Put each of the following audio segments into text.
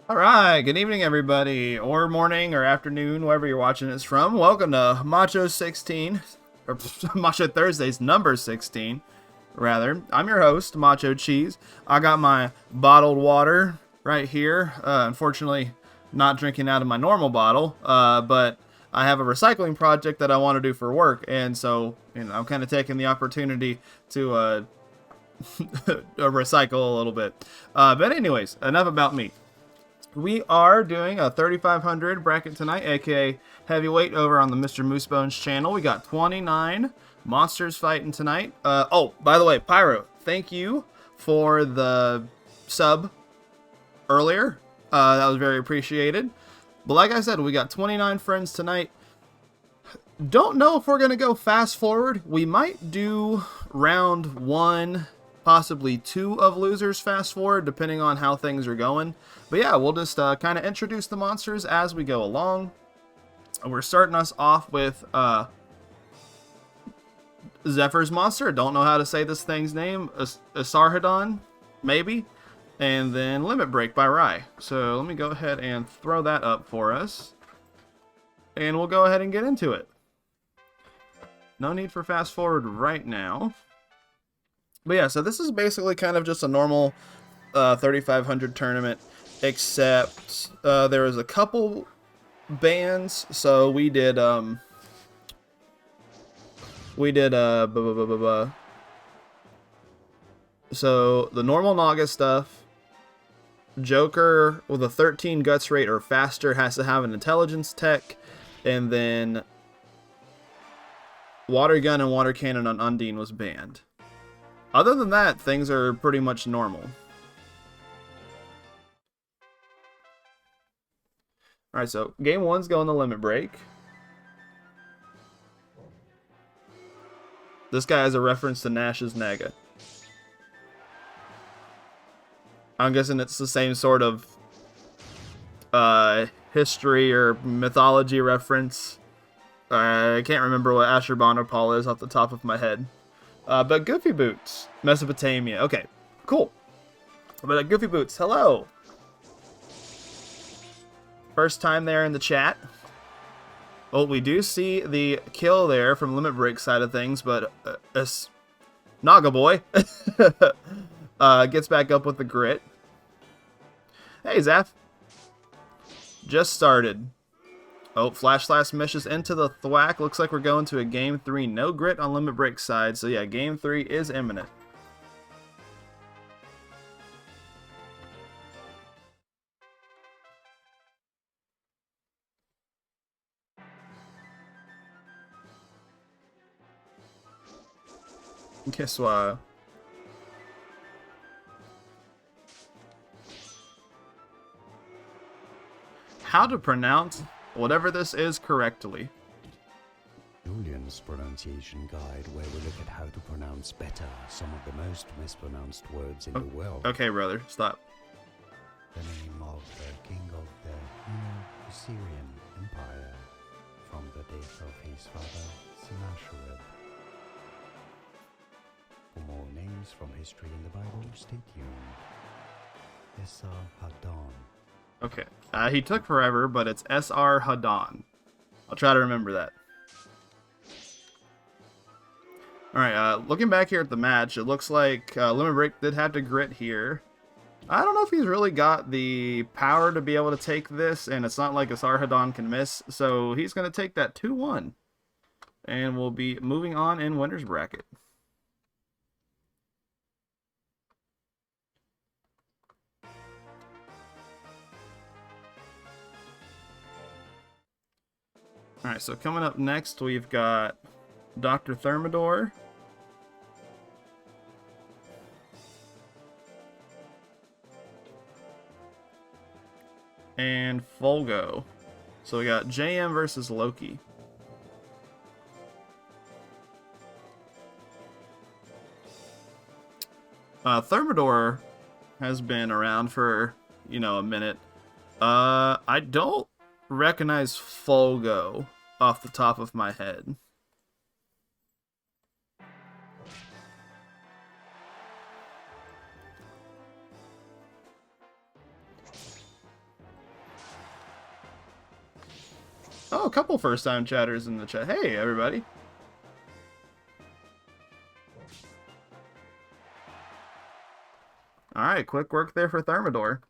All right, good evening, everybody, or morning, or afternoon, wherever you're watching this from. Welcome to Macho 16, or Macho Thursdays, number 16, rather. I'm your host, Macho Cheese. I got my bottled water right here. Unfortunately, not drinking out of my normal bottle, but I have a recycling project that I want to do for work, and so I'm kind of taking the opportunity to recycle a little bit. But anyways, enough about me. We are doing a 3,500 bracket tonight, aka heavyweight, over on the Mr. Moosebones channel. We got 29 monsters fighting tonight. Oh, by the way, Pyro, thank you for the sub earlier. That was very appreciated. But like I said, we got 29 friends tonight. Don't know if we're going to go fast forward. We might do round one, possibly two of losers fast forward, depending on how things are going. But yeah, we'll just kind of introduce the monsters as we go along. We're starting us off with Zephyr's monster. Don't know how to say this thing's name. Asarhadon, maybe. And then Limit Break by Rye. So let me go ahead and throw that up for us. And we'll go ahead and get into it. No need for fast forward right now. But yeah, so this is basically kind of just a normal 3,500 tournament, except there was a couple bans. So we did so the normal Naga stuff. Joker with a 13 guts rate or faster has to have an intelligence tech, and then water gun and water cannon on Undine was banned. Other than that, things are pretty much normal. Alright, so game one's going to limit break. This guy has a reference to Nash's Naga. I'm guessing it's the same sort of history or mythology reference. I can't remember what Ashurbanipal is off the top of my head. But Goofy Boots, Mesopotamia. Okay, cool. But Goofy Boots, hello. First time there in the chat. Oh, we do see the kill there from Limit Break side of things, but Naga Boy gets back up with the grit. Hey, Zaph. Just started. Oh, Flash Slash misses into the thwack. Looks like we're going to a game 3. No grit on Limit Break side. So yeah, game 3 is imminent. Guess what? How to pronounce whatever this is correctly. Julian's pronunciation guide, where we look at how to pronounce better some of the most mispronounced words in the world. Okay, brother, stop. The name of the king of the Assyrian Empire from the death of his father Sennacherib. For more names from history in the Bible, stay tuned. Esarhaddon. Okay, he took forever, but it's Esarhaddon. I'll try to remember that. Alright, looking back here at the match, it looks like Limit Break did have to grit here. I don't know if he's really got the power to be able to take this, and it's not like Esarhaddon can miss, so he's going to take that 2-1. And we'll be moving on in winner's bracket. Alright, so coming up next, we've got Dr. Thermidor. And Folgo. So we got JM versus Loki. Thermidor has been around for, a minute. I don't recognize Folgo off the top of my head. Oh, a couple first-time chatters in the chat. Hey, everybody. Alright, quick work there for Thermidor.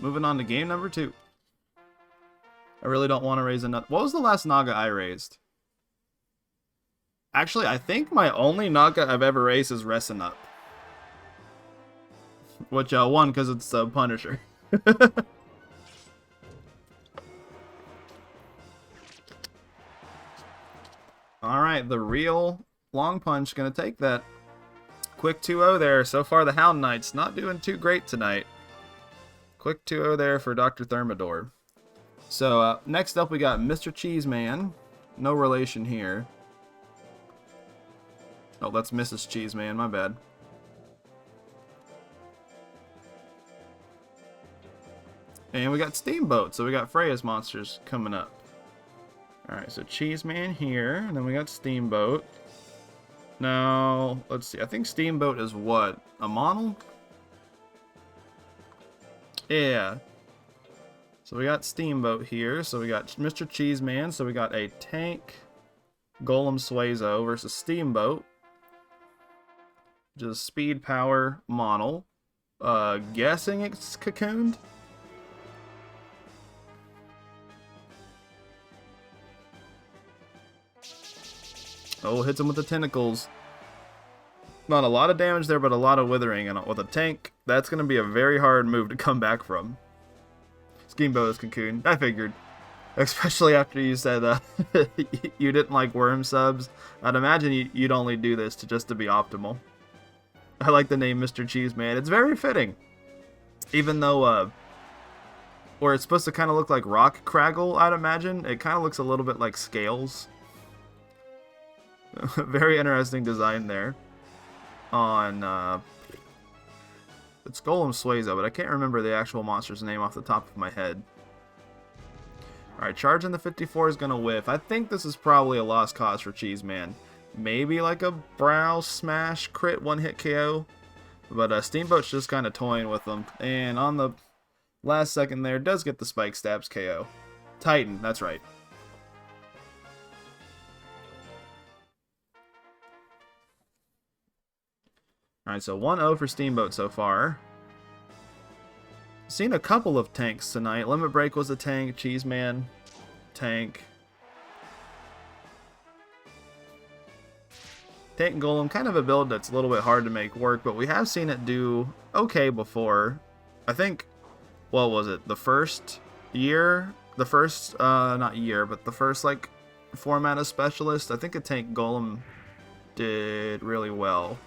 Moving on to game number 2. I really don't want to raise another... What was the last Naga I raised? Actually, I think my only Naga I've ever raised is Resinut. Which, won because it's the Punisher. Alright, the real long punch gonna take that. Quick 2-0 there. So far, the Hound Knights not doing too great tonight. Quick 2-0 there for Dr. Thermidor. So, next up we got Mr. Cheeseman. No relation here. Oh, that's Mrs. Cheeseman, my bad. And we got Steamboat, so we got Freya's monsters coming up. Alright, so Cheeseman here, and then we got Steamboat. Now, let's see, I think Steamboat is what? A mono? Yeah. So we got Steamboat here, so we got Mr. Cheeseman, so we got a tank Golem Suezo versus Steamboat. Just speed, power, mono. Guessing it's cocooned? Oh, hits him with the tentacles. Not a lot of damage there, but a lot of withering. And with a tank, that's going to be a very hard move to come back from. Steamboat is cocooned. I figured. Especially after you said you didn't like worm subs. I'd imagine you'd only do this just to be optimal. I like the name Mr. Cheeseman. It's very fitting. Even though, where it's supposed to kind of look like rock craggle, I'd imagine, it kind of looks a little bit like scales. Very interesting design there. On, it's Golem Suezo, but I can't remember the actual monster's name off the top of my head. Alright, charging the 54 is going to whiff. I think this is probably a lost cause for Cheeseman. Maybe like a brow smash crit one-hit KO. But Steamboat's just kind of toying with them. And on the last second there, does get the Spike Stabs KO. Titan, that's right. Alright, so 1-0 for Steamboat so far. Seen a couple of tanks tonight. Limit Break was a tank. Cheeseman, tank. Tank Golem, kind of a build that's a little bit hard to make work, but we have seen it do okay before. I think, what was it, the first year? The first, not year, but the first, like, format of Specialist. I think a Tank Golem did really well.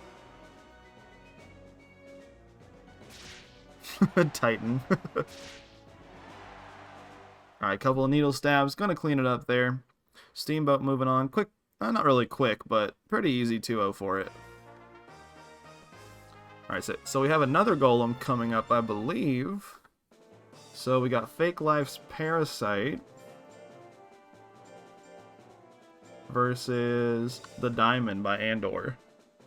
Titan. Alright, couple of needle stabs. Gonna clean it up there. Steamboat moving on. Quick. Not really quick, but pretty easy 2-0 for it. Alright, so we have another Golem coming up, I believe. So we got Fake Life's Parasite versus the Diamond by Andor.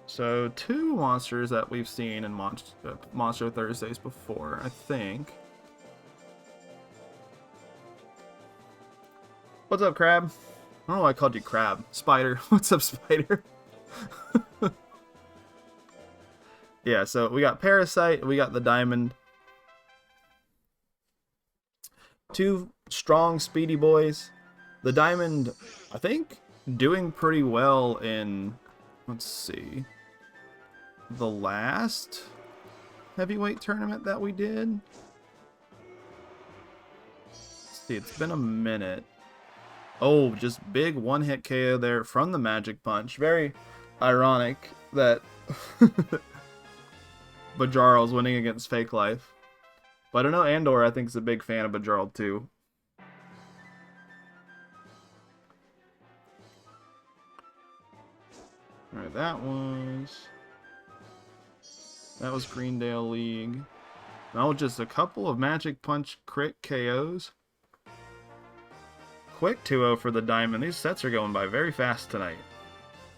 So 2 monsters that we've seen in Macho Thursdays before, I think. What's up, Crab? I don't know why I called you Crab. Spider. What's up, Spider? Yeah, so we got Parasite, we got the Diamond. 2 strong, speedy boys. The Diamond, I think, doing pretty well in, let's see, the last heavyweight tournament that we did. Let's see, it's been a minute. Oh, just big one-hit KO there from the Magic Punch. Very ironic that Bajarl's winning against Fake Life. But I know Andor, I think, is a big fan of Bajarl too. Alright, that was Greendale League. Now just a couple of Magic Punch crit KOs. Quick 2-0 for the Diamond. These sets are going by very fast tonight.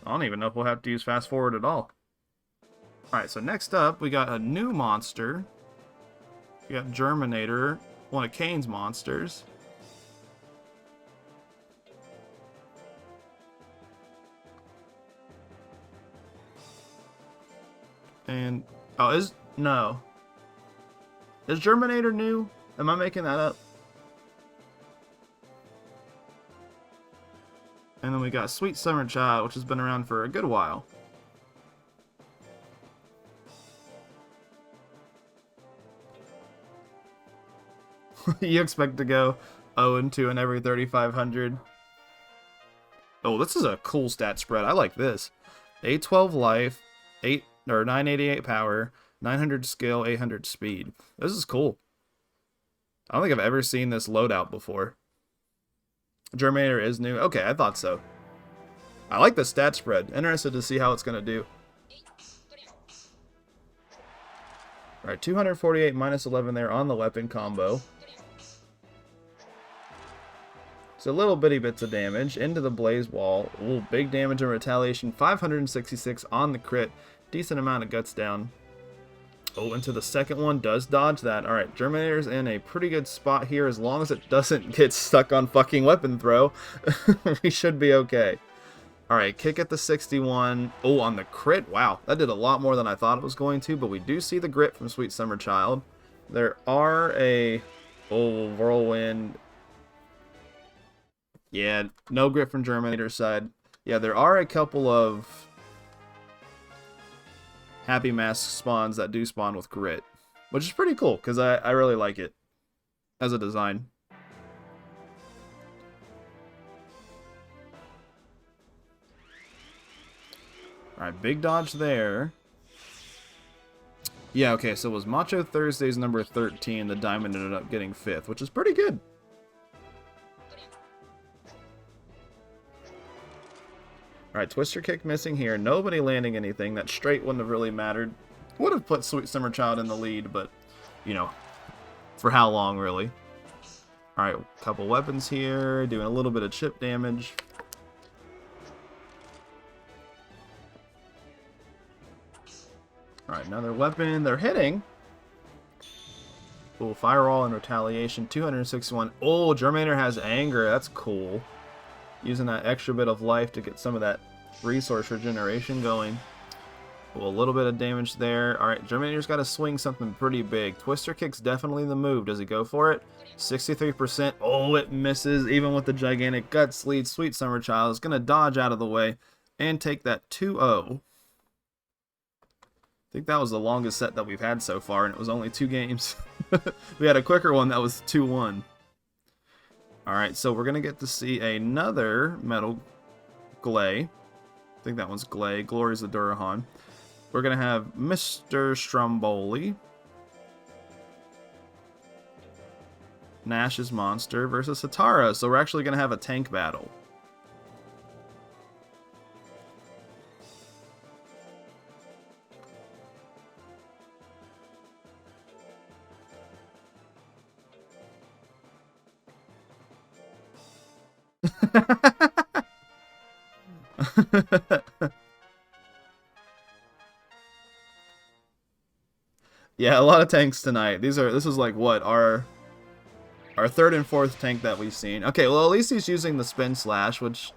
I don't even know if we'll have to use fast forward at all. Alright, so next up, we got a new monster. We got Germinator one of Kane's monsters. And, oh, no. Is Germinator new? Am I making that up? And then we got Sweet Summer Child, which has been around for a good while. You expect to go 0-2 in every 3,500. Oh, this is a cool stat spread. I like this. 812 life, 988 power, 900 skill, 800 speed. This is cool. I don't think I've ever seen this loadout before. Germinator is new. Okay, I thought so. I like the stat spread. Interested to see how it's going to do. Alright, 248 minus 11 there on the weapon combo. So little bitty bits of damage into the blaze wall. Ooh, big damage and retaliation. 566 on the crit. Decent amount of guts down. Oh, into the second one. Does dodge that. Alright, Germinator's in a pretty good spot here. As long as it doesn't get stuck on fucking weapon throw, we should be okay. Alright, kick at the 61. Oh, on the crit. Wow, that did a lot more than I thought it was going to, but we do see the grit from Sweet Summer Child. There are a... Oh, Whirlwind. Yeah, no grit from Germinator's side. Yeah, there are a couple of Happy Mask spawns that do spawn with grit, which is pretty cool, because I really like it as a design. Alright, big dodge there. Yeah, okay, so it was Macho Thursdays number 13. The diamond ended up getting 5th, which is pretty good. Alright, Twister Kick missing here. Nobody landing anything. That straight wouldn't have really mattered. Would have put Sweet Summer Child in the lead, but, you know, for how long, really? Alright, couple weapons here. Doing a little bit of chip damage. Alright, another weapon. They're hitting. Ooh, Firewall and Retaliation. 261. Oh, Germinator has Anger. That's cool. Using that extra bit of life to get some of that resource regeneration going. Well, a little bit of damage there. Alright, Germinator's got to swing something pretty big. Twister Kick's definitely the move. Does he go for it? 63%. Oh, it misses. Even with the gigantic guts lead, Sweet Summer Child is going to dodge out of the way and take that 2-0. I think that was the longest set that we've had so far, and it was only 2 games. We had a quicker one that was 2-1. Alright, so we're going to get to see another Metal Glay. I think that one's Glay. Glory's the Durahan. We're going to have Mr. Stromboli. Nash's Monster versus Hatara. So we're actually going to have a tank battle. Yeah, a lot of tanks tonight. This is like what our 3rd and 4th tank that we've seen. Okay, well at least he's using the Spin Slash, which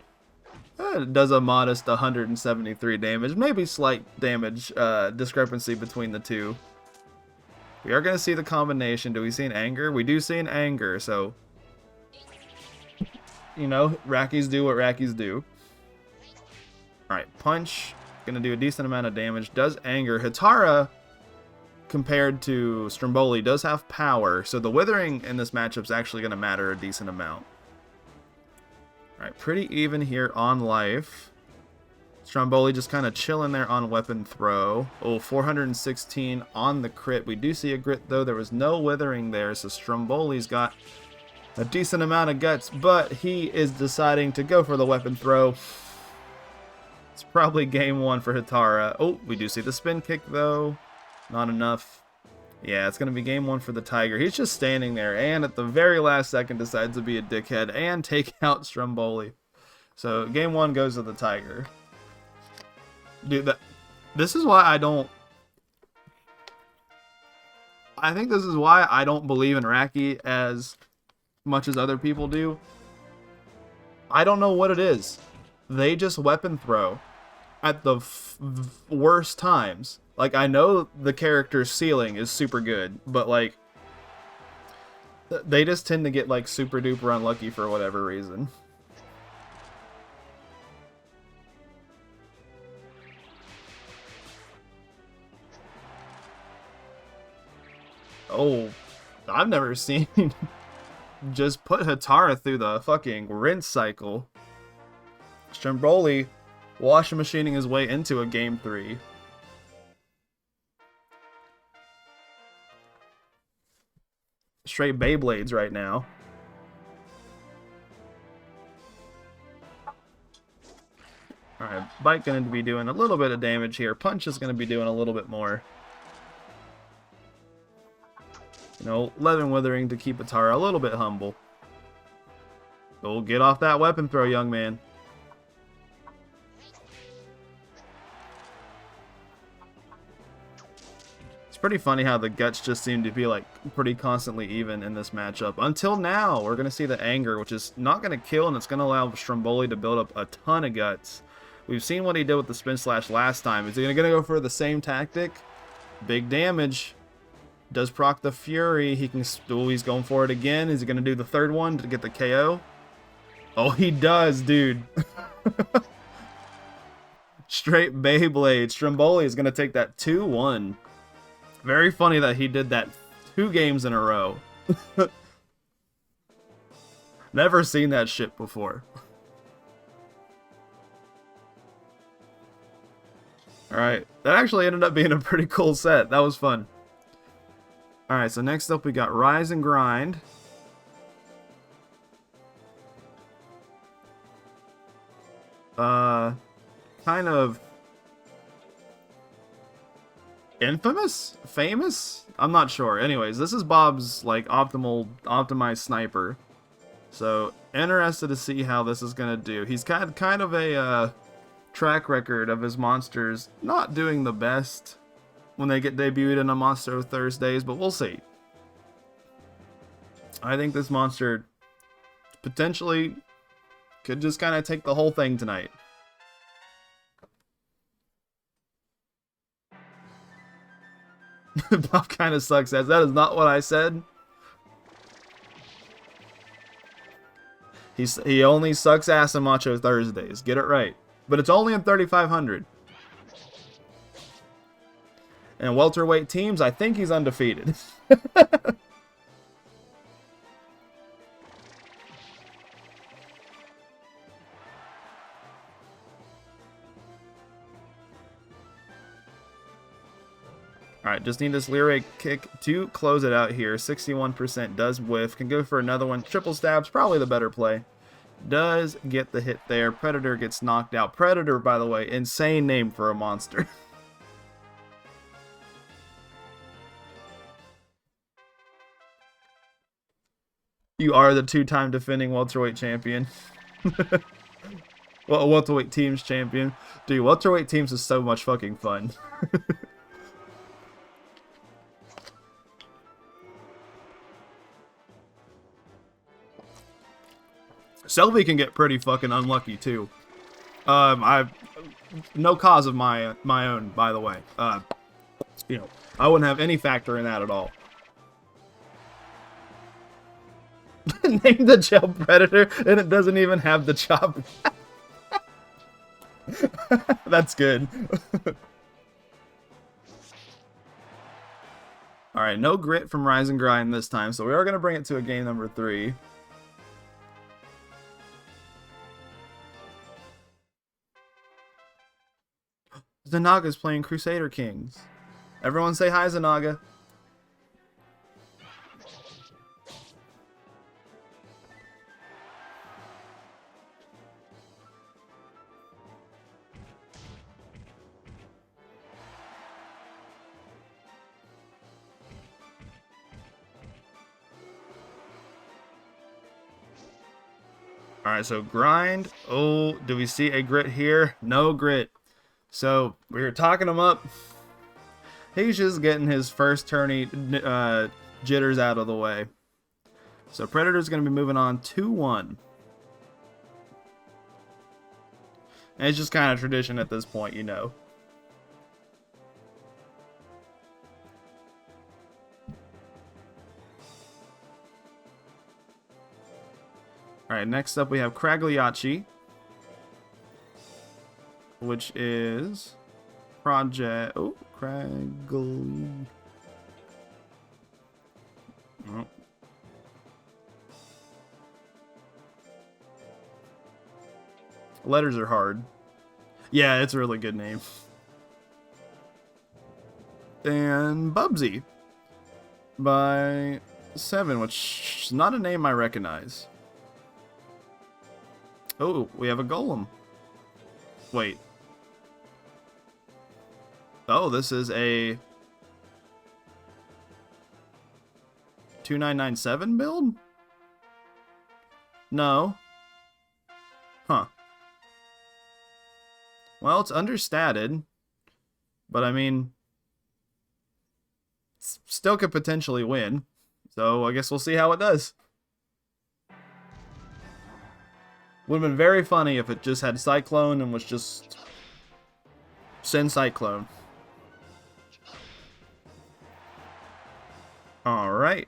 does a modest 173 damage. Maybe slight damage discrepancy between the two. We are going to see the combination. Do we see an Anger? We do see an Anger, so you know, Rackies do what Rackies do. Alright, Punch. Gonna do a decent amount of damage. Does Anger. Hatara, compared to Stromboli, does have power, so the Withering in this matchup is actually going to matter a decent amount. Alright, pretty even here on life. Stromboli just kind of chilling there on weapon throw. Oh, 416 on the crit. We do see a grit, though. There was no Withering there, so Stromboli's got a decent amount of guts, but he is deciding to go for the weapon throw. It's probably game 1 for Hatara. Oh, we do see the spin kick, though. Not enough. Yeah, it's going to be game 1 for the Tiger. He's just standing there, and at the very last second decides to be a dickhead and take out Stromboli. So, game 1 goes to the Tiger. Dude, this is why I don't... I think this is why I don't believe in Raki as much as other people do. I don't know what it is. They just weapon throw at the worst times. Like, I know the character's ceiling is super good, but like, they just tend to get like super duper unlucky for whatever reason. Oh, I've never seen just put Hatara through the fucking rinse cycle. Stromboli washing machining his way into a game 3. Straight Beyblades right now. Alright, Bite going to be doing a little bit of damage here. Punch is going to be doing a little bit more. You know, Levin Withering to keep Atara a little bit humble. Go get off that weapon throw, young man. It's pretty funny how the guts just seem to be like pretty constantly even in this matchup. Until now, we're going to see the anger, which is not going to kill, and it's going to allow Stromboli to build up a ton of guts. We've seen what he did with the spin slash last time. Is he going to go for the same tactic? Big damage. Does proc the Fury. He can. Oh, he's going for it again. Is he going to do the third one to get the KO? Oh, he does, dude. Straight Beyblade. Stromboli is going to take that 2-1. Very funny that he did that 2 games in a row. Never seen that shit before. Alright, that actually ended up being a pretty cool set. That was fun. Alright, so next up we got Rise and Grind. Kind of infamous? Famous? I'm not sure. Anyways, this is Bob's like optimized sniper. So, interested to see how this is gonna do. He's got kind of a track record of his monsters not doing the best when they get debuted in a Macho Thursdays, but we'll see. I think this monster potentially could just kind of take the whole thing tonight. Bob kind of sucks as that is not what I said. He only sucks ass in Macho Thursdays. Get it right. But it's only in 3,500. And welterweight teams, I think he's undefeated. Alright, just need this lyric kick to close it out here. 61% does whiff. Can go for another one. Triple stab's probably the better play. Does get the hit there. Predator gets knocked out. Predator, by the way, insane name for a monster. You are the 2-time defending welterweight champion. Well, welterweight teams champion. Dude, welterweight teams is so much fucking fun. Selby can get pretty fucking unlucky too. I no cause of my own, by the way. You know, I wouldn't have any factor in that at all. Name the gel predator, and it doesn't even have the chop. That's good. All right, no grit from Rise and Grind this time, so we are gonna bring it to a game number 3. The Nagas playing Crusader Kings. Everyone say hi, Zanaga. Alright, so grind. Oh, do we see a grit here? No grit. So, we were talking him up. He's just getting his first tourney jitters out of the way. So Predator's going to be moving on 2-1. And it's just kind of tradition at this point, you know. Alright, next up we have Cragliacci, which is Project... Oh, Craggle... Oh. Letters are hard. Yeah, it's a really good name. And Bubsy by 7, which is not a name I recognize. Oh, we have a golem. Wait. Oh, this is a 2997 build? No. Huh. Well, it's understated, but I mean, still could potentially win. So I guess we'll see how it does. Would have been very funny if it just had Cyclone and was just send Cyclone. Alright.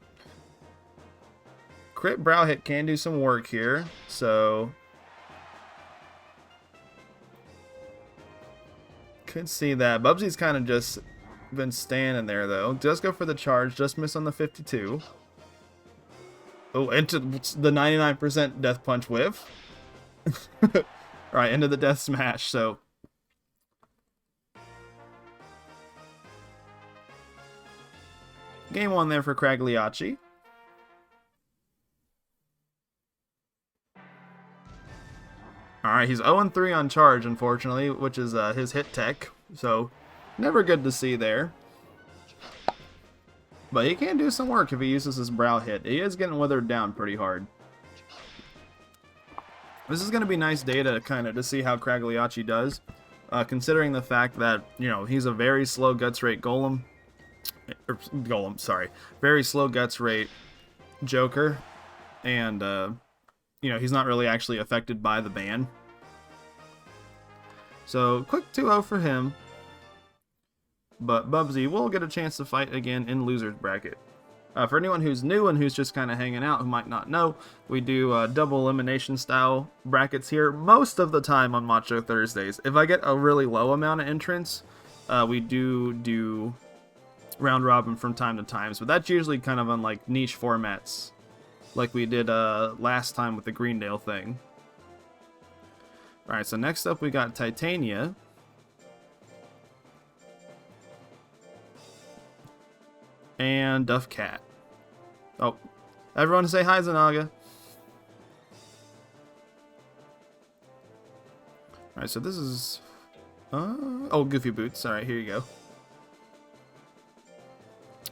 Crit Brow Hit can do some work here, so could see that. Bubsy's kind of just been standing there, though. Does go for the charge, just miss on the 52. Oh, into the 99% Death Punch whiff. Alright, into the Death Smash, so game 1 there for Cragliacci. Alright, he's 0-3 on charge, unfortunately, which is his hit tech, so never good to see there. But he can do some work if he uses his brow hit. He is getting withered down pretty hard. This is going to be nice data kind of to see how Cragliacci does, considering the fact that, you know, he's a very slow guts rate golem. Very slow guts rate Joker, and you know, he's not really actually affected by the ban. So quick 2-0 for him, but Bubsy will get a chance to fight again in loser's bracket. For anyone who's new and who's just kind of hanging out who might not know, we do double elimination style brackets here most of the time on Macho Thursdays. If I get a really low amount of entrants, we do round robin from time to time, but that's usually kind of on like niche formats like we did last time with the Greendale thing. Alright, so next up we got Titania. And Duff Cat. Oh, everyone say hi, Zanaga. Alright, so this is... oh, Goofy Boots. Alright, here you go.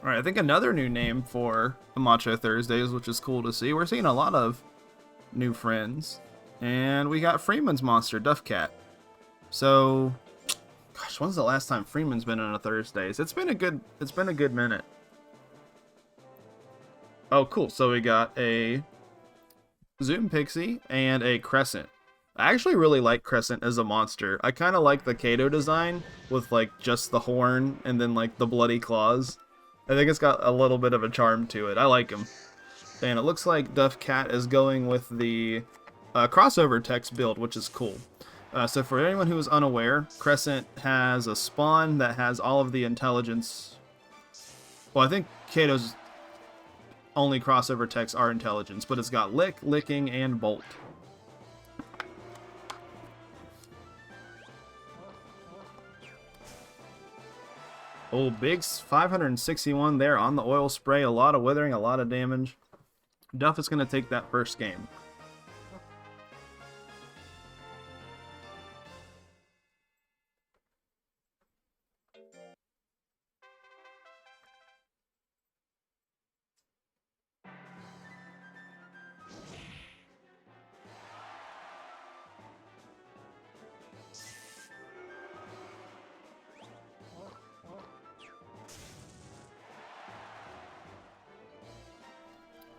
Alright, I think another new name for Macho Thursdays, which is cool to see. We're seeing a lot of new friends. And we got Freeman's monster, Duff Cat. So, gosh, when's the last time Freeman's been on a Thursdays? It's been a good minute. Oh, cool. So we got a Zoom Pixie and a Crescent. I actually really like Crescent as a monster. I kind of like the Kato design with like just the horn and then like the bloody claws. I think it's got a little bit of a charm to it. I like him. And it looks like Duff Cat is going with the crossover text build, which is cool. So for anyone who is unaware, Crescent has a spawn that has all of the intelligence. Well, I think Kato's only crossover techs are intelligence, but it's got Lick, Licking, and Bolt. Oh, big 561 there on the oil spray. A lot of withering, a lot of damage. Duff is going to take that first game.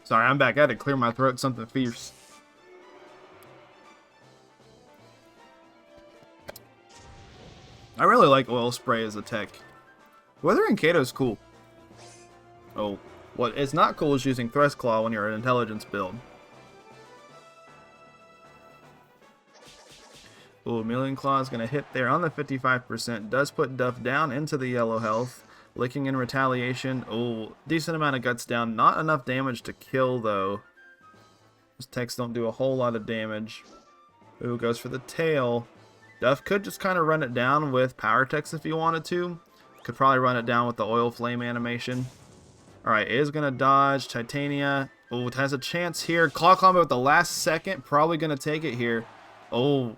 Sorry, I'm back. I had to clear my throat. Something fierce. I really like oil spray as a tech. Withering Kato's cool. Oh, what is not cool is using Thrust Claw when you're an intelligence build. Ooh, Million Claw is going to hit there on the 55%. Does put Duff down into the yellow health. Licking in retaliation. Ooh, decent amount of guts down. Not enough damage to kill, though. Those techs don't do a whole lot of damage. Ooh, goes for the tail. Duff could just kind of run it down with power techs if he wanted to. Could probably run it down with the oil flame animation. Alright, is going to dodge. Titania. Oh, it has a chance here. Claw combo at the last second. Probably going to take it here. Oh,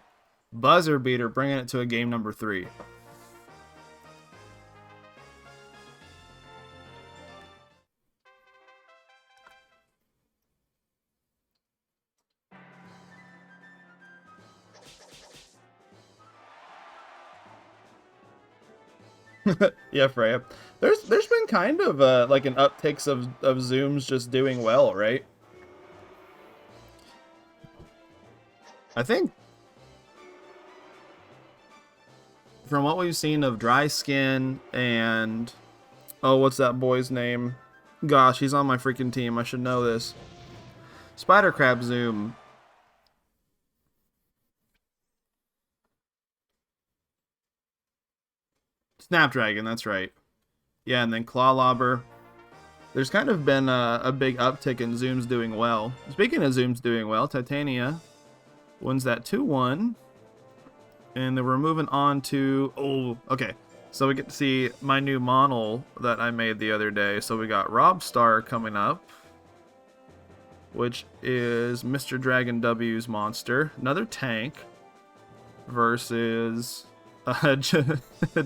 buzzer beater, bringing it to a game number 3. Yeah, Freya. There's been kind of like an upticks of zooms just doing well, right? I think from what we've seen of Dry Skin and oh, what's that boy's name? Gosh, he's on my freaking team. I should know this. Spider Crab Zoom. Snapdragon, that's right. Yeah, and then Claw Lobber. There's kind of been a big uptick in Zooms doing well. Speaking of Zooms doing well, Titania wins that 2-1. And then we're moving on to... Oh, okay. So we get to see my new model that I made the other day. So we got Rob Star coming up, which is Mr. Dragon W's monster. Another tank versus...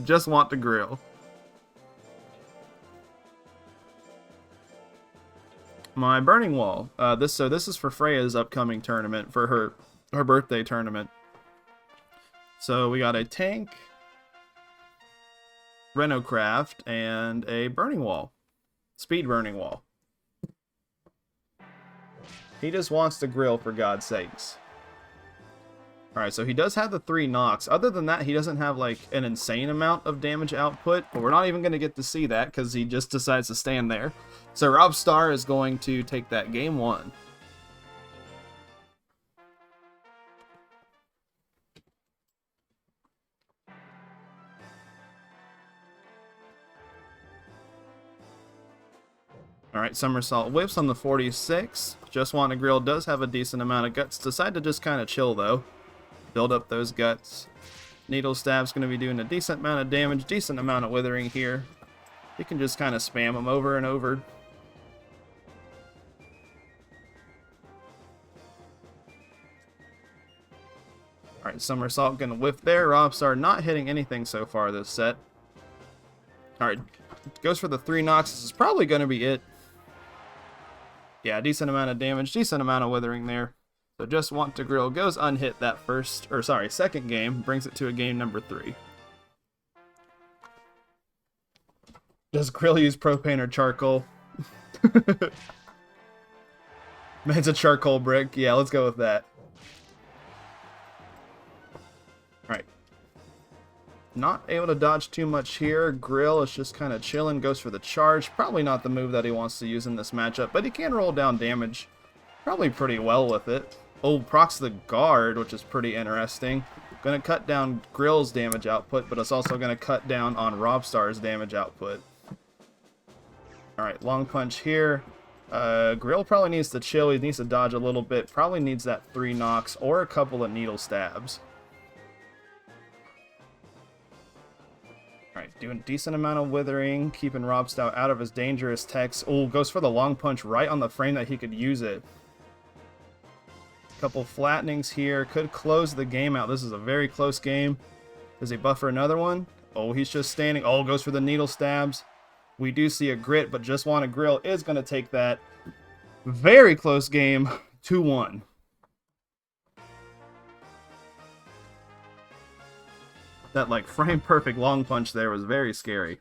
just want to grill. My Burning Wall. This is for Freya's upcoming tournament, for her birthday tournament. So we got a tank, Renocraft, and a Burning Wall. Speed Burning Wall. He just wants to grill, for God's sakes. Alright, so he does have the 3 knocks. Other than that, he doesn't have, like, an insane amount of damage output. But we're not even going to get to see that, because he just decides to stand there. So Rob Star is going to take that game 1. Alright, Somersault Whips on the 46. Just Want to Grill does have a decent amount of guts. Decide to just kind of chill, though. Build up those guts. Needle Stab's going to be doing a decent amount of damage, decent amount of withering here. You can just kind of spam them over and over. Alright, Somersault going to whiff there. Robstar not hitting anything so far this set. Alright, goes for the 3 knocks. This is probably going to be it. Yeah, decent amount of damage, decent amount of withering there. So Just Want to Grill goes unhit that second game, brings it to a game number 3. Does Grill use propane or charcoal? Man's a charcoal brick. Yeah, let's go with that. Alright. Not able to dodge too much here. Grill is just kind of chilling, goes for the charge. Probably not the move that he wants to use in this matchup, but he can roll down damage probably pretty well with it. Oh, procs the guard, which is pretty interesting. Going to cut down Grill's damage output, but it's also going to cut down on Robstar's damage output. Alright, long punch here. Grill probably needs to chill. He needs to dodge a little bit. Probably needs that 3 knocks or a couple of needle stabs. Alright, doing a decent amount of withering. Keeping Robstar out of his dangerous techs. Oh, goes for the long punch right on the frame that he could use it. Couple flattenings here. Could close the game out. This is a very close game. Does he buffer another one? Oh, he's just standing. Oh, goes for the needle stabs. We do see a grit, but Just Want to Grill is going to take that very close game 2-1. That, like, frame perfect long punch there was very scary.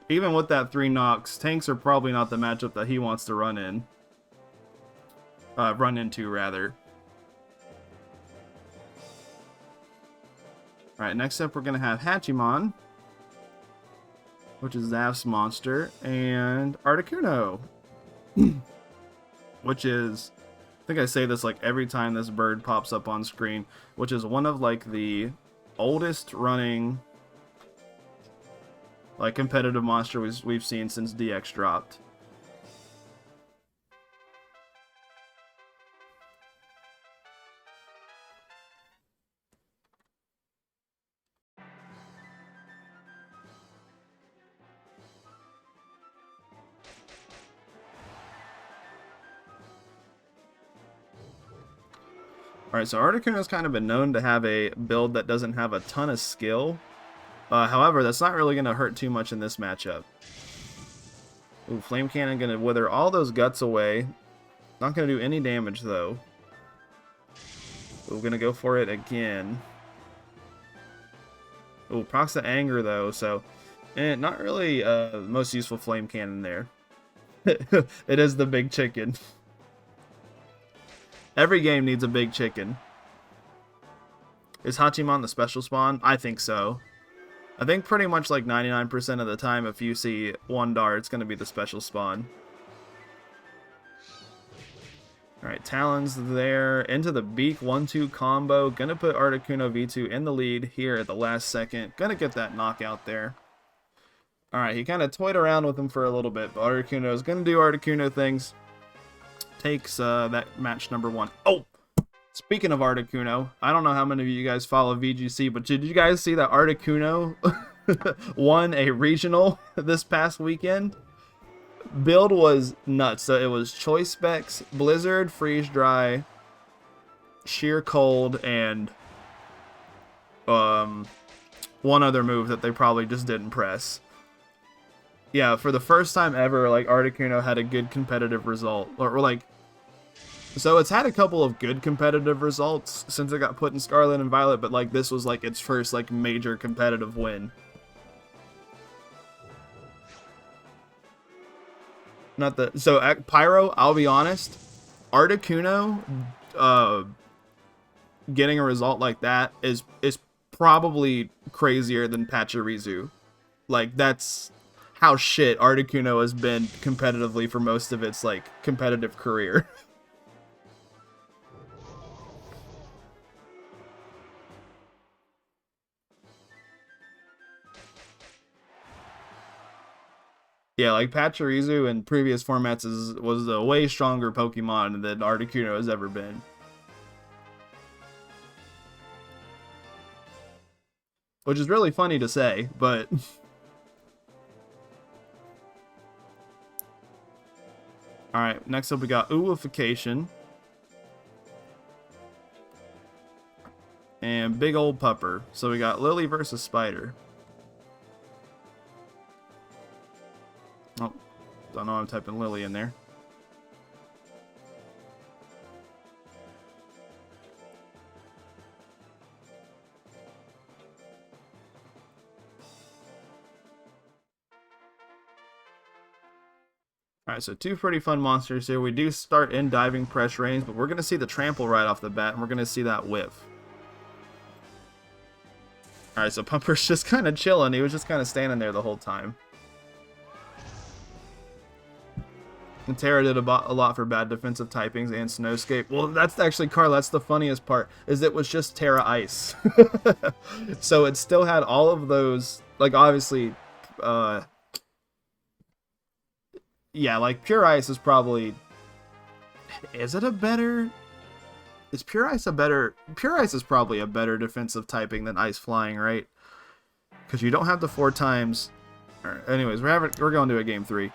even with that 3 knocks, tanks are probably not the matchup that he wants to run into rather. Alright, next up we're going to have Hachimon, which is Zaf's monster, and Articuno, which is, I think I say this like every time this bird pops up on screen, which is one of like the oldest running like competitive monster we've seen since DX dropped. Alright, so Articuno's kind of been known to have a build that doesn't have a ton of skill. However, that's not really going to hurt too much in this matchup. Ooh, Flame Cannon going to wither all those guts away. Not going to do any damage, though. We're going to go for it again. Ooh, procs the Anger, though, so... not really the most useful Flame Cannon there. It is the big chicken. Every game needs a big chicken. Is Hachimon the special spawn? I think so. I think pretty much like 99% of the time if you see one Dar, it's going to be the special spawn. Alright, Talon's there. Into the Beak 1-2 combo. Gonna put Articuno V2 in the lead here at the last second. Gonna get that knockout there. Alright, he kind of toyed around with him for a little bit, but Articuno is gonna do Articuno things. Takes that match number 1. Oh! Speaking of Articuno, I don't know how many of you guys follow VGC, but did you guys see that Articuno won a regional this past weekend? Build was nuts. So it was Choice Specs, Blizzard, Freeze Dry, Sheer Cold, and one other move that they probably just didn't press. Yeah, for the first time ever, like, Articuno had a good competitive result. Or like, so it's had a couple of good competitive results since it got put in Scarlet and Violet, but like this was like its first like major competitive win. Not the so at Pyro, I'll be honest, Articuno getting a result like that is probably crazier than Pachirisu. Like that's how shit Articuno has been competitively for most of its like competitive career. Yeah, like Pachirisu in previous formats was a way stronger Pokemon than Articuno has ever been. Which is really funny to say, but... Alright, next up we got Ulification. And Big Old Pupper. So we got Lily versus Spider. Oh, don't know I'm typing Lily in there. Alright, so two pretty fun monsters here. We do start in diving press range, but we're going to see the trample right off the bat, and we're going to see that whiff. Alright, so Pumper's just kind of chilling. He was just kind of standing there the whole time. And Terra did a lot for bad defensive typings and Snowscape. Well, that's actually, Carl, that's the funniest part, is it was just Terra Ice. So it still had all of those, like, obviously, yeah, like, Pure Ice is probably, is it a better, is Pure Ice a better, Pure Ice is probably a better defensive typing than Ice Flying, right? Because you don't have the 4 times, anyways, we're going to a game 3.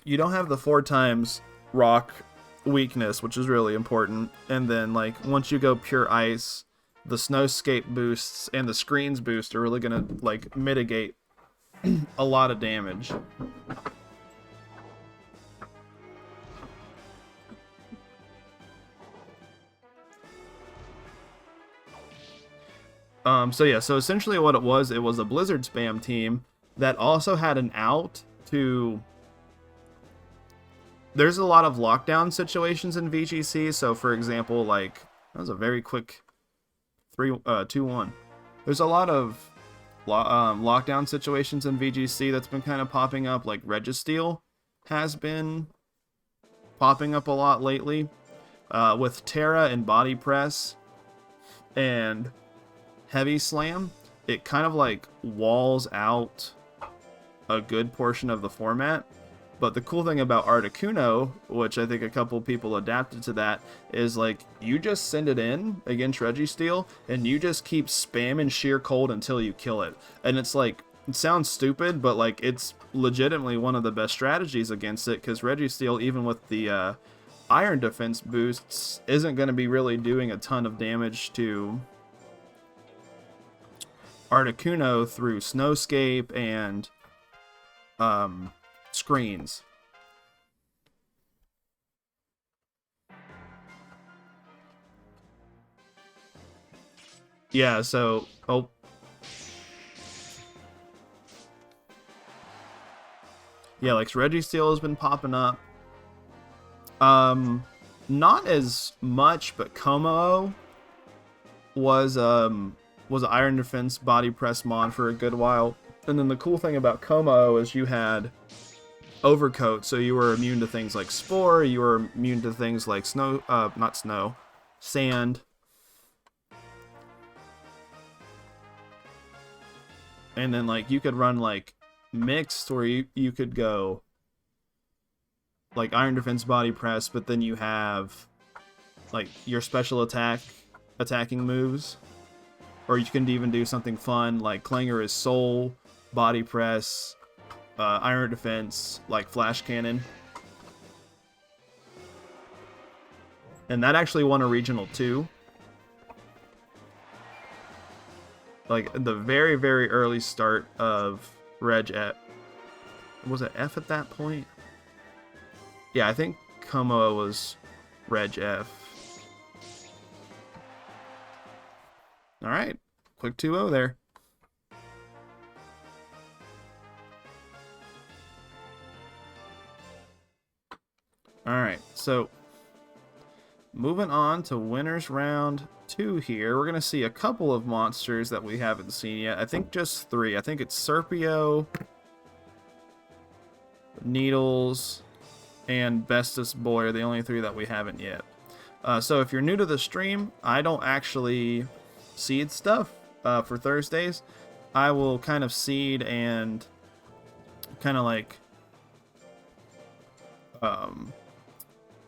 You don't have the 4 times rock weakness, which is really important. And then, like, once you go pure ice, the snowscape boosts and the screens boost are really gonna, like, mitigate a lot of damage. So yeah, so essentially what it was a Blizzard spam team. that also had an out to... There's a lot of lockdown situations in VGC, so for example, like, that was a very quick 2-1. There's a lot of lockdown situations in VGC that's been kind of popping up, like Registeel has been popping up a lot lately. With Terra and Body Press and Heavy Slam, it kind of like walls out a good portion of the format. But the cool thing about Articuno, which I think a couple people adapted to that, is like you just send it in against Registeel and you just keep spamming Sheer Cold until you kill it. And it's like, it sounds stupid, but like it's legitimately one of the best strategies against it, because Registeel, even with the Iron Defense boosts, isn't going to be really doing a ton of damage to Articuno through Snowscape and screens. Yeah, so... Oh. Yeah, like Registeel has been popping up. Not as much, but Como was an Iron Defense Body Press mod for a good while. And then the cool thing about Como is you had Overcoat, so you were immune to things like Spore, you were immune to things like sand. And then like you could run like mixed, or you could go like Iron Defense Body Press, but then you have like your special attacking moves. Or you can even do something fun like Clanger is Soul, Body Press, Iron Defense, like Flash Cannon. And that actually won a regional too. Like the very, very early start of Reg F. Was it F at that point? Yeah, I think Como was Reg F. Alright, quick 2-0 there. Alright, so moving on to winners round 2 here. We're going to see a couple of monsters that we haven't seen yet. I think just 3. I think it's Serpio, Needles, and Bestus Boy are the only 3 that we haven't yet. So if you're new to the stream, I don't actually seed stuff for Thursdays. I will kind of seed and kind of like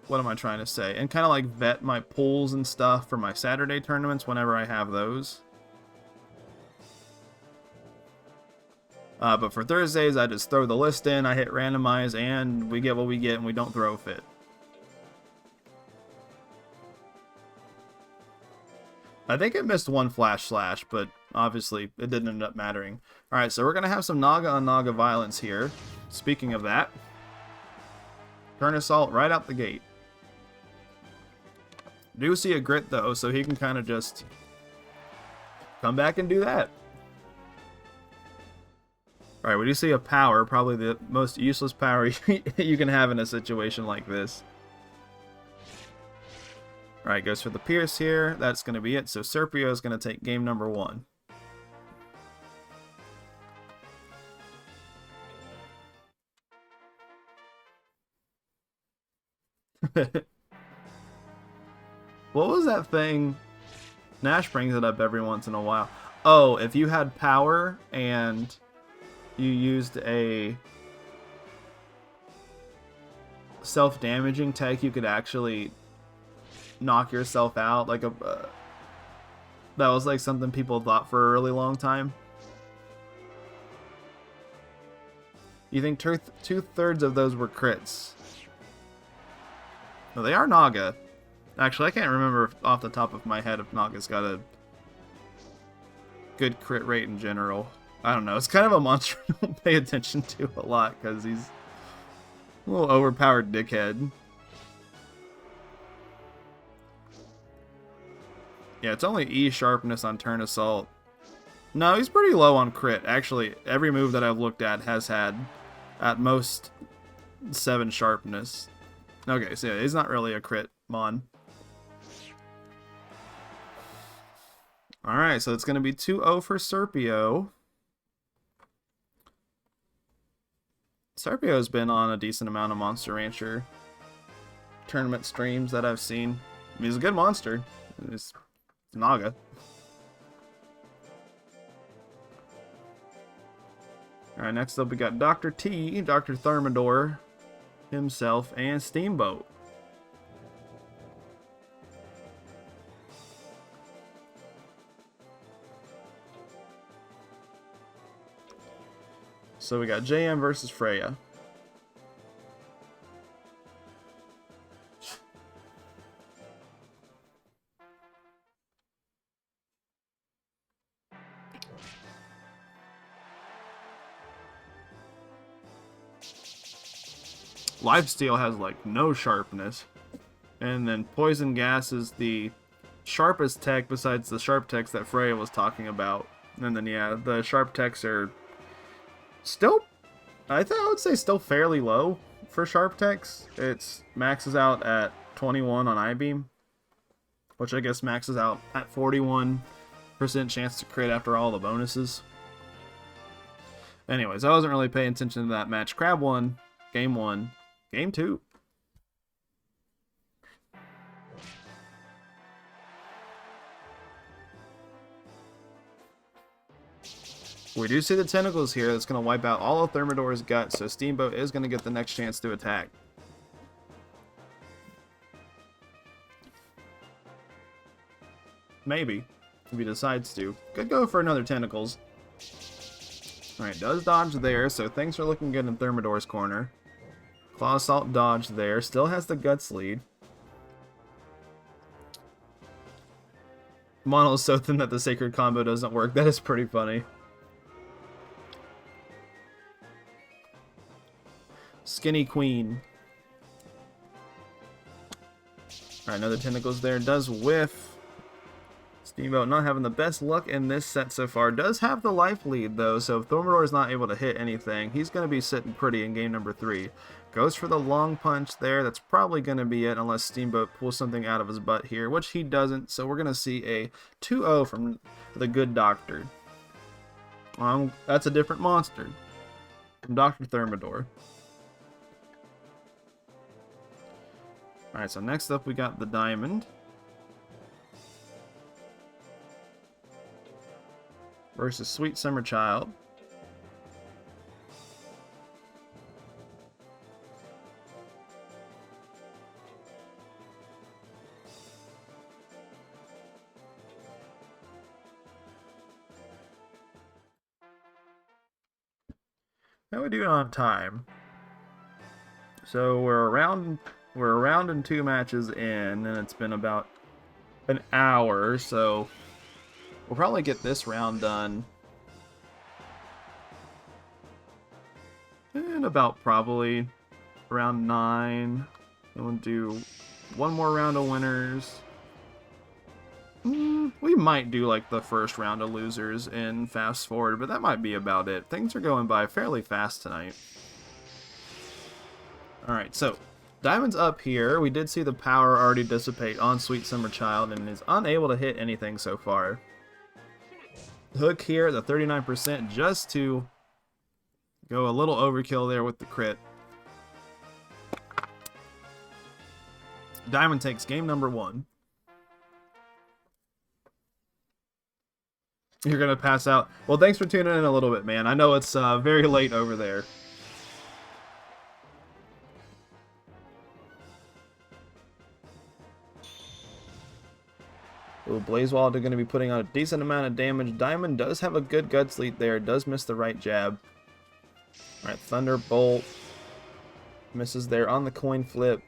what am I trying to say? And kind of like vet my pools and stuff for my Saturday tournaments whenever I have those. But for Thursdays, I just throw the list in, I hit randomize, and we get what we get, and we don't throw a fit. I think it missed one Flash Slash, but obviously it didn't end up mattering. Alright, so we're going to have some Naga on Naga violence here. Speaking of that, Turn Assault right out the gate. Do see a Grit though, so he can kind of just come back and do that. Alright, we do see a Power, probably the most useless power you can have in a situation like this. Alright, goes for the Pierce here. That's going to be it. So Serpio is going to take game number 1. What was that thing? Nash brings it up every once in a while. Oh, if you had power and you used a self-damaging tech, you could actually knock yourself out. Like that was like something people thought for a really long time. You think 2/3 of those were crits? No, they are Naga. Actually, I can't remember off the top of my head if Naga's got a good crit rate in general. I don't know. It's kind of a monster I don't pay attention to a lot because he's a little overpowered dickhead. Yeah, it's only E sharpness on Turn Assault. No, he's pretty low on crit. Actually, every move that I've looked at has had at most 7 sharpness. Okay, so yeah, he's not really a crit mon. Alright, so it's going to be 2-0 for Serpio. Serpio's been on a decent amount of Monster Rancher tournament streams that I've seen. I mean, he's a good monster. It's Naga. Alright, next up we got Dr. T, Dr. Thermidor himself, and Steamboat. So we got JM versus Freya. Lifesteal has like no sharpness. And then Poison Gas is the sharpest tech besides the sharp techs that Freya was talking about. And then yeah, the sharp techs are still, I would say still fairly low for sharp techs. It's maxes out at 21 on I-Beam, which I guess maxes out at 41% chance to crit after all the bonuses. Anyways, I wasn't really paying attention to that match. Crab won, game 1, game 2. We do see the tentacles here. That's going to wipe out all of Thermidor's guts, so Steamboat is going to get the next chance to attack. Maybe, if he decides to. Could go for another tentacles. Alright, does dodge there, so things are looking good in Thermidor's corner. Claw Assault dodge there. Still has the guts lead. Mono is so thin that the sacred combo doesn't work. That is pretty funny. Skinny Queen. Alright, another tentacles there. Does whiff. Steamboat not having the best luck in this set so far. Does have the life lead though, so if Thermidor is not able to hit anything, he's going to be sitting pretty in game number 3. Goes for the long punch there. That's probably going to be it unless Steamboat pulls something out of his butt here, which he doesn't. So we're going to see a 2-0 from the good doctor. That's a different monster from Dr. Thermidor. Alright, so next up we got the Diamond versus Sweet Summer Child. How we doing on time? So we're around and 2 matches in, and it's been about an hour, so we'll probably get this round done in about probably around 9. And we'll do one more round of winners. We might do like the first round of losers in fast forward, but that might be about it. Things are going by fairly fast tonight. Alright, so Diamond's up here. We did see the power already dissipate on Sweet Summer Child and is unable to hit anything so far. Hook here, the 39%, just to go a little overkill there with the crit. Diamond takes game number 1. You're going to pass out. Well, thanks for tuning in a little bit, man. I know it's very late over there. Ooh, Blazewall are going to be putting on a decent amount of damage. Diamond does have a good guts lead there. Does miss the right jab. Alright, Thunderbolt. Misses there on the coin flip.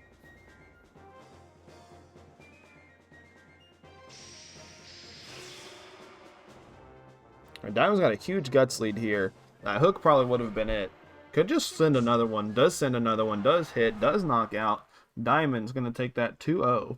Alright, Diamond's got a huge guts lead here. That hook probably would have been it. Could just send another one. Does send another one. Does hit. Does knock out. Diamond's going to take that 2-0.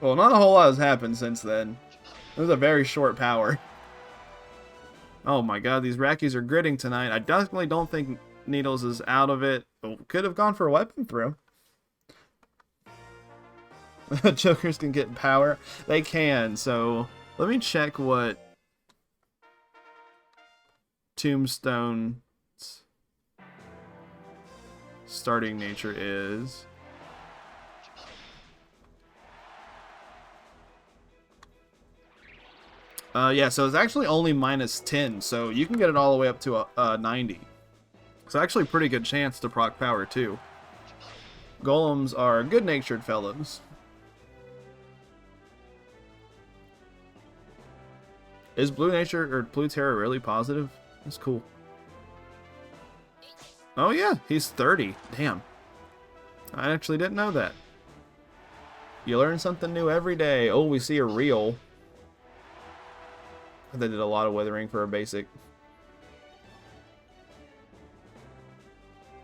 Well, not a whole lot has happened since then. It was a very short power. Oh my god, these Rackies are gritting tonight. I definitely don't think Needles is out of it. Could have gone for a weapon throw. Jokers can get power. They can, so let me check what Tombstone's starting nature is. Yeah, so it's actually only -10, so you can get it all the way up to 90. It's actually a pretty good chance to proc power too. Golems are good-natured fellows. Is Blue Nature or Blue Terror really positive? That's cool. Oh yeah, he's 30. Damn. I actually didn't know that. You learn something new every day. Oh, we see a reel. They did a lot of withering for a basic.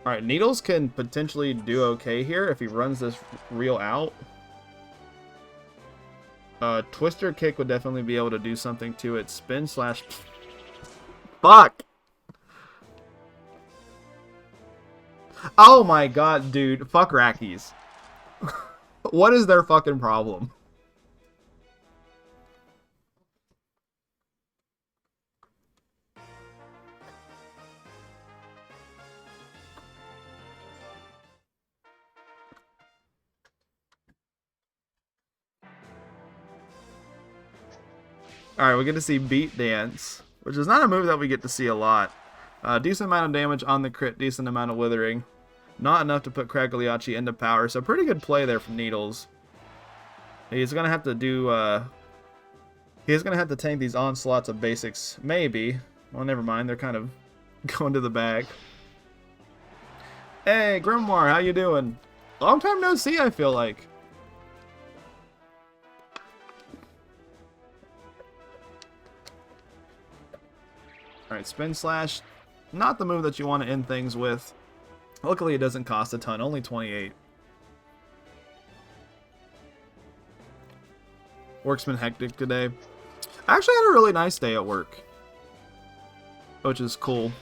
Alright, Needles can potentially do okay here if he runs this reel out. Twister Kick would definitely be able to do something to it. Spin slash... Fuck! Oh my god, dude. Fuck Rackies. What is their fucking problem? Alright, we get to see Beat Dance, which is not a move that we get to see a lot. Decent amount of damage on the crit, decent amount of withering. Not enough to put Cragliacci into power, so pretty good play there from Needles. He's going to have to do... he's going to have to tank these onslaughts of basics. Maybe. Well, never mind. They're kind of going to the bag. Hey, Grimoire, how you doing? Long time no see, I feel like. Alright, Spin Slash. Not the move that you want to end things with. Luckily, it doesn't cost a ton. Only 28. Work's been hectic today. I actually had a really nice day at work, which is cool.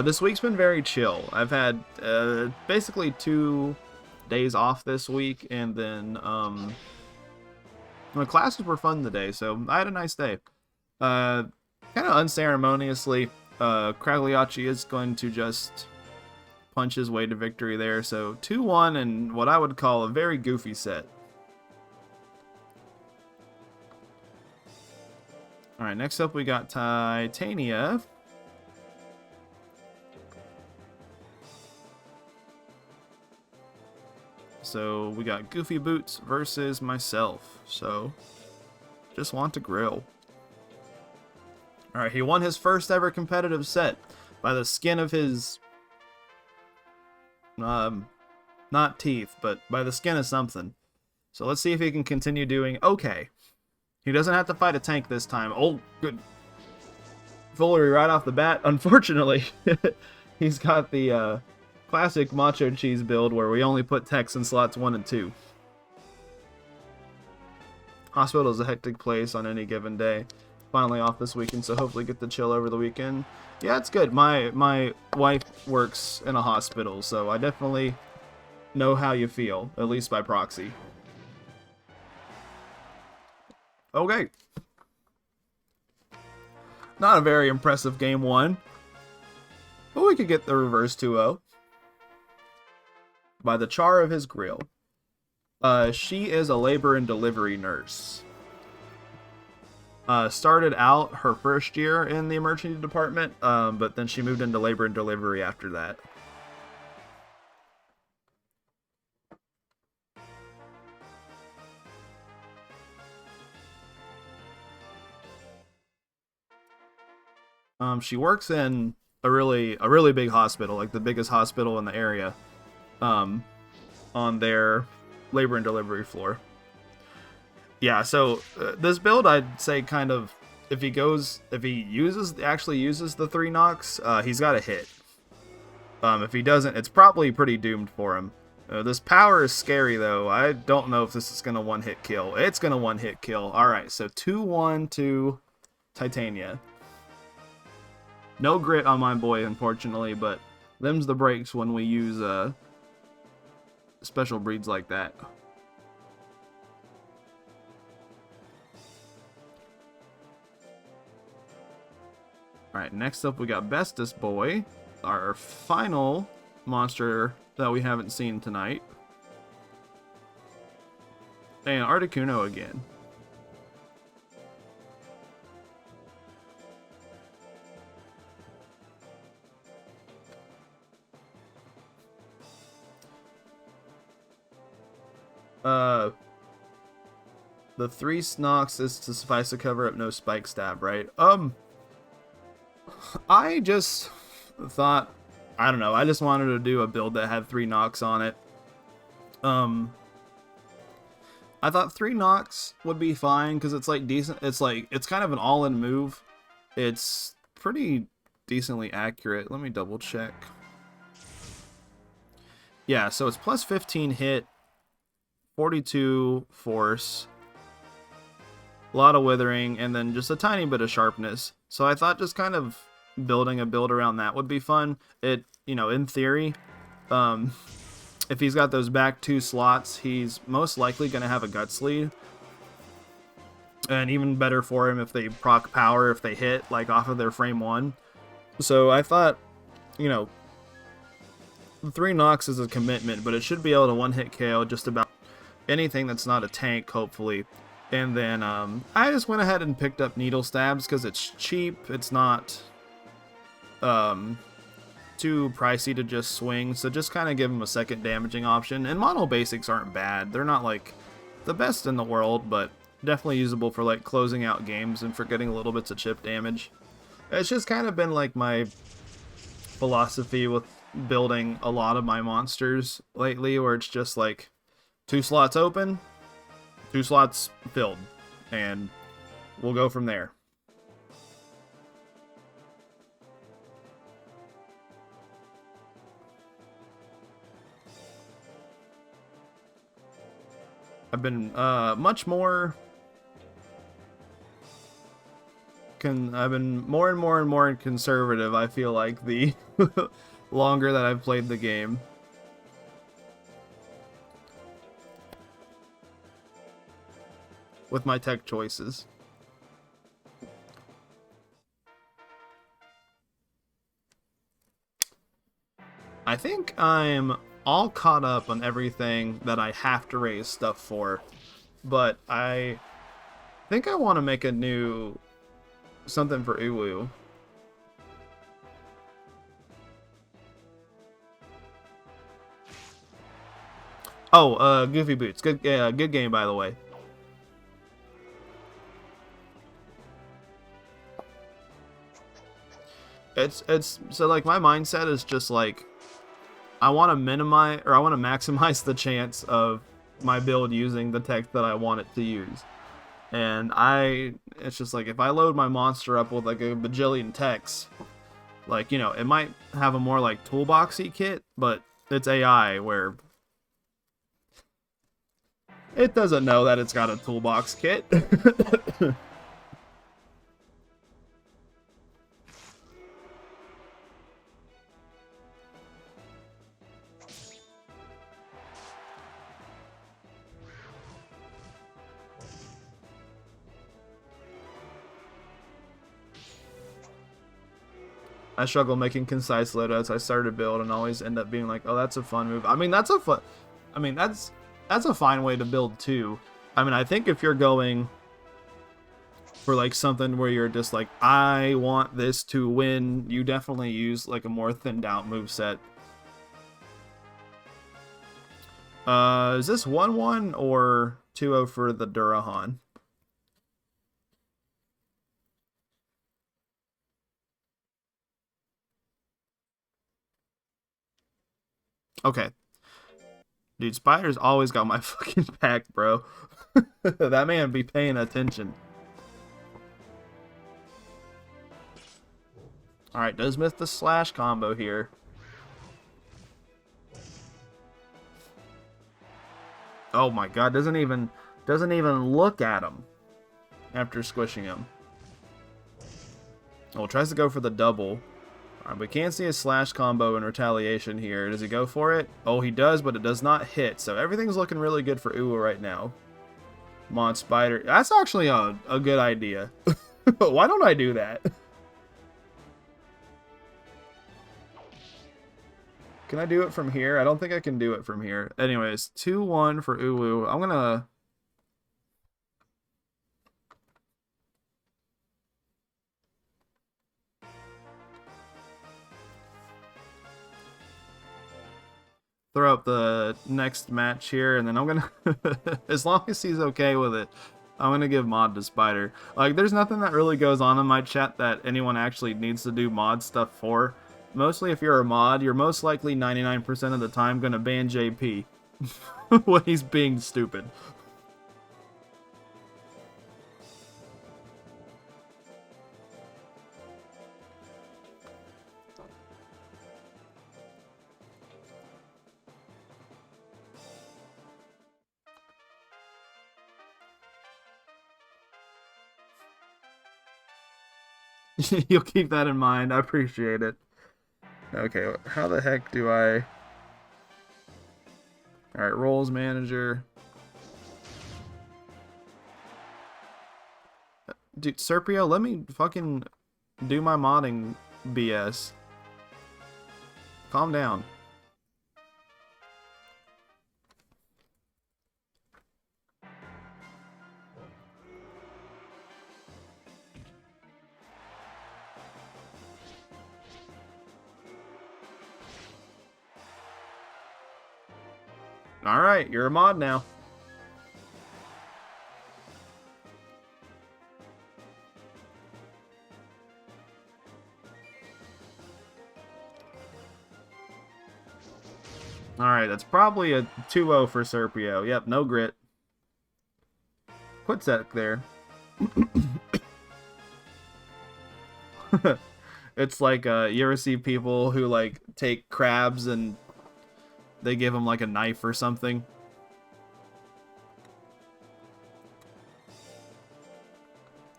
This week's been very chill. I've had basically 2 days off this week, and then my classes were fun today, so I had a nice day. Kind of unceremoniously, Cragliacci is going to just punch his way to victory there. So 2-1 and what I would call a very goofy set. Alright, next up we got Titania. So we got Goofy Boots versus myself. So just want to grill. Alright, he won his first ever competitive set by the skin of his... not teeth, but by the skin of something. So let's see if he can continue doing okay. He doesn't have to fight a tank this time. Oh, good. Foolery right off the bat. Unfortunately, he's got the classic Macho Cheese build where we only put techs in slots 1 and 2. Hospital is a hectic place on any given day. Finally off this weekend, so hopefully get to chill over the weekend. Yeah, it's good. My wife works in a hospital, so I definitely know how you feel, at least by proxy. Okay. Not a very impressive game 1. But we could get the reverse 2-0. By the char of his grill. She is a labor and delivery nurse. Started out her first year in the emergency department, but then she moved into labor and delivery after that. She works in a really big hospital, like the biggest hospital in the area, on their labor and delivery floor. Yeah, so this build, I'd say kind of, if he actually uses the 3 knocks, he's got a hit. If he doesn't, it's probably pretty doomed for him. This power is scary, though. I don't know if this is going to one-hit kill. It's going to one-hit kill. Alright, so 2-1 to Titania. No grit on my boy, unfortunately, but them's the breaks when we use special breeds like that. Alright, next up we got Bestest Boy, our final monster that we haven't seen tonight. And Articuno again. The 3 Snox is to suffice to cover up no spike stab, right? I just thought, I don't know, I just wanted to do a build that had 3 Nox on it. I thought 3 Nox would be fine because it's like decent. It's kind of an all-in move. It's pretty decently accurate. Let me double check. Yeah, so it's plus 15 hit, 42 force, a lot of withering, and then just a tiny bit of sharpness. So I thought just kind of building a build around that would be fun. It, you know, in theory, if he's got those back 2 slots, he's most likely going to have a Guts lead. And even better for him if they proc power, if they hit, like, off of their frame 1. So I thought, you know, 3 Nox is a commitment, but it should be able to one-hit KO just about anything that's not a tank, hopefully. And then I just went ahead and picked up Needle Stabs because it's cheap. It's not too pricey to just swing, so just kind of give him a second damaging option. And mono basics aren't bad. They're not like the best in the world, but definitely usable for like closing out games and for getting little bits of chip damage. It's just kind of been like my philosophy with building a lot of my monsters lately, where it's just like 2 slots open, 2 slots filled, and we'll go from there. I've been much more. I've been more and more conservative. I feel like the longer that I've played the game. With my tech choices. I think I'm all caught up on everything that I have to raise stuff for, but I think I want to make a new something for Uwu. Oh, Goofy Boots. Good game, by the way. It's so like my mindset is just like I want to minimize or I want to maximize the chance of my build using the tech that I want it to use. And it's just like if I load my monster up with like a bajillion techs, like, you know, it might have a more like toolboxy kit, but it's AI where it doesn't know that it's got a toolbox kit. I struggle making concise loadouts. I started a build and always end up being like, oh, that's a fun move. I mean, that's a fine way to build too. I mean, I think if you're going for like something where you're just like, I want this to win, you definitely use like a more thinned out moveset. Is this 1-1 or 2-0 for the Durahan? Okay. Dude, Spider's always got my fucking back, bro. That man be paying attention. Alright, does miss the slash combo here. Oh my god, doesn't even look at him after squishing him. Oh, tries to go for the double. Alright, we can't see a slash combo in retaliation here. Does he go for it? Oh, he does, but it does not hit. So everything's looking really good for Uwu right now. Mod Spider. That's actually a good idea. Why don't I do that? Can I do it from here? I don't think I can do it from here. Anyways, 2-1 for Uwu. I'm gonna... throw up the next match here, and then I'm gonna... as long as he's okay with it, I'm gonna give mod to Spider. Like, there's nothing that really goes on in my chat that anyone actually needs to do mod stuff for. Mostly if you're a mod, you're most likely 99% of the time gonna ban JP when he's being stupid. You'll keep that in mind. I appreciate it. Okay, how the heck do I... Alright, roles manager. Dude, Serpio, let me fucking do my modding BS. Calm down. Alright, you're a mod now. Alright, that's probably a 2-0 for Serpio. Yep, no grit. Quit sec there. It's like, you ever see people who, like, take crabs and they give them, like, a knife or something?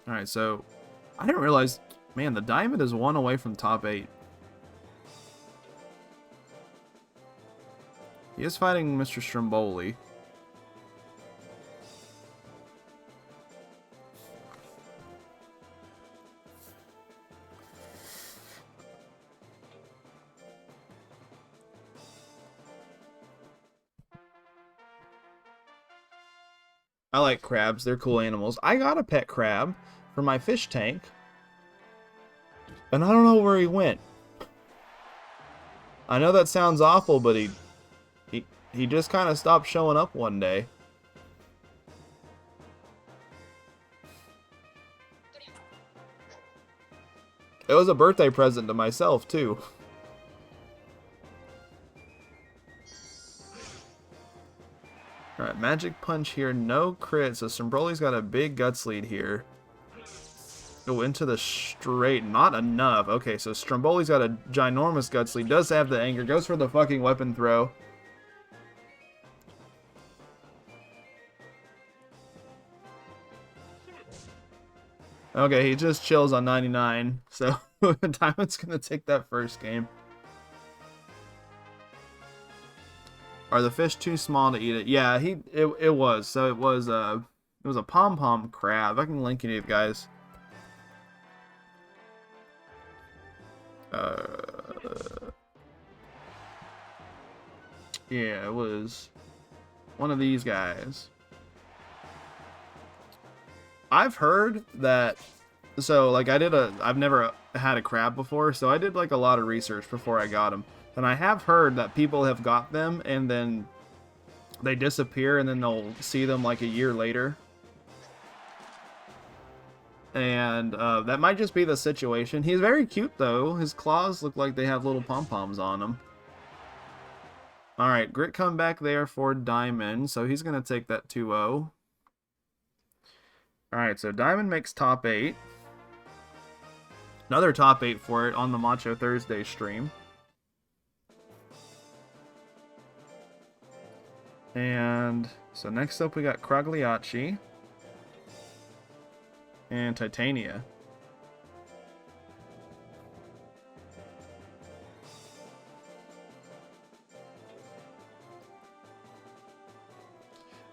Alright, so I didn't realize, man, the diamond is 1 away from top 8. He is fighting Mr. Stromboli. I like crabs. They're cool animals. I got a pet crab for my fish tank. And I don't know where he went. I know that sounds awful, but he just kind of stopped showing up one day. It was a birthday present to myself, too. Alright, magic punch here, no crit, so Stromboli's got a big guts lead here. Go into the straight, not enough. Okay, so Stromboli's got a ginormous guts lead, does have the anger, goes for the fucking weapon throw. Okay, he just chills on 99, so Diamond's gonna take that first game. Are the fish too small to eat it? Yeah, it was. So it was a pom-pom crab. I can link you to guys. Yeah, it was one of these guys. I've heard that, so like I've never had a crab before, so I did like a lot of research before I got them. And I have heard that people have got them and then they disappear and then they'll see them like a year later. And that might just be the situation. He's very cute though. His claws look like they have little pom-poms on them. Alright, grit comeback there for Diamond. So he's going to take that 2-0. Alright, so Diamond makes top 8. Another top 8 for it on the Macho Thursday stream. And So next up we got Kragliachi and Titania.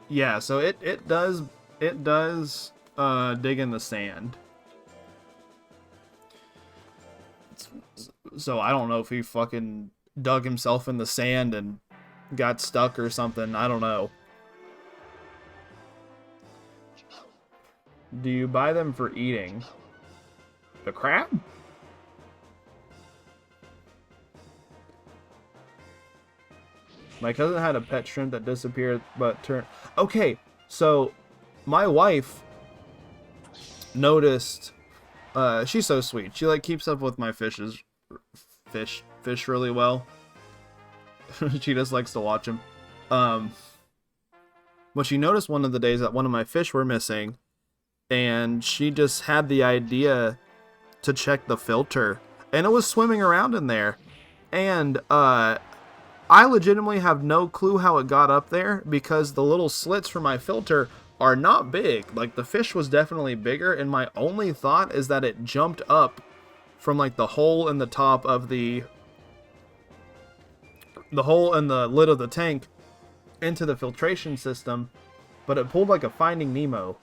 Yeah, so it does dig in the sand. So I don't know if he fucking dug himself in the sand and got stuck or something. I don't know. Do you buy them for eating? The crab? My cousin had a pet shrimp that disappeared, but turned... Okay, so my wife noticed... she's so sweet. She, like, keeps up with my fish really well. She just likes to watch them. But she noticed one of the days that one of my fish were missing, and she just had the idea to check the filter, and it was swimming around in there. And, I legitimately have no clue how it got up there, because the little slits for my filter are not big. Like, the fish was definitely bigger, and my only thought is that it jumped up from, like, the hole in the top of the hole in the lid of the tank into the filtration system, but it pulled like a Finding Nemo.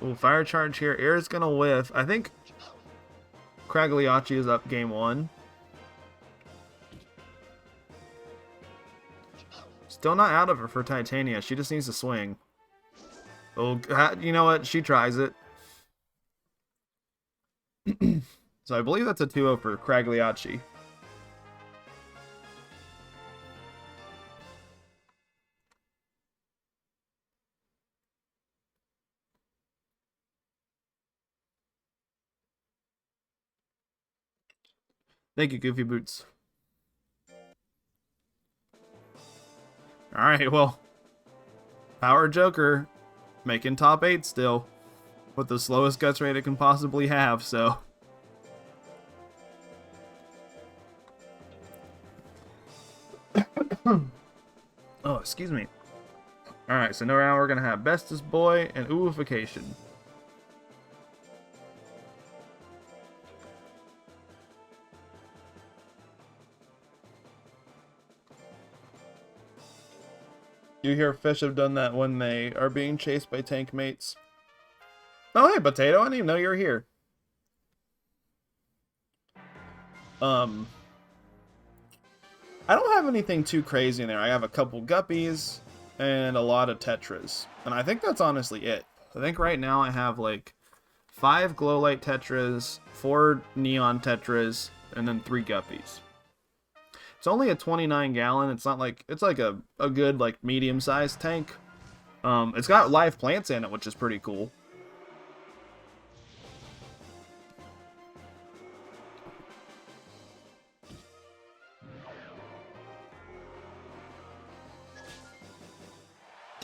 Ooh, fire charge here. Air's gonna whiff. I think Kragliachi is up game 1. Still not out of it for Titania. She just needs to swing. Oh, you know what? She tries it. So I believe that's a 2-0 for Kragliachi. Thank you, Goofy Boots. Alright, well. Power Joker making top 8 still. With the slowest guts rate it can possibly have, so. Oh, excuse me. Alright, so now we're going to have Bestest Boy and Ooification. You hear fish have done that when they are being chased by tank mates. Oh, hey, Potato. I didn't even know you were here. I don't have anything too crazy in there. I have a couple guppies and a lot of tetras. And I think that's honestly it. I think right now I have like 5 glow light tetras, 4 neon tetras, and then 3 guppies. It's only a 29 gallon. It's not like, it's like a good like medium sized tank. It's got live plants in it, which is pretty cool.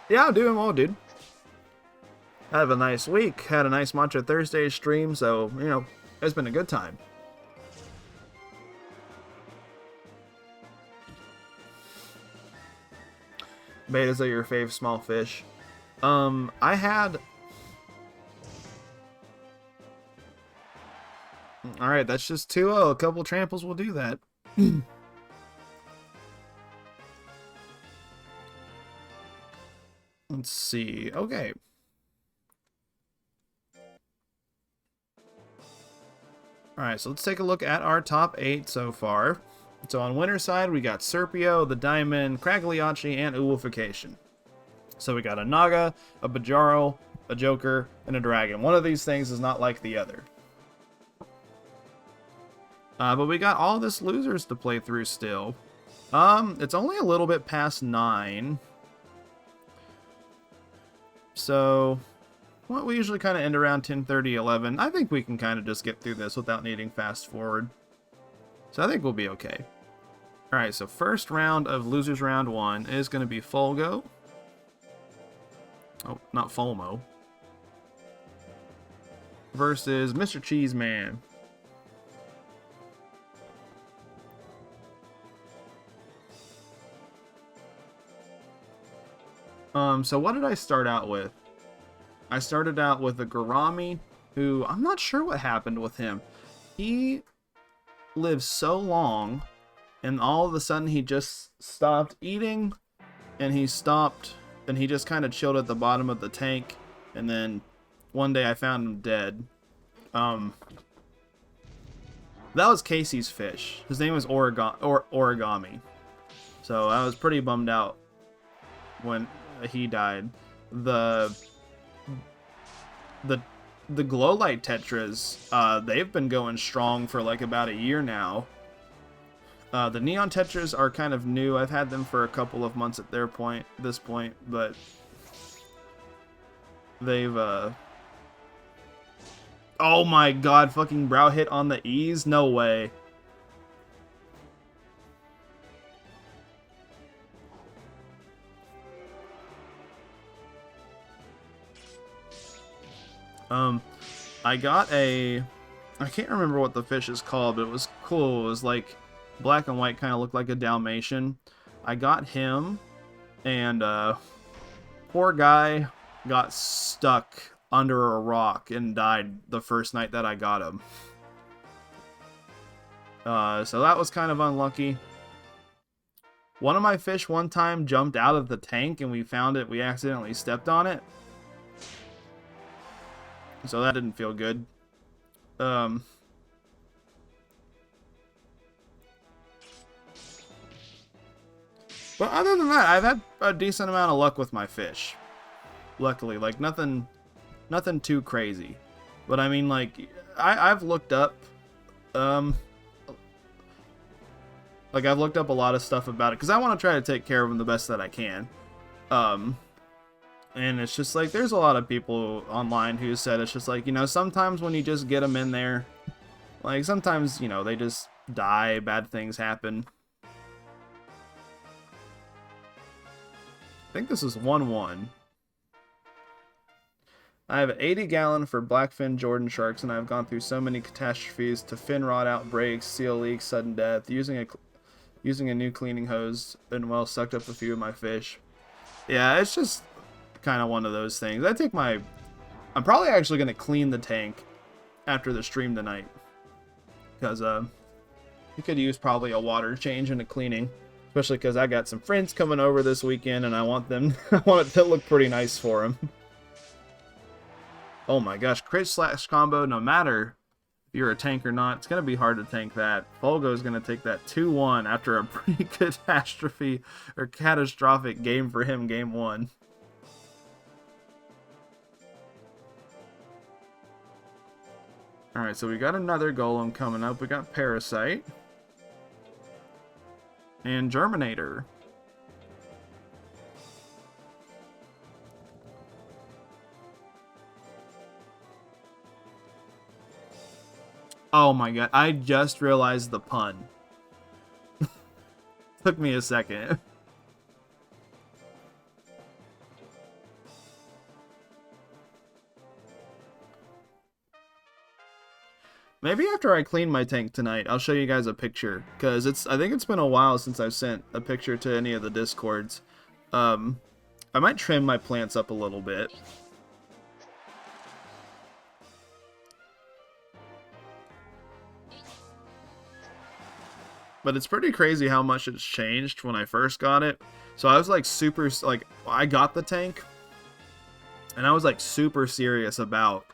Yeah, I'm doing well, dude. I have a nice week. Had a nice Macho Thursdays stream, so, you know, it's been a good time. Betas are your fave small fish. I had... Alright, that's just 2-0. A couple tramples will do that. Let's see. Okay. Alright, so let's take a look at our top 8 so far. So on winner's side, we got Serpio, the Diamond, Kragliachi, and Ooification. So we got a Naga, a Bajaro, a Joker, and a Dragon. One of these things is not like the other. But we got all this losers to play through still. It's only a little bit past 9. So, well, we usually kind of end around 10:30, 11. I think we can kind of just get through this without needing fast forward. So I think we'll be okay. Alright, so first round of Losers Round 1 is going to be Folgo. Oh, not Folmo. Versus Mr. Cheeseman. So what did I start out with? I started out with a Garami, who I'm not sure what happened with him. He lived so long, and all of a sudden he just stopped eating, and he just kind of chilled at the bottom of the tank, and then one day I found him dead. That was Casey's fish. His name was Origami. So I was pretty bummed out when he died. The glow light tetras, they've been going strong for like about a year now. The neon tetras are kind of new. I've had them for a couple of months at this point, but they've oh my god, fucking brow hit on the E's? No way. I got I can't remember what the fish is called, but it was cool. It was like black and white, kind of looked like a Dalmatian. I got him, and poor guy got stuck under a rock and died the first night that I got him. So that was kind of unlucky. One of my fish one time jumped out of the tank and we found it. We accidentally stepped on it. So that didn't feel good. But other than that, I've had a decent amount of luck with my fish. Luckily, like nothing too crazy. But I mean, like I've looked up, I've looked up a lot of stuff about it because I want to try to take care of them the best that I can. And it's just like, there's a lot of people online who said it's just like, you know, sometimes when you just get them in there, like sometimes, you know, they just die, bad things happen. I think this is 1-1. I have 80 gallon for blackfin Jordan sharks, and I've gone through so many catastrophes to fin rot outbreaks, seal leaks, sudden death, using a new cleaning hose, and well, sucked up a few of my fish. Yeah, it's just kind of one of those things. I'm probably actually going to clean the tank after the stream tonight, because you could use probably a water change and a cleaning, especially because I got some friends coming over this weekend and I want it to look pretty nice for them. Oh my gosh, crit slash combo, no matter if you're a tank or not, it's going to be hard to tank that. Folgo is going to take that 2-1 after a pretty catastrophic game for him, game 1. Alright, so we got another golem coming up. We got Parasite. And Germinator. Oh my god, I just realized the pun. Took me a second. Maybe after I clean my tank tonight, I'll show you guys a picture, because I think it's been a while since I've sent a picture to any of the Discords. I might trim my plants up a little bit. But it's pretty crazy how much it's changed when I first got it. So I was like I got the tank, and I was like super serious about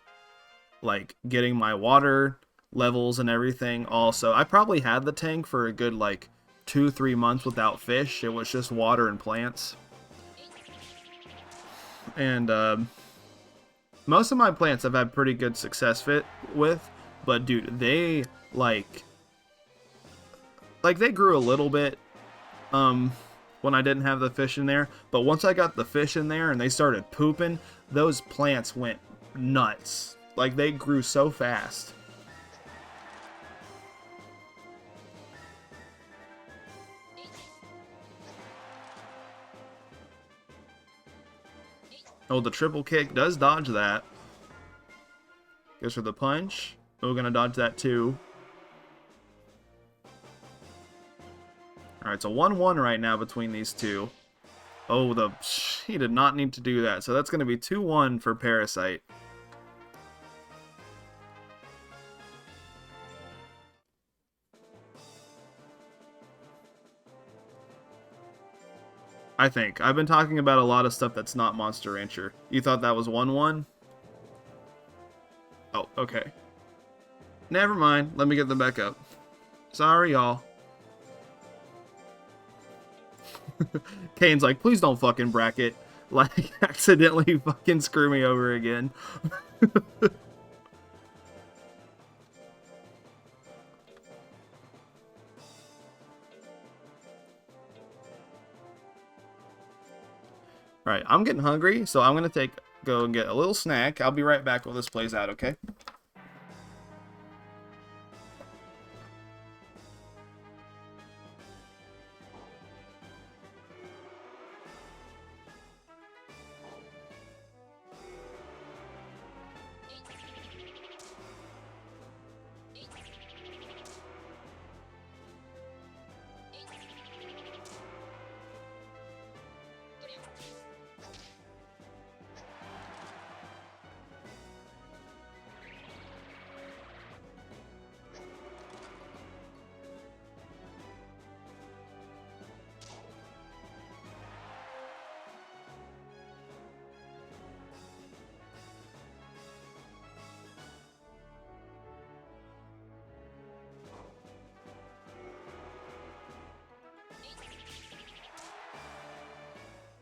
like getting my water levels and everything. Also, I probably had the tank for a good like 2-3 months without fish. It was just water and plants. And most of my plants I've had pretty good success with, but dude, they they grew a little bit when I didn't have the fish in there, but once I got the fish in there and they started pooping, those plants went nuts. Like, they grew so fast. Oh, the triple kick does dodge that. Goes for the punch. Oh, we're going to dodge that too. Alright, it's a 1-1 right now between these two. Oh, he did not need to do that. So that's going to be 2-1 for Parasite. I think. I've been talking about a lot of stuff that's not Monster Rancher. You thought that was 1-1? Oh, okay. Never mind. Let me get them back up. Sorry, y'all. Kane's like, please don't fucking bracket. Like, accidentally fucking screw me over again. Alright, I'm getting hungry, so I'm gonna go and get a little snack. I'll be right back while this plays out, okay?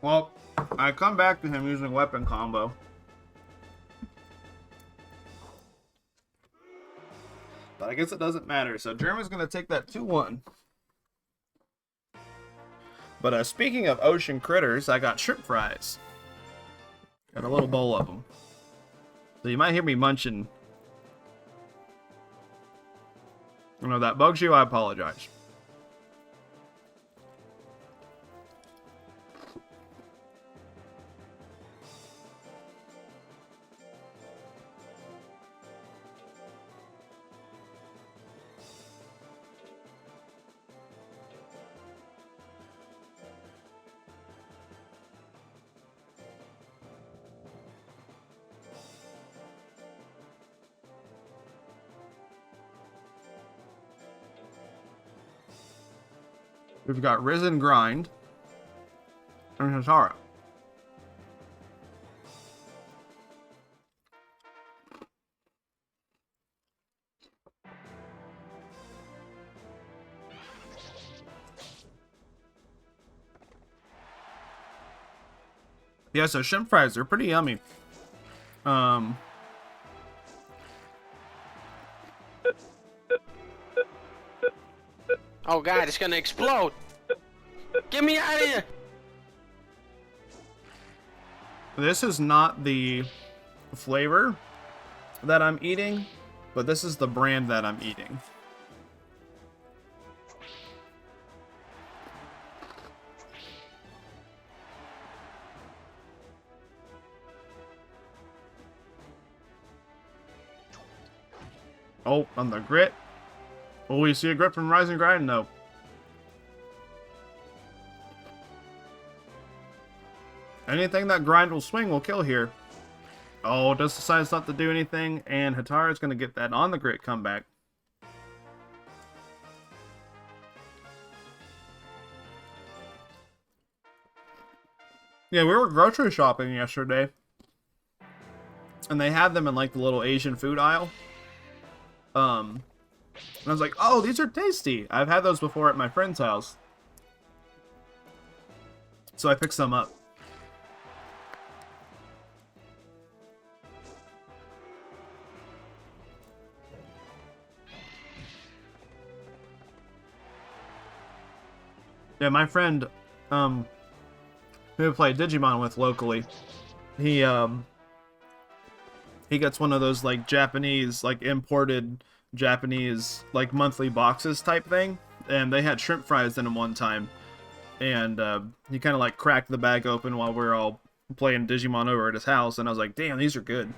Well, I come back to him using weapon combo. But I guess it doesn't matter. So German's going to take that 2-1. But speaking of ocean critters, I got shrimp fries. Got a little bowl of them. So you might hear me munching. You know, that bugs you, I apologize. We've got Risen Grind and Hatara. Yeah, so shrimp fries are pretty yummy. Oh god, it's gonna explode! Get me out of here! This is not the flavor that I'm eating, but this is the brand that I'm eating. Oh, on the grit. Will we see a grit from Rising Grind? No. Anything that grind will swing will kill here. Oh, just decides not to do anything, and Hatara is going to get that on the grit comeback. Yeah, we were grocery shopping yesterday, and they had them in like the little Asian food aisle. And I was like, oh, these are tasty. I've had those before at my friend's house. So I picked some up. Yeah, my friend, who I play Digimon with locally, he gets one of those like Japanese, like imported Japanese like monthly boxes type thing, and they had shrimp fries in them one time, and he kind of like cracked the bag open while we're all playing Digimon over at his house, and I was like, damn, these are good.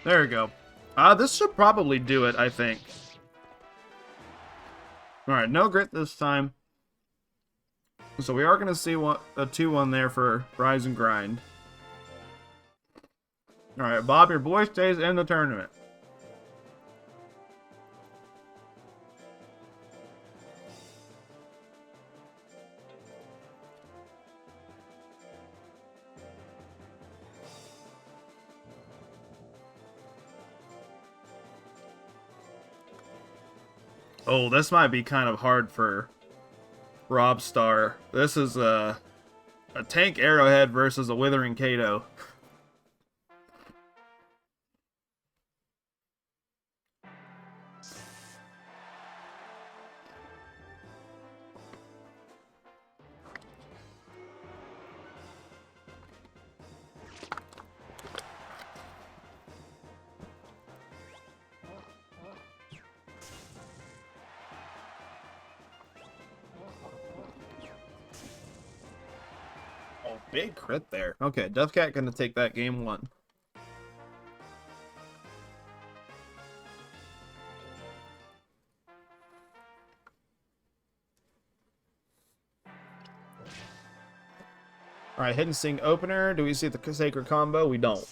There we go. This should probably do it, I think. Alright, no grit this time. So we are going to see a 2-1 there for Rise and Grind. Alright, Bob, your boy stays in the tournament. Oh, this might be kind of hard for Rob Star. This is a Tank Arrowhead versus a Withering Kato. Big crit there. Okay, Duffcat gonna take that game 1. Alright, Hidden Sing opener. Do we see the Sacred Combo? We don't.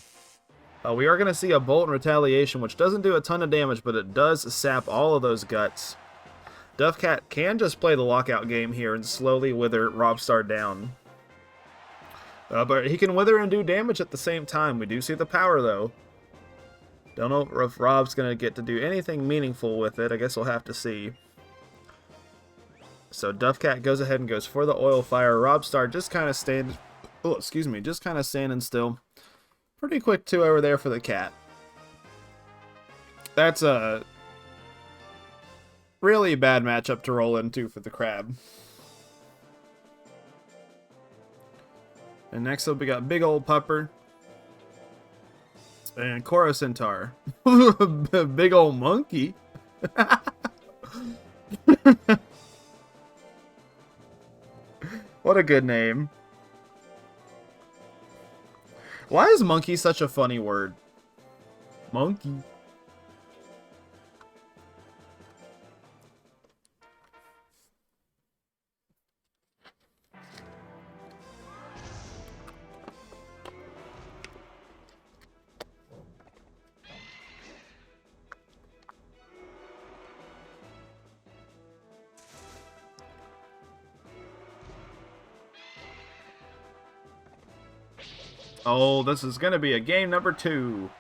We are gonna see a Bolt and Retaliation, which doesn't do a ton of damage, but it does sap all of those guts. Duffcat can just play the lockout game here and slowly wither Robstar down. But he can wither and do damage at the same time. We do see the power, though. Don't know if Rob's going to get to do anything meaningful with it. I guess we'll have to see. So Duffcat goes ahead and goes for the Oil Fire. Robstar just kind of just kind of standing still. Pretty quick 2 over there for the cat. That's a really bad matchup to roll into for the crab. And next up we got Big Old Pupper. And Koro Centaur. Big Old Monkey. What a good name. Why is monkey such a funny word? Monkey. Oh, this is going to be a game number 2.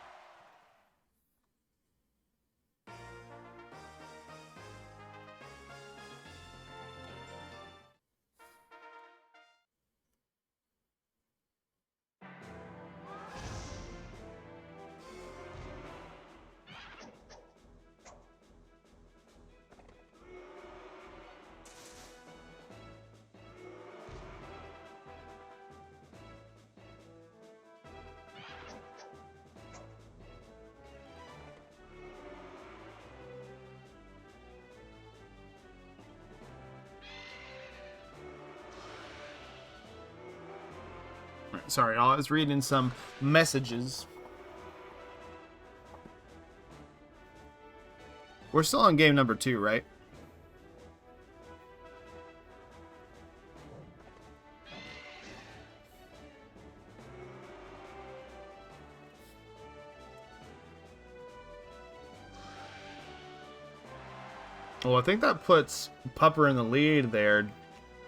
Sorry, I was reading some messages. We're still on game number 2, right? Well, I think that puts Pupper in the lead there.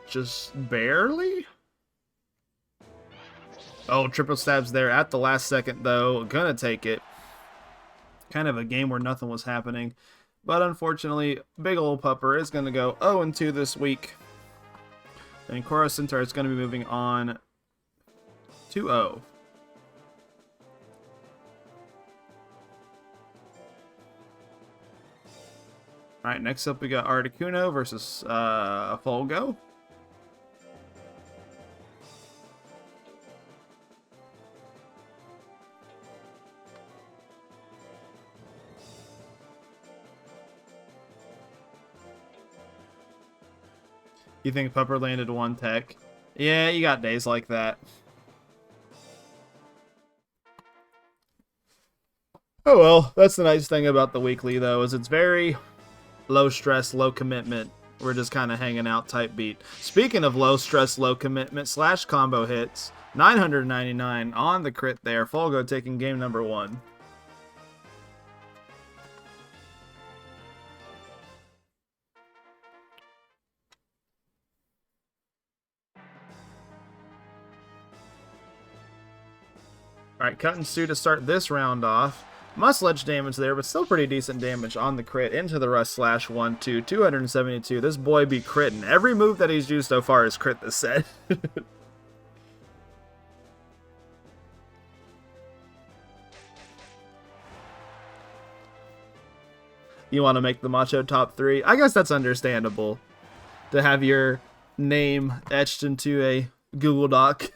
Just barely? Oh, triple stabs there at the last second, though. Gonna take it. Kind of a game where nothing was happening. But unfortunately, Big Ol' Pupper is going to go 0-2 this week. And Koro Centaur is going to be moving on 2-0. All right, next up we got Articuno versus Folgo. You think Pupper landed one tech? Yeah, you got days like that. Oh well, that's the nice thing about the weekly though, is it's very low stress, low commitment. We're just kind of hanging out type beat. Speaking of low stress, low commitment / combo hits, 999 on the crit there. Folgo taking game number 1. Alright, Cut and Sue to start this round off. Must ledge damage there, but still pretty decent damage on the crit into the Rust / 1/2, 272. This boy be critting. Every move that he's used so far is crit this set. You want to make the Macho top 3? I guess that's understandable. To have your name etched into a Google Doc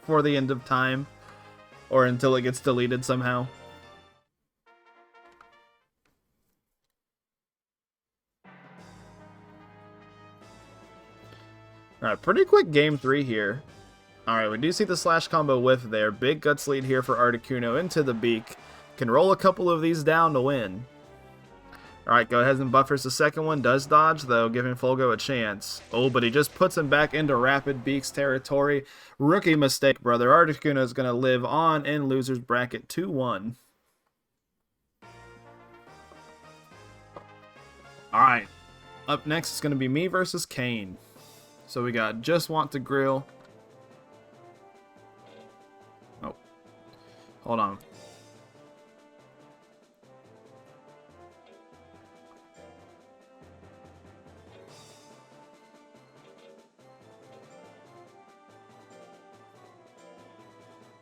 for the end of time. Or until it gets deleted somehow. Alright, pretty quick game 3 here. Alright, we do see the slash combo whiff there. Big guts lead here for Articuno into the beak. Can roll a couple of these down to win. Alright, go ahead and buffers the second one. Does dodge, though, giving Folgo a chance. Oh, but he just puts him back into Rapid Beaks territory. Rookie mistake, brother. Articuno is going to live on in loser's bracket 2-1. Alright, up next is going to be me versus Kane. So we got Just Want to Grill. Oh, hold on.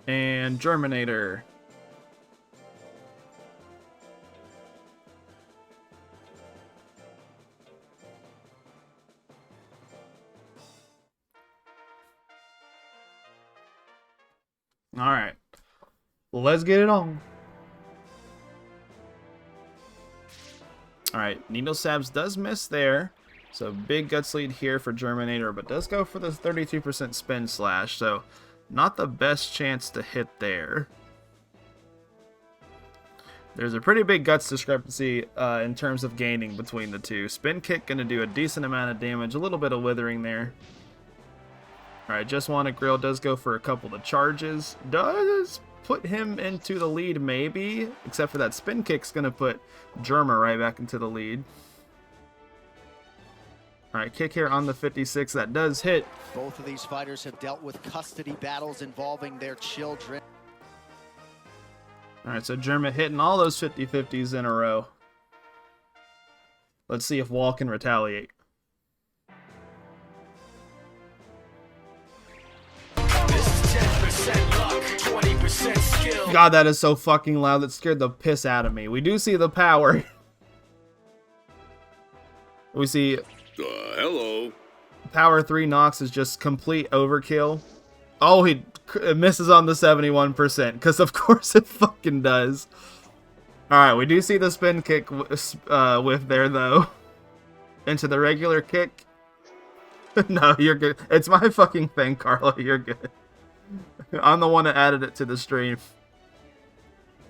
And Germinator. Alright. Let's get it on. Alright, Needle Stabs does miss there. So big guts lead here for Germinator, but does go for the 32% spin slash. So not the best chance to hit there. There's a pretty big guts discrepancy in terms of gaining between the two. Spin kick going to do a decent amount of damage, a little bit of withering there. Alright, Just Want to Grill does go for a couple of charges. Does put him into the lead maybe, except for that spin kick's going to put Germa right back into the lead. Alright, kick here on the 56, that does hit. Both of these fighters have dealt with custody battles involving their children. Alright, so Germa hitting all those 50-50s in a row. Let's see if Wall can retaliate. This is 10% luck, 20% skill. God, that is so fucking loud. That scared the piss out of me. We do see the power. We see... hello. Power 3 Nox is just complete overkill. Oh, he misses on the 71%, because of course it fucking does. Alright, we do see the spin kick whiff there, though. Into the regular kick. No, you're good. It's my fucking thing, Carlo. You're good. I'm the one that added it to the stream.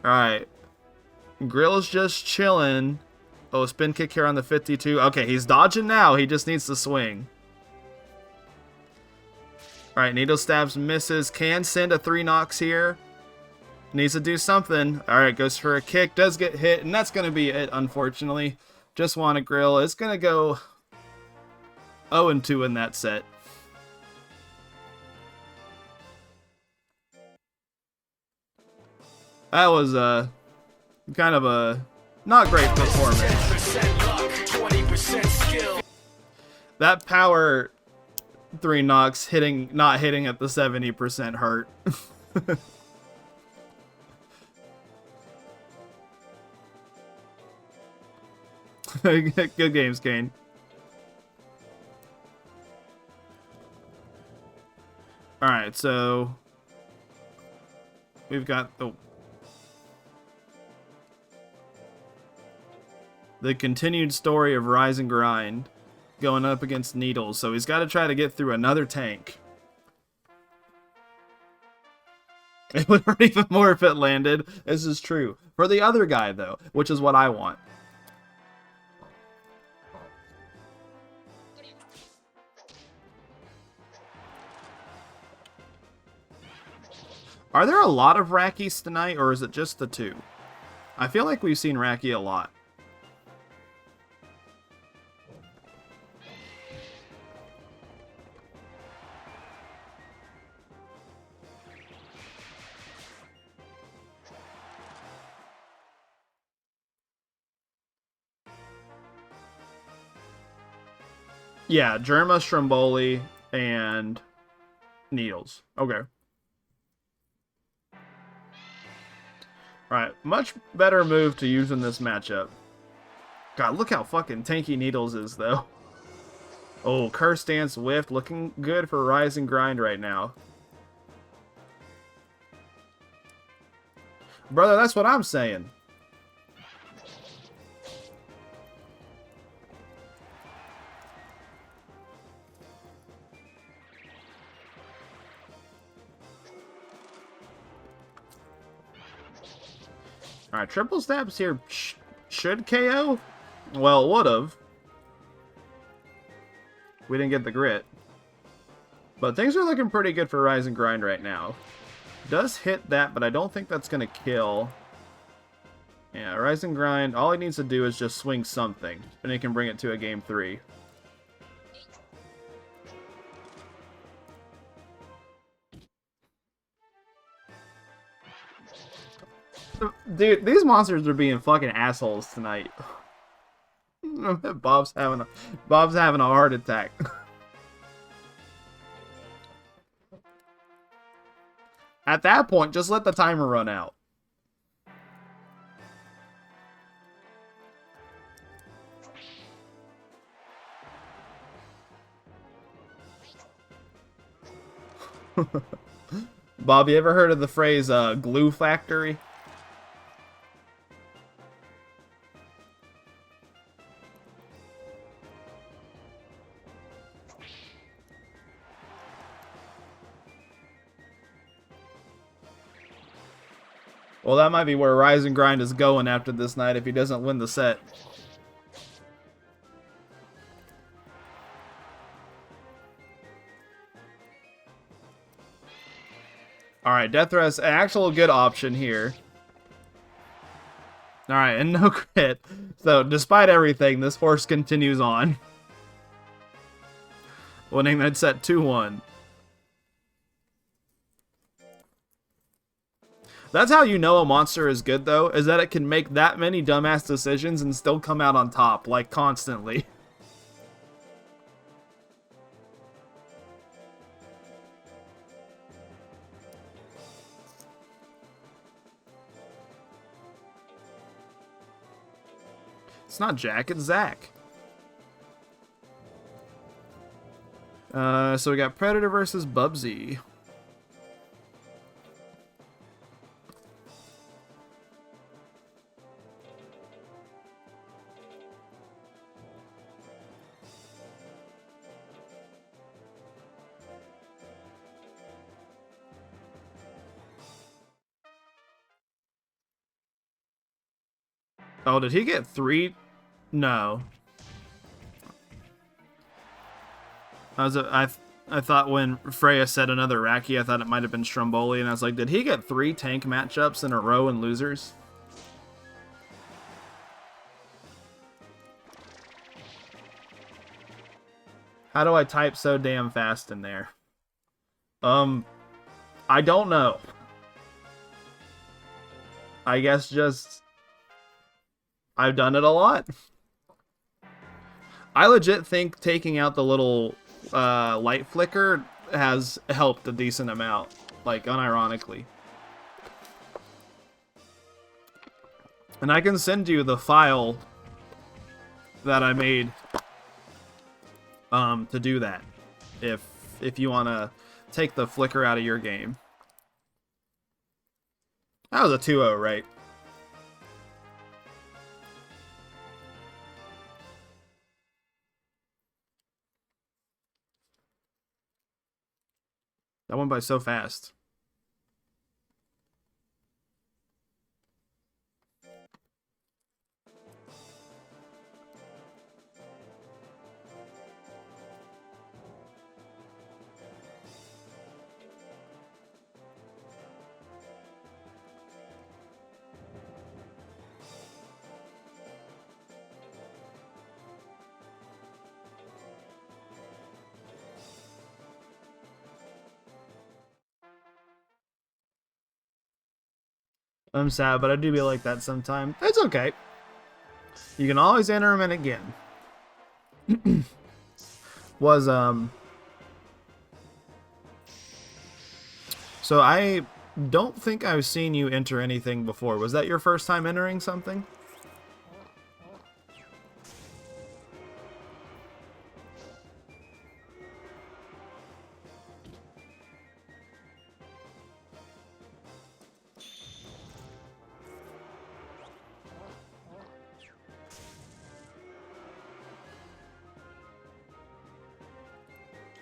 Alright. Grill's just chilling. Oh, spin kick here on the 52. Okay, he's dodging now. He just needs to swing. Alright, Needle Stabs misses. Can send a 3 Nox here. Needs to do something. Alright, goes for a kick. Does get hit, and that's going to be it, unfortunately. Just Want to Grill. It's going to go 0-2 in that set. That was kind of a not great performance. 10% luck, 20% skill. That power 3 Nox not hitting at the 70% hurt. Good games, Kane. Alright, so we've got the continued story of Rise and Grind going up against Needles, so he's got to try to get through another tank. It would hurt even more if it landed. This is true. For the other guy, though, which is what I want. Are there a lot of Rackies tonight, or is it just the two? I feel like we've seen Racky a lot. Yeah, Germa, Stromboli, and Needles. Okay. Alright, much better move to use in this matchup. God, look how fucking tanky Needles is, though. Oh, Curse Dance whiffed. Looking good for Rise and Grind right now. Brother, that's what I'm saying. Alright, triple stabs here should KO? Well, it would've. We didn't get the grit. But things are looking pretty good for Rise and Grind right now. Does hit that, but I don't think that's going to kill. Yeah, Rise and Grind, all he needs to do is just swing something, and he can bring it to a game 3. Dude, these monsters are being fucking assholes tonight. Bob's having a heart attack. At that point, just let the timer run out. Bob, you ever heard of the phrase glue factory? Well, that might be where Rise and Grind is going after this night if he doesn't win the set. Alright, Death Threat's an actual good option here. Alright, and no crit. So, despite everything, this horse continues on. Winning that set 2-1. That's how you know a monster is good, though, is that it can make that many dumbass decisions and still come out on top, like, constantly. It's not Jack, it's Zach. So we got Predator versus Bubsy. Oh, did he get 3? No. I thought when Freya said another Raki, I thought it might have been Stromboli, and I was like, did he get 3 tank matchups in a row and losers? How do I type so damn fast in there? I don't know. I guess just... I've done it a lot. I legit think taking out the little light flicker has helped a decent amount, like unironically. And I can send you the file that I made to do that. If you want to take the flicker out of your game. That was a 2-0, right? That went by so fast. I'm sad, but I do be like that sometimes. It's okay. You can always enter them in again. So I don't think I've seen you enter anything before. Was that your first time entering something?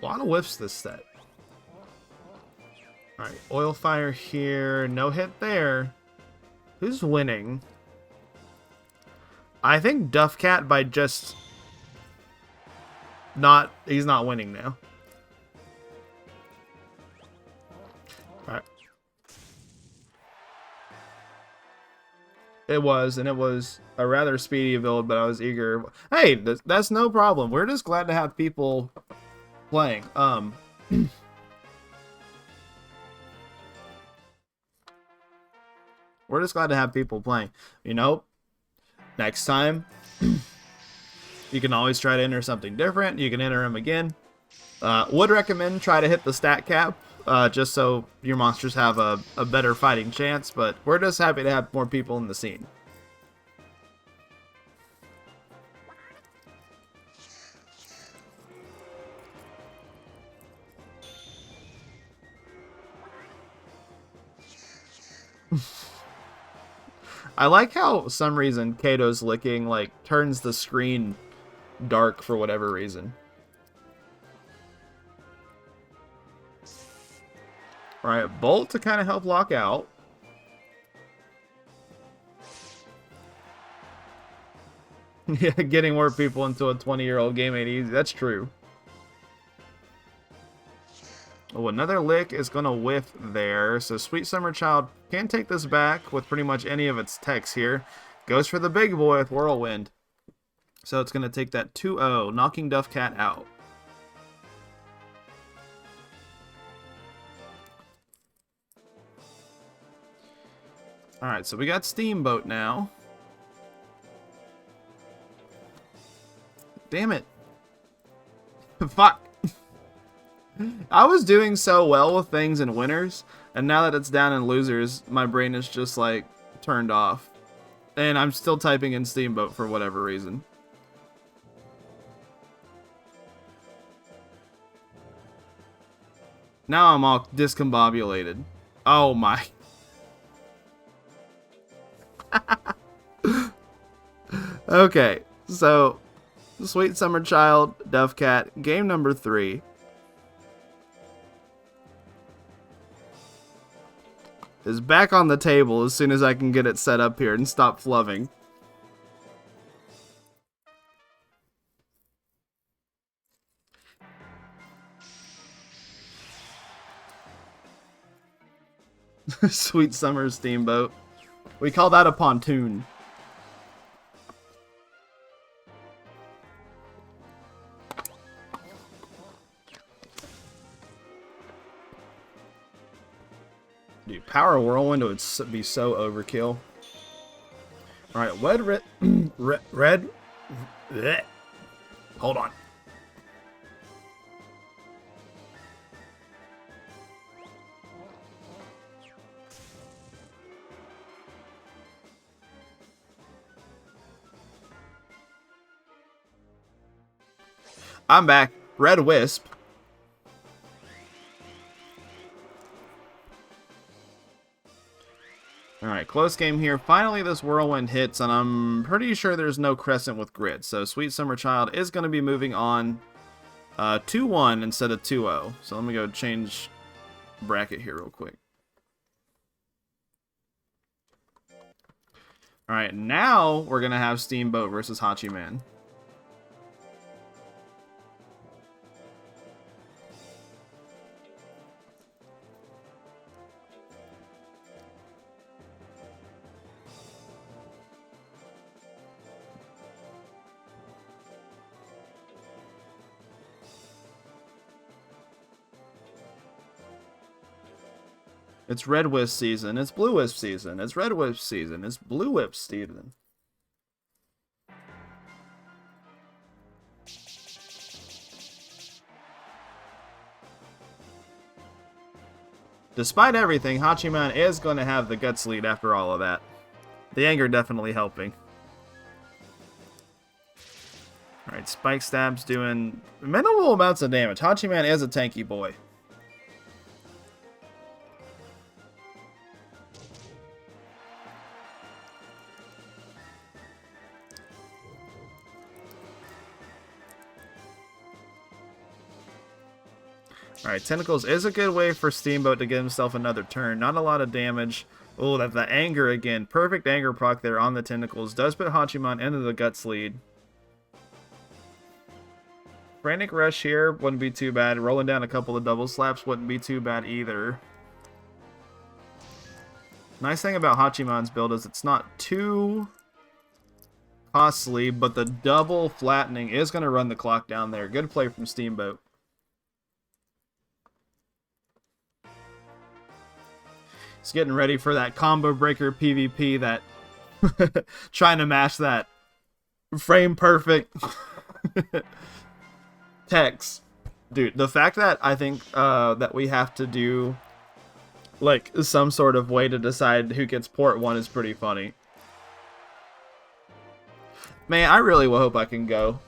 A lot of whiffs this set. Alright, oil fire here. No hit there. Who's winning? I think Duff Cat by just not... He's not winning now. Alright. It was, and it was a rather speedy build, but I was eager. Hey, that's no problem. We're just glad to have people playing. We're just glad to have people playing. You know, next time, you can always try to enter something different. You can enter them again. Would recommend try to hit the stat cap, just so your monsters have a better fighting chance. But we're just happy to have more people in the scene. I like how, for some reason, Kato's licking, like, turns the screen dark for whatever reason. Alright, Bolt to kind of help lock out. Yeah, getting more people into a 20-year-old game ain't easy. That's true. Oh, another lick is going to whiff there. So Sweet Summer Child can take this back with pretty much any of its techs here. Goes for the big boy with Whirlwind. So it's going to take that 2-0, knocking Duff Cat out. Alright, so we got Steamboat now. Damn it. Fuck. I was doing so well with things in winners, and now that it's down in losers, my brain is just like turned off. And I'm still typing in Steamboat for whatever reason. Now I'm all discombobulated. Oh my. Okay, so Sweet Summer Child, Duff Cat, game number 3. Is back on the table as soon as I can get it set up here and stop flubbing. Sweet Summer Steamboat. We call that a pontoon. Dude, Power Whirlwind would be so overkill. Alright, red. Bleh. Hold on. I'm back. Red Wisp. Alright, close game here. Finally, this Whirlwind hits, and I'm pretty sure there's no Crescent with Grit. So, Sweet Summer Child is going to be moving on 2-1 instead of 2-0. So, let me go change bracket here real quick. Alright, now we're going to have Steamboat versus Hachiman. It's Red Wisp season. It's Blue Wisp season. It's Red Wisp season. It's Blue Wisp season. Despite everything, Hachiman is going to have the guts lead after all of that. The anger definitely helping. Alright, Spike Stab's doing minimal amounts of damage. Hachiman is a tanky boy. Alright, Tentacles is a good way for Steamboat to get himself another turn. Not a lot of damage. Oh, that the anger again. Perfect anger proc there on the Tentacles. Does put Hachiman into the guts lead. Frantic Rush here wouldn't be too bad. Rolling down a couple of double slaps wouldn't be too bad either. Nice thing about Hachiman's build is it's not too costly, but the double flattening is going to run the clock down there. Good play from Steamboat. He's getting ready for that combo breaker PvP, that trying to match that frame perfect text. Dude, the fact that I think that we have to do like some sort of way to decide who gets port 1 is pretty funny. Man, I really will hope I can go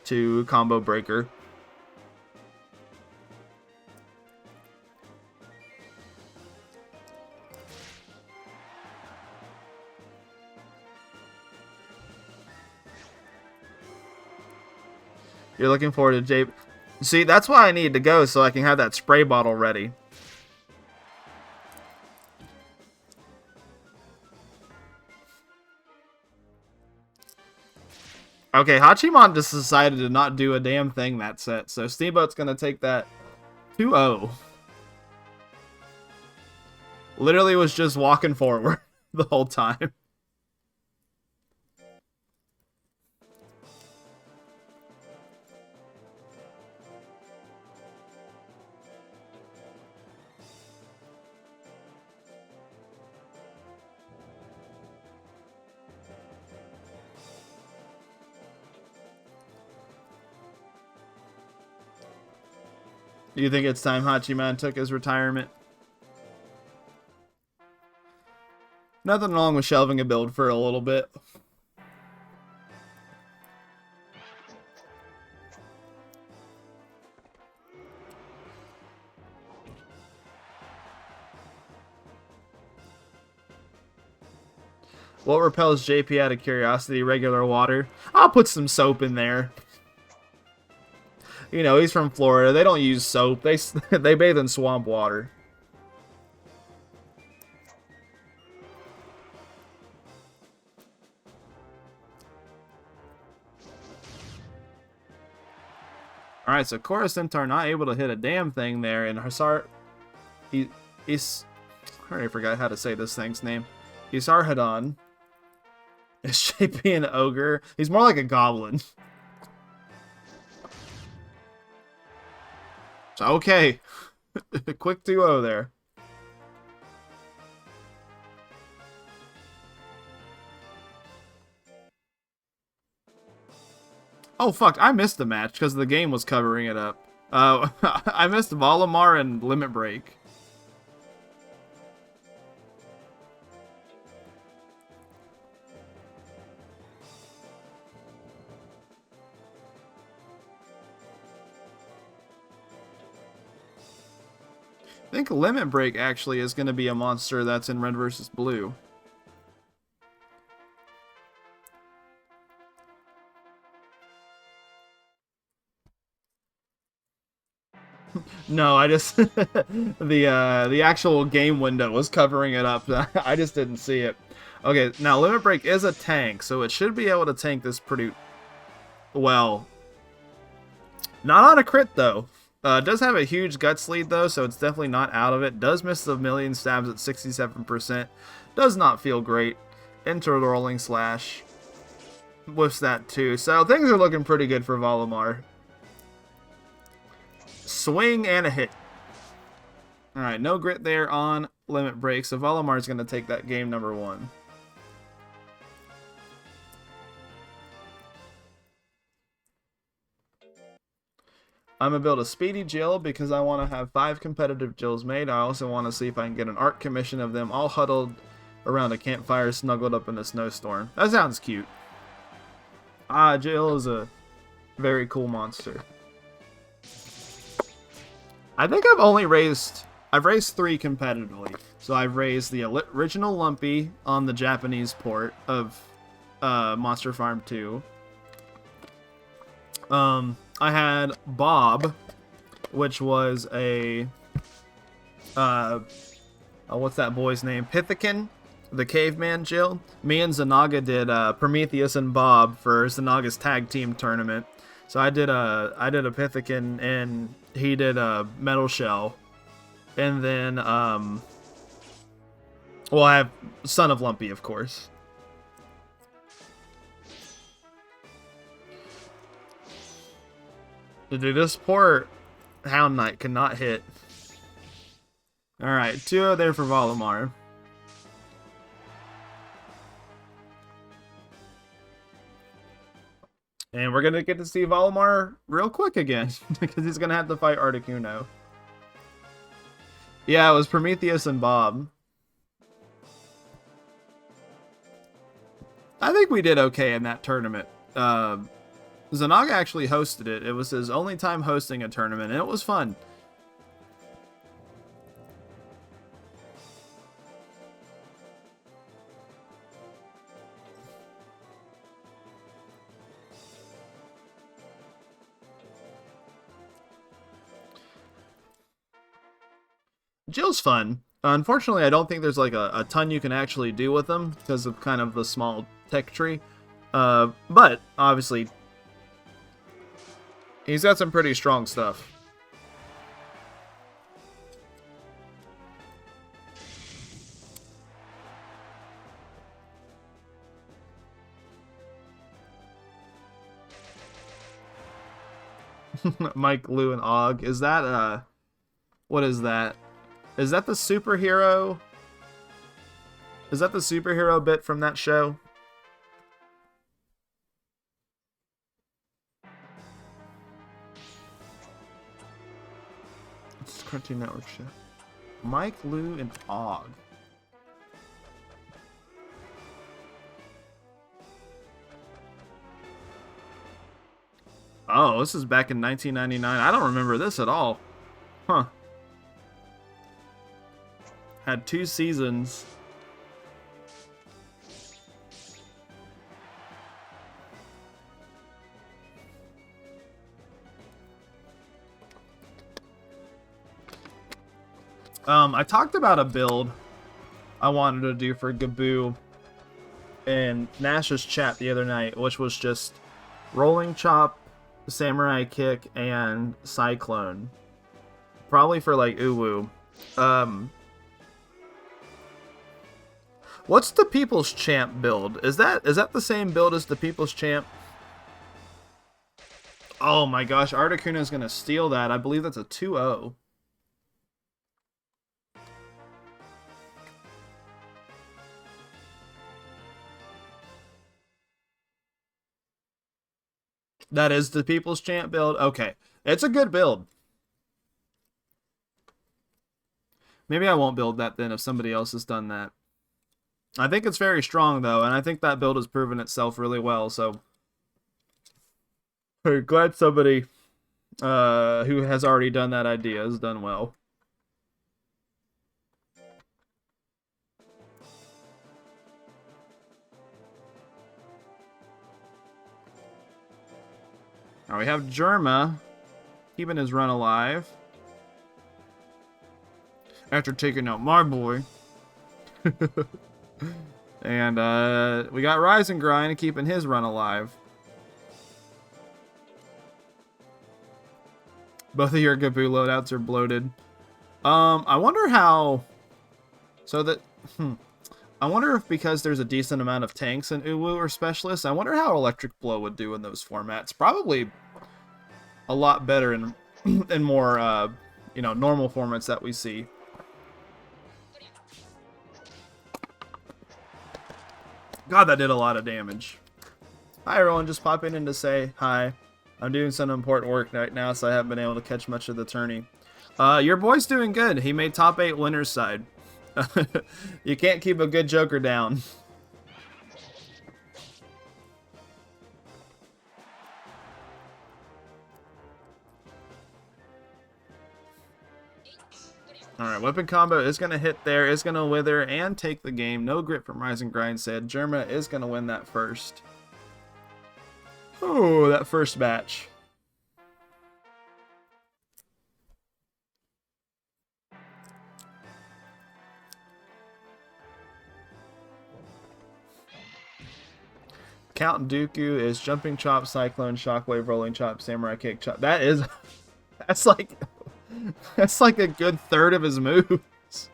to combo breaker. You're looking forward to J... See, that's why I need to go, so I can have that spray bottle ready. Okay, Hachiman just decided to not do a damn thing that set, so Steamboat's going to take that 2-0. Literally was just walking forward the whole time. Do you think it's time Hachiman took his retirement? Nothing wrong with shelving a build for a little bit. What repels JP out of curiosity? Regular water. I'll put some soap in there. You know, he's from Florida. They don't use soap. They bathe in swamp water. Alright, so Chorus Centaur not able to hit a damn thing there, and Hasar... I already forgot how to say this thing's name. Isarhadon is shaping an ogre. He's more like a goblin. So, okay. Quick 2-0 there. Oh, fuck. I missed the match because the game was covering it up. I missed Valimar and Limit Break. I think Limit Break actually is going to be a monster that's in red versus blue. No, I just the actual game window was covering it up. I just didn't see it. Okay, now Limit Break is a tank, so it should be able to tank this pretty well. Not on a crit though. It does have a huge guts lead though, so it's definitely not out of it. Does miss the million stabs at 67%. Does not feel great. Enter the rolling slash. Whiffs that too. So things are looking pretty good for Valimar. Swing and a hit. Alright, no grit there on Limit Break, so Valimar is going to take that game number 1. I'm going to build a speedy Jill because I want to have 5 competitive Jills made. I also want to see if I can get an art commission of them all huddled around a campfire snuggled up in a snowstorm. That sounds cute. Jill is a very cool monster. I think I've raised 3 competitively. So I've raised the original Lumpy on the Japanese port of Monster Farm 2. I had Bob, which was a what's that boy's name? Pithican, the caveman Jill. Me and Zanaga did Prometheus and Bob for Zanaga's tag team tournament. So I did a Pithican and he did a Metal Shell. And then well, I have Son of Lumpy, of course. Dude, this poor Hound Knight cannot hit. Alright, 2-0 there for Valimar. And we're going to get to see Valimar real quick again, because he's going to have to fight Articuno. Yeah, it was Prometheus and Bob. I think we did okay in that tournament. Zanaga actually hosted it. It was his only time hosting a tournament, and it was fun. Jill's fun. Unfortunately, I don't think there's like a ton you can actually do with them because of kind of the small tech tree. But obviously, he's got some pretty strong stuff. Mike, Lou, and Og. Is that, what is that? Is that the superhero? Is that the superhero bit from that show? It's Cartoon Network show. Mike, Lou, and Og. Oh, this is back in 1999. I don't remember this at all. Huh. Had 2 seasons. I talked about a build I wanted to do for Gaboo in Nash's chat the other night, which was just Rolling Chop, Samurai Kick, and Cyclone. Probably for like Uwu. What's the People's Champ build? Is that the same build as the People's Champ? Oh my gosh, Articuno's gonna steal that. I believe that's a 2-0. That is the People's Champ build? Okay. It's a good build. Maybe I won't build that then if somebody else has done that. I think it's very strong, though, and I think that build has proven itself really well, so... I'm glad somebody who has already done that idea has done well. Now we have Germa keeping his run alive. After taking out my boy. And we got Rise and Grind keeping his run alive. Both of your Gaboo loadouts are bloated. I wonder how... So that... I wonder if because there's a decent amount of tanks in Uwu or Specialists, I wonder how Electric Blow would do in those formats. Probably a lot better in more, you know, normal formats that we see. God, that did a lot of damage. Hi, everyone. Just popping in to say hi. I'm doing some important work right now, so I haven't been able to catch much of the tourney. Your boy's doing good. He made top 8 winners side. You can't keep a good Joker down. Alright, weapon combo is going to hit there, is going to wither, and take the game. No grit from Rise and Grind said. Germa is going to win that first. Oh, that first match. Count Dooku is Jumping Chop, Cyclone, Shockwave, Rolling Chop, Samurai Kick, Chop. That is... That's like a good third of his moves.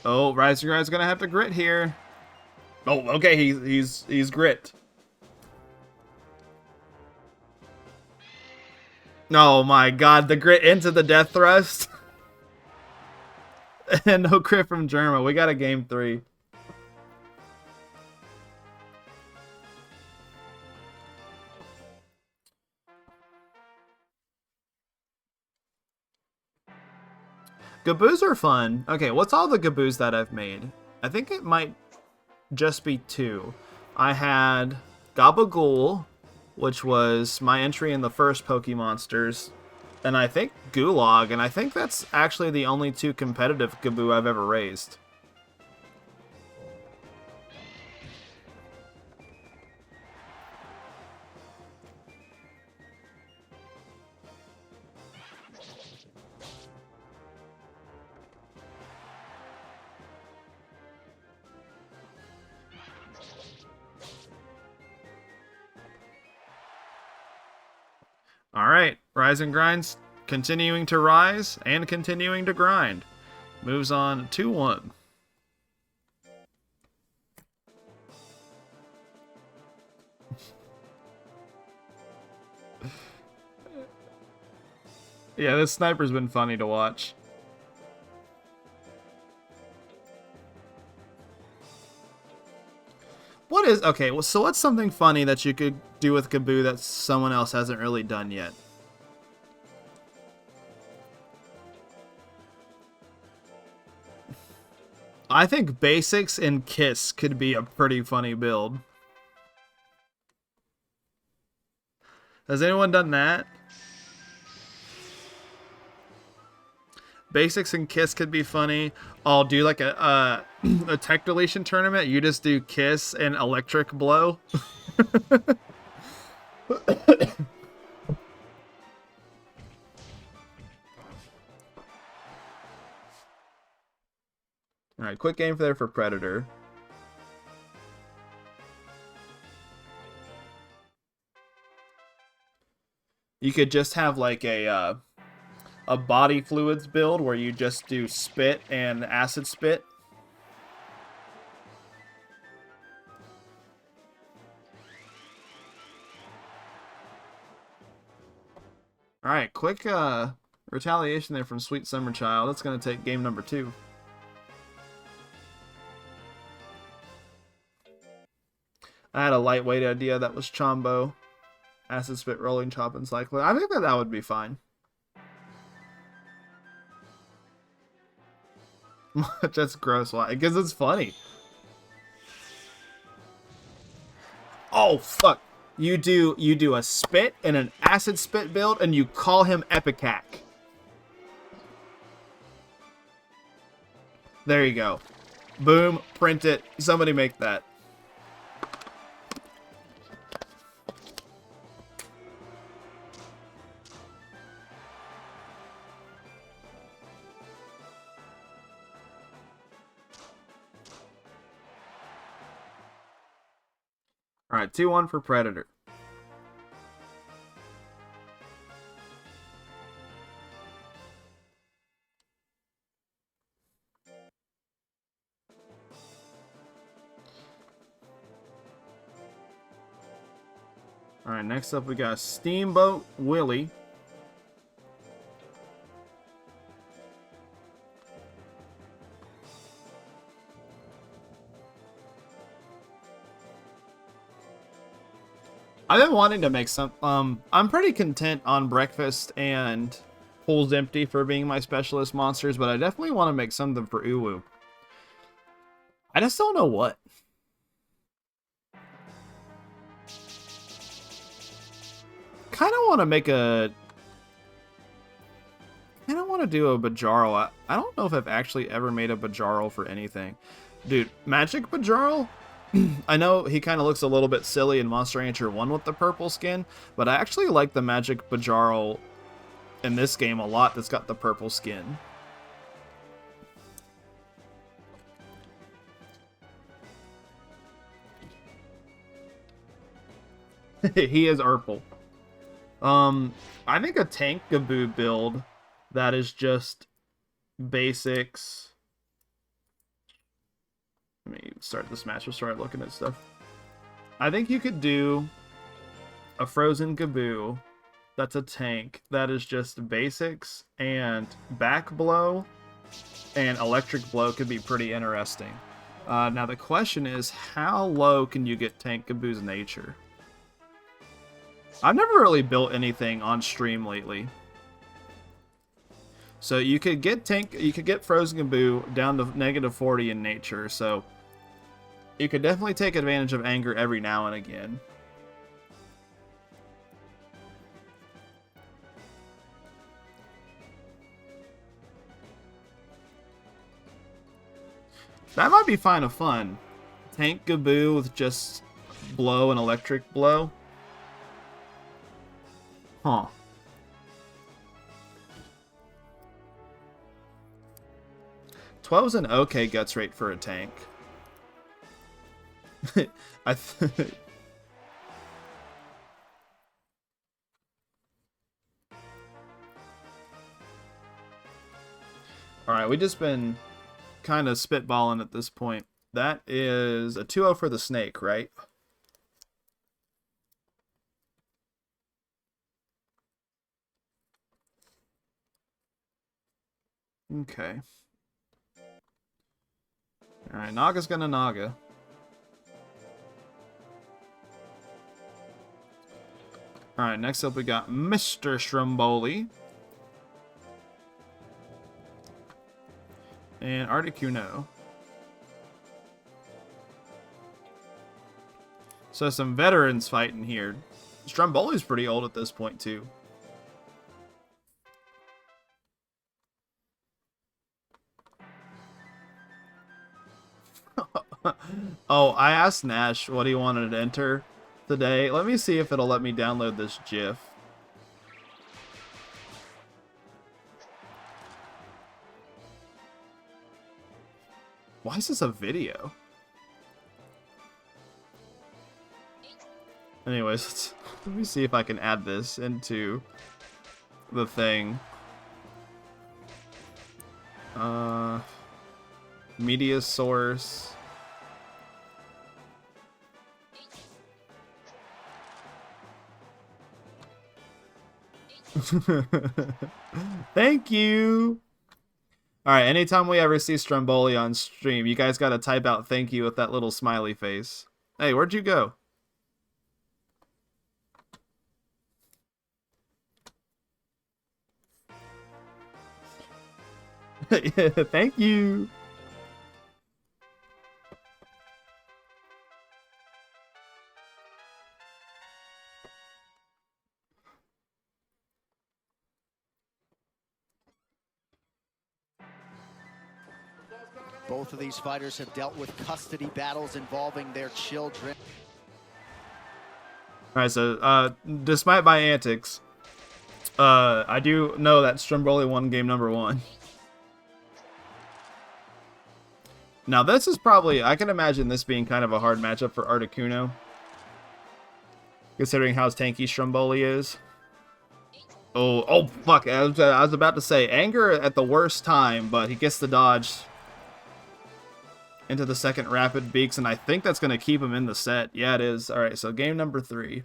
Oh, Rising Grind's gonna have to grit here. Oh, okay, he's grit. Oh my god, the grit into the death thrust. And no crit from Germa. We got a game 3. Gaboos are fun. Okay, what's all the Gaboos that I've made? I think it might just be 2. I had Gabagool, which was my entry in the first Pokemonsters, and I think Gulag, and I think that's actually the only 2 competitive Gaboo I've ever raised. Alright, Rise and Grind's continuing to rise and continuing to grind. Moves on 2-1. Yeah, this sniper's been funny to watch. What is... Okay, well, so what's something funny that you could do with Gaboo that someone else hasn't really done yet? I think Basics and Kiss could be a pretty funny build. Has anyone done that? Basics and Kiss could be funny. I'll do like a tech deletion tournament. You just do Kiss and Electric Blow. Alright, quick game there for Predator. You could just have like a body fluids build where you just do spit and acid spit. Alright, quick retaliation there from Sweet Summer Child. That's going to take game number 2. I had a lightweight idea that was Chombo. Acid Spit, Rolling Chop, and Cyclone. I think that would be fine. That's gross. Why? Because it's funny. Oh, fuck. You do a spit and an acid spit build, and you call him Epicac. There you go. Boom, print it. Somebody make that. All right, 2-1 for Predator. All right, next up we got Steamboat Willie. I've been wanting to make some. I'm pretty content on breakfast and Pool's Empty for being my specialist monsters, but I definitely want to make something for Uwu. I just don't know what. Kind of want to make a. I don't want to do a Bajarl. I don't know if I've actually ever made a Bajarl for anything. Dude, Magic Bajarl? I know he kind of looks a little bit silly in Monster Rancher 1 with the purple skin, but I actually like the Magic Bajarl in this game a lot that's got the purple skin. He is Urple. I think a Tank Gaboo build that is just basics. Let me start this match. We'll start looking at stuff. I think you could do a Frozen Gaboo that's a tank that is just basics, and Back Blow and Electric Blow could be pretty interesting. Now the question is, how low can you get Tank Gaboo's nature? I've never really built anything on stream lately. So you could get Frozen Gaboo down to -40 in nature, so you could definitely take advantage of anger every now and again. That might be kind of fun. Tank Gaboo with just blow and electric blow. Huh. $12's an okay guts rate for a tank. Alright, we just been kind of spitballing at this point. That is a 2-0 for the snake, right? Okay. Alright, Naga's gonna Naga. Alright, next up we got Mr. Stromboli. And Articuno. So some veterans fighting here. Stromboli's pretty old at this point too. Oh, I asked Nash what he wanted to enter today. Let me see if it'll let me download this GIF. Why is this a video? Anyways, let me see if I can add this into the thing. Media source. Thank you. Alright, anytime we ever see Stromboli on stream, you guys gotta type out thank you with that little smiley face. Hey, where'd you go? Thank you. Both of these fighters have dealt with custody battles involving their children. Alright, so, despite my antics, I do know that Stromboli won game number 1. Now, this is probably... I can imagine this being kind of a hard matchup for Articuno, considering how tanky Stromboli is. Oh, fuck. I was about to say, anger at the worst time, but he gets the dodge into the second rapid beaks, and I think that's going to keep him in the set. Yeah, it is. Alright, so game number 3.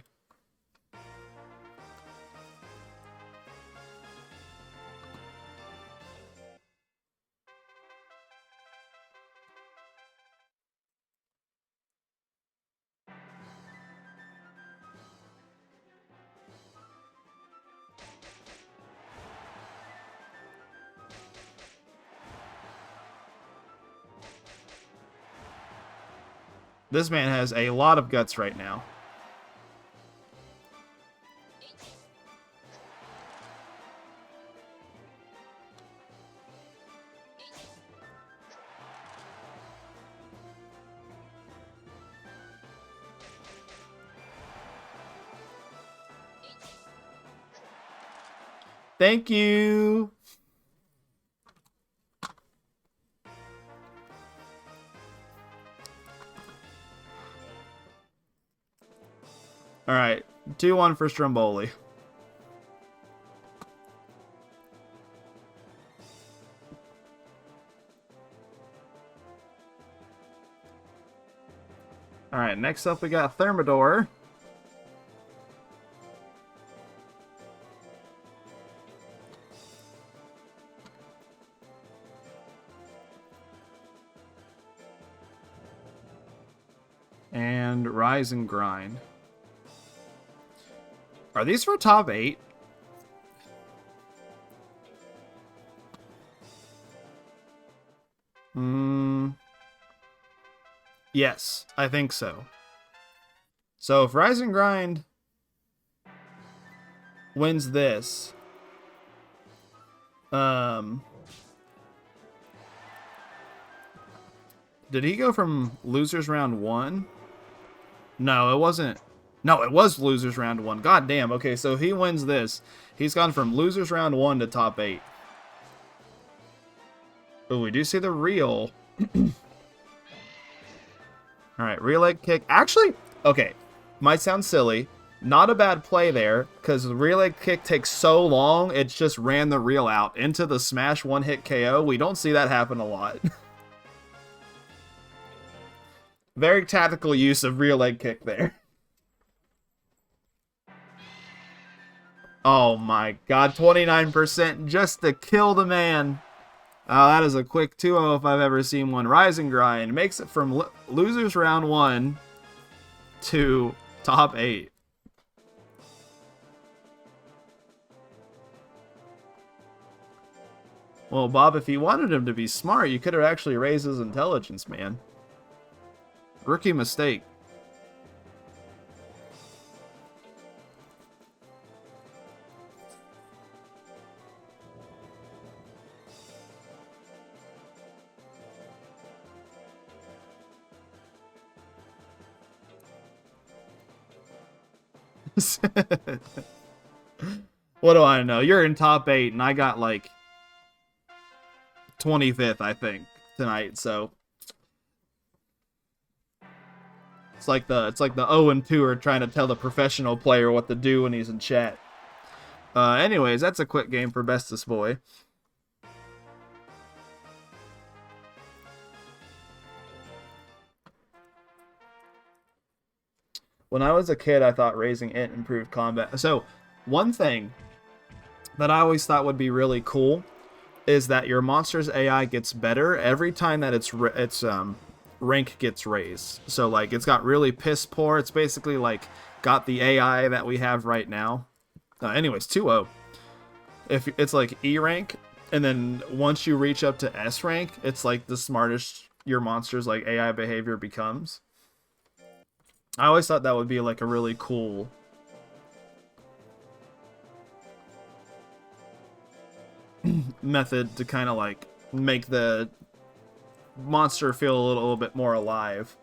This man has a lot of guts right now. Thank you. Alright, 2-1 for Stromboli. Alright, next up we got Thermidor. And Rise and Grind. Are these for top 8? Yes, I think so. So if Rise and Grind wins this, did he go from losers round 1? No, it wasn't. No, it was losers round 1. God damn. Okay, so he wins this. He's gone from losers round 1 to top 8. Oh, we do see the real. Alright, rear leg kick. Actually, okay, might sound silly. Not a bad play there, because the rear leg kick takes so long, it just ran the reel out into the smash one-hit KO. We don't see that happen a lot. Very tactical use of rear leg kick there. Oh my god, 29% just to kill the man. Oh, that is a quick 2-0 if I've ever seen one. Rise and Grind makes it from losers round 1 to top 8. Well, Bob, if you wanted him to be smart, you could have actually raised his intelligence, man. Rookie mistake. What do I know? You're in top 8 and I got like 25th, I think, tonight, so it's like the 0 and 2 are trying to tell the professional player what to do when he's in chat. Anyways, that's a quick game for Bestest Boy. When I was a kid, I thought raising int improved combat. So, one thing that I always thought would be really cool is that your monster's AI gets better every time that its rank gets raised. So, like, it's got really piss poor. It's basically, like, got the AI that we have right now. Anyways, 2-0. If it's, like, E rank, and then once you reach up to S rank, it's, like, the smartest your monster's, like, AI behavior becomes. I always thought that would be like a really cool method to kind of like make the monster feel a little bit more alive.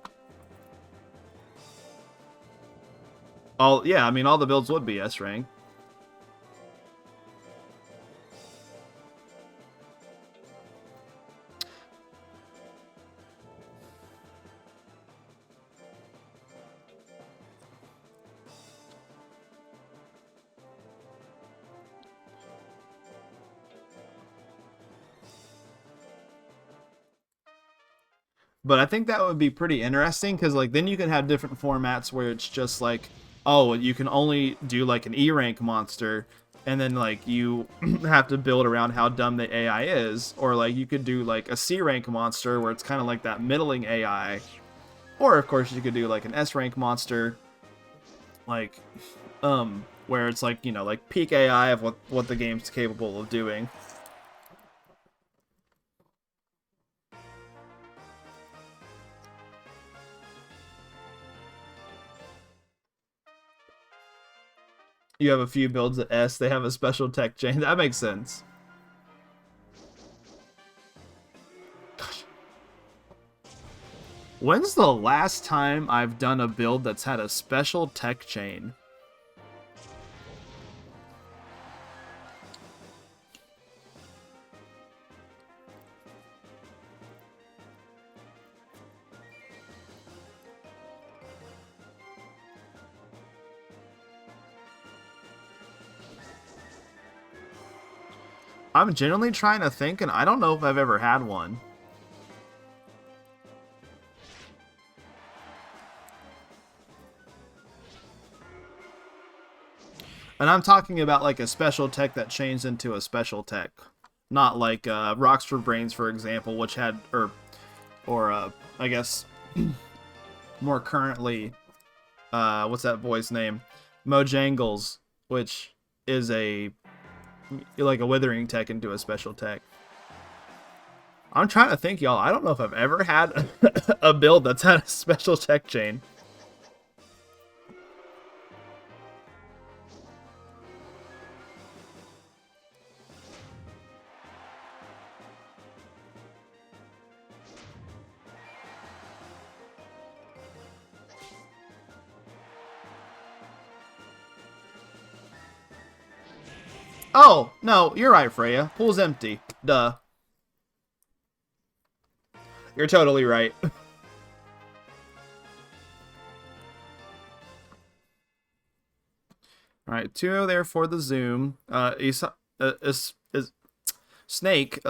Yeah, I mean, all the builds would be S rank. But I think that would be pretty interesting, because like then you can have different formats where it's just like, oh, you can only do like an E rank monster, and then like you have to build around how dumb the AI is, or like you could do like a C rank monster where it's kind of like that middling AI, or of course you could do like an S rank monster, like where it's like, you know, like peak AI of what the game's capable of doing. You have a few builds at S, they have a special tech chain. That makes sense. Gosh. When's the last time I've done a build that's had a special tech chain? I'm genuinely trying to think, and I don't know if I've ever had one. And I'm talking about like a special tech that changed into a special tech. Not like Rocks for Brains, for example, which had, or I guess, more currently, what's that boy's name? Mojangles, which is like a withering tech into a special tech. I'm trying to think, y'all. I don't know if I've ever had a build that's had a special tech chain. Oh, no, you're right, Freya. Pool's empty. Duh. You're totally right. Alright, 2-0 there for the zoom. Snake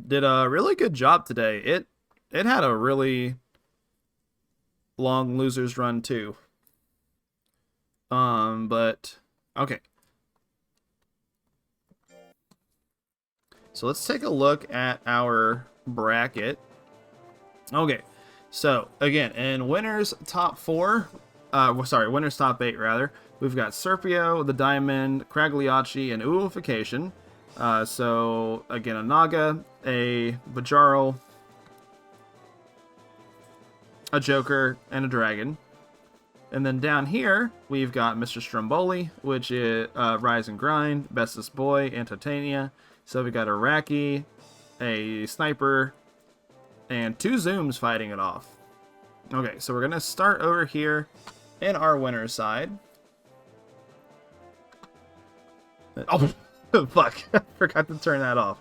did a really good job today. It had a really long losers run too. But okay. So let's take a look at our bracket. Okay, so again, in winners top 4, winners top 8 rather, we've got Serpio, the Diamond, Cragliacci, and Ulification. So again, a Naga, a Bajaro, a Joker, and a Dragon. And then down here, we've got Mr. Stromboli, which is Rise and Grind, Bestest Boy, and Titania. So we got a Raki, a Sniper, and 2 Zooms fighting it off. Okay, so we're going to start over here in our winner's side. Oh, fuck. I forgot to turn that off.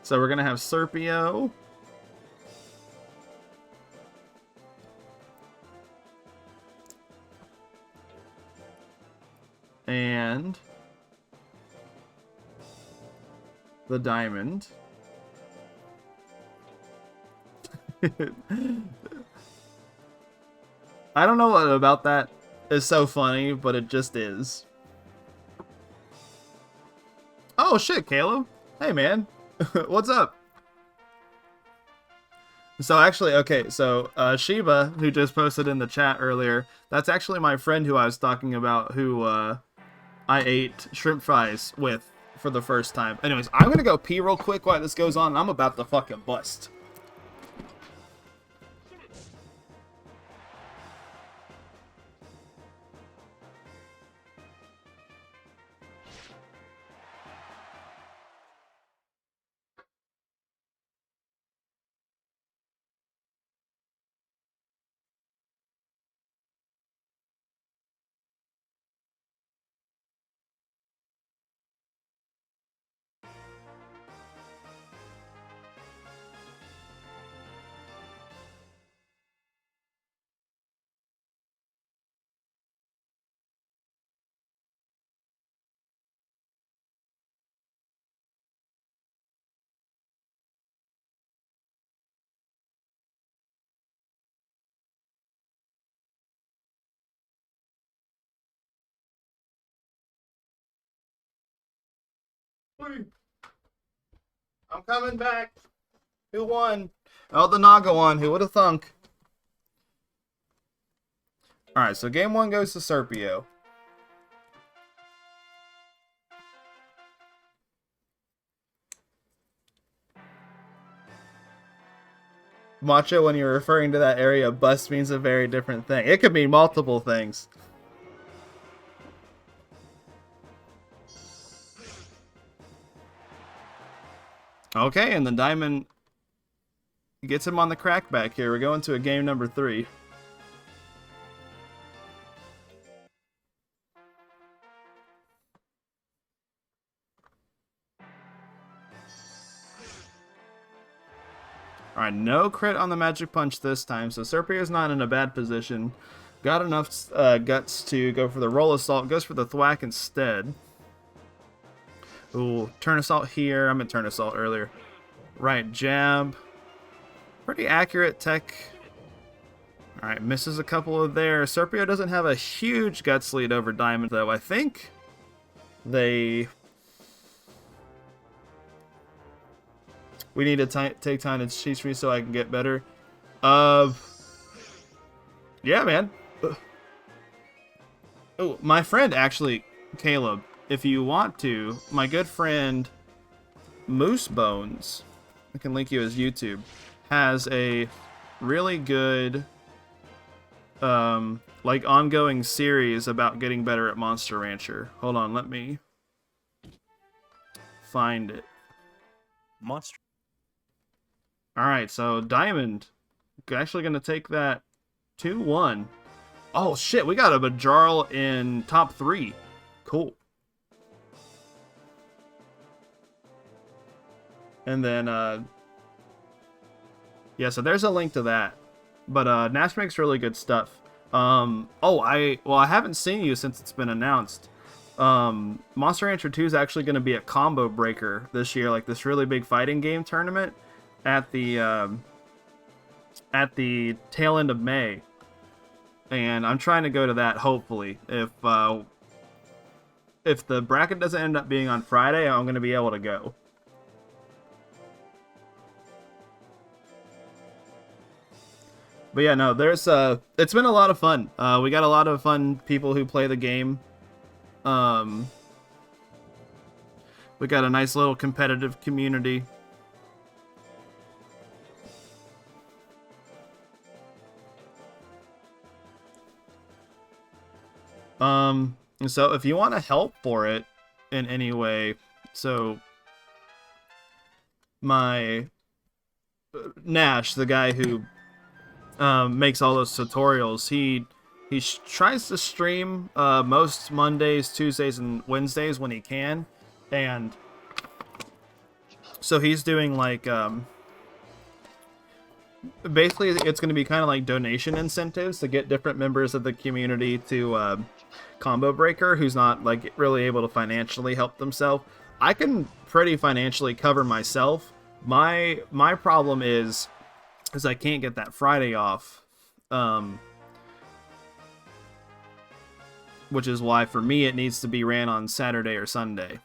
So we're going to have Serpio. And the Diamond. I don't know what about that is so funny, but it just is. Oh shit, Caleb. Hey man. What's up? So actually, okay, so Shiba, who just posted in the chat earlier, that's actually my friend who I was talking about, who I ate shrimp fries with for the first time. Anyways, I'm gonna go pee real quick while this goes on, and I'm about to fucking bust. me! I'm coming back. Who won? Oh, the Naga won. Who would have thunk? Alright, so game 1 goes to Serpio. Macho, when you're referring to that area, bust means a very different thing. It could mean multiple things. Okay, and the diamond gets him on the crackback here. We're going to a game number 3. Alright, no crit on the magic punch this time, so Serpio's not in a bad position. Got enough guts to go for the roll assault, goes for the thwack instead. Ooh, turn assault here. I'm gonna turn assault earlier. Right jab. Pretty accurate tech. Alright, misses a couple of there. Serpio doesn't have a huge guts lead over Diamond, though. I think we need to take time to cheese free so I can get better. Yeah, man. Oh, my friend, actually, Caleb, if you want to, my good friend Moose Bones, I can link you his YouTube, has a really good like ongoing series about getting better at Monster Rancher. Hold on, let me find it. Monster. Alright, so Diamond actually going to take that 2-1. Oh shit, we got a Bajarl in top 3. Cool. And then, yeah, so there's a link to that. But Nash makes really good stuff. I haven't seen you since it's been announced. Monster Rancher 2 is actually going to be a combo breaker this year, like this really big fighting game tournament at the tail end of May. And I'm trying to go to that, hopefully. If the bracket doesn't end up being on Friday, I'm going to be able to go. But yeah, no, there's it's been a lot of fun. We got a lot of fun people who play the game. We got a nice little competitive community. So if you want to help for it in any way, so my Nash, the guy who makes all those tutorials, he tries to stream most Mondays, Tuesdays, and Wednesdays when he can, and so he's doing like basically it's going to be kind of like donation incentives to get different members of the community to combo breaker who's not like really able to financially help themselves. I can pretty financially cover myself. My problem is I can't get that Friday off, which is why for me it needs to be ran on Saturday or Sunday.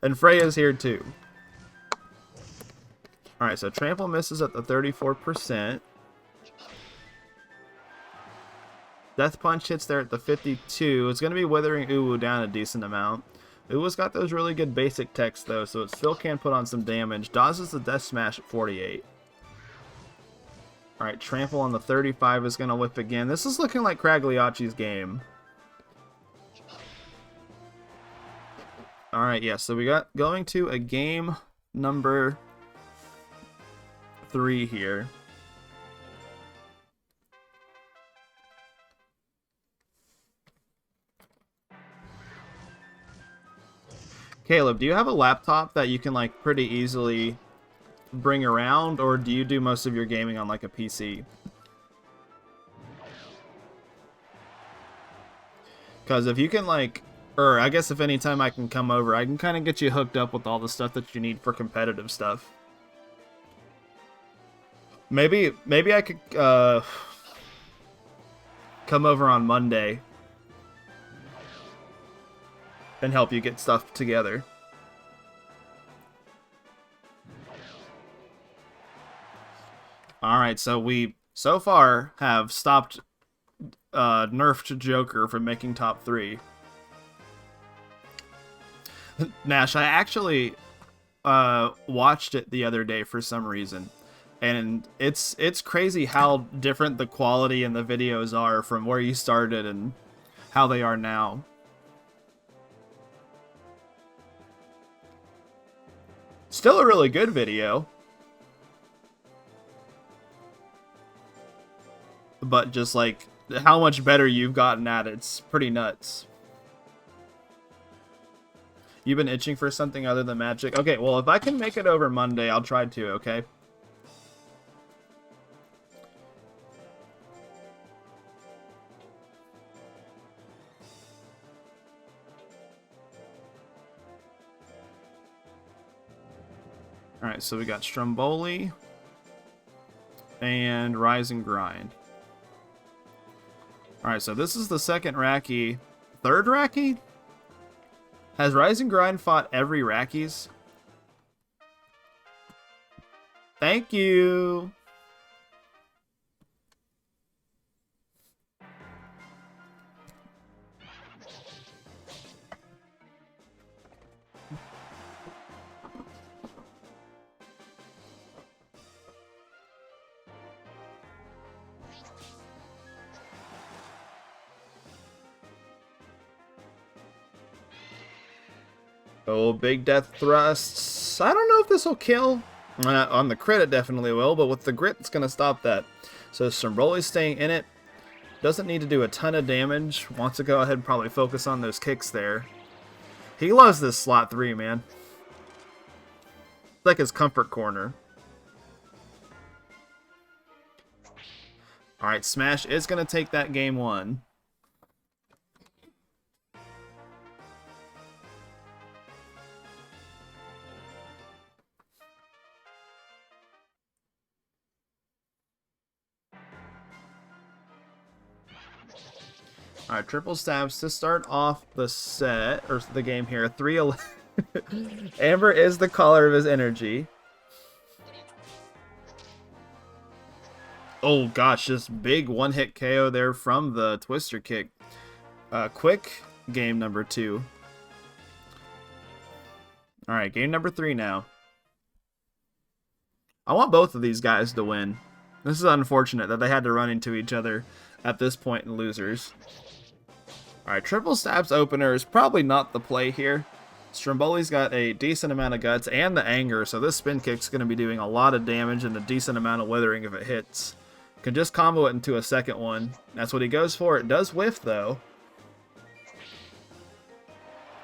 And Freya's here too. Alright, so Trample misses at the 34%. Death Punch hits there at the 52. It's going to be Withering Uwu down a decent amount. Uwu's got those really good basic techs though, so it still can put on some damage. Dodges the Death Smash at 48. Alright, Trample on the 35 is going to whip again. This is looking like Cragliacci's game. Alright, yeah, so we got going to a game number 3 here. Caleb, do you have a laptop that you can like pretty easily bring around, or do you do most of your gaming on like a PC? Because if you can like, or I guess if anytime I can come over, I can kind of get you hooked up with all the stuff that you need for competitive stuff. Maybe I could come over on Monday. and help you get stuff together. Alright, so we so far have stopped nerfed Joker from making top 3. Nash, I actually watched it the other day for some reason, and it's crazy how different the quality and the videos are from where you started and how they are now. Still a really good video, but just like how much better you've gotten at it's pretty nuts. You've been itching for something other than Magic? Okay, well, if I can make it over Monday, I'll try to, okay? Alright, so we got Stromboli and Rise and Grind. Alright, so this is the second Raki. Third Raki? Has Rise and Grind fought every Rakis? Thank you! Oh, big death thrusts. I don't know if this will kill. On the crit, it definitely will, but with the grit, it's going to stop that. So Stromboli's staying in it. Doesn't need to do a ton of damage. Wants to go ahead and probably focus on those kicks there. He loves this slot 3, man. It's like his comfort corner. Alright, Smash is going to take that game 1. Alright, triple stabs to start off the set, or the game here. 311. Amber is the color of his energy. Oh gosh, just big one-hit KO there from the Twister Kick. Quick, game number 2. Alright, game number 3 now. I want both of these guys to win. This is unfortunate that they had to run into each other at this point in losers. Alright, triple stabs opener is probably not the play here. Stromboli's got a decent amount of guts and the anger, so this spin kick's going to be doing a lot of damage and a decent amount of withering if it hits. Can just combo it into a second one. That's what he goes for. It does whiff, though.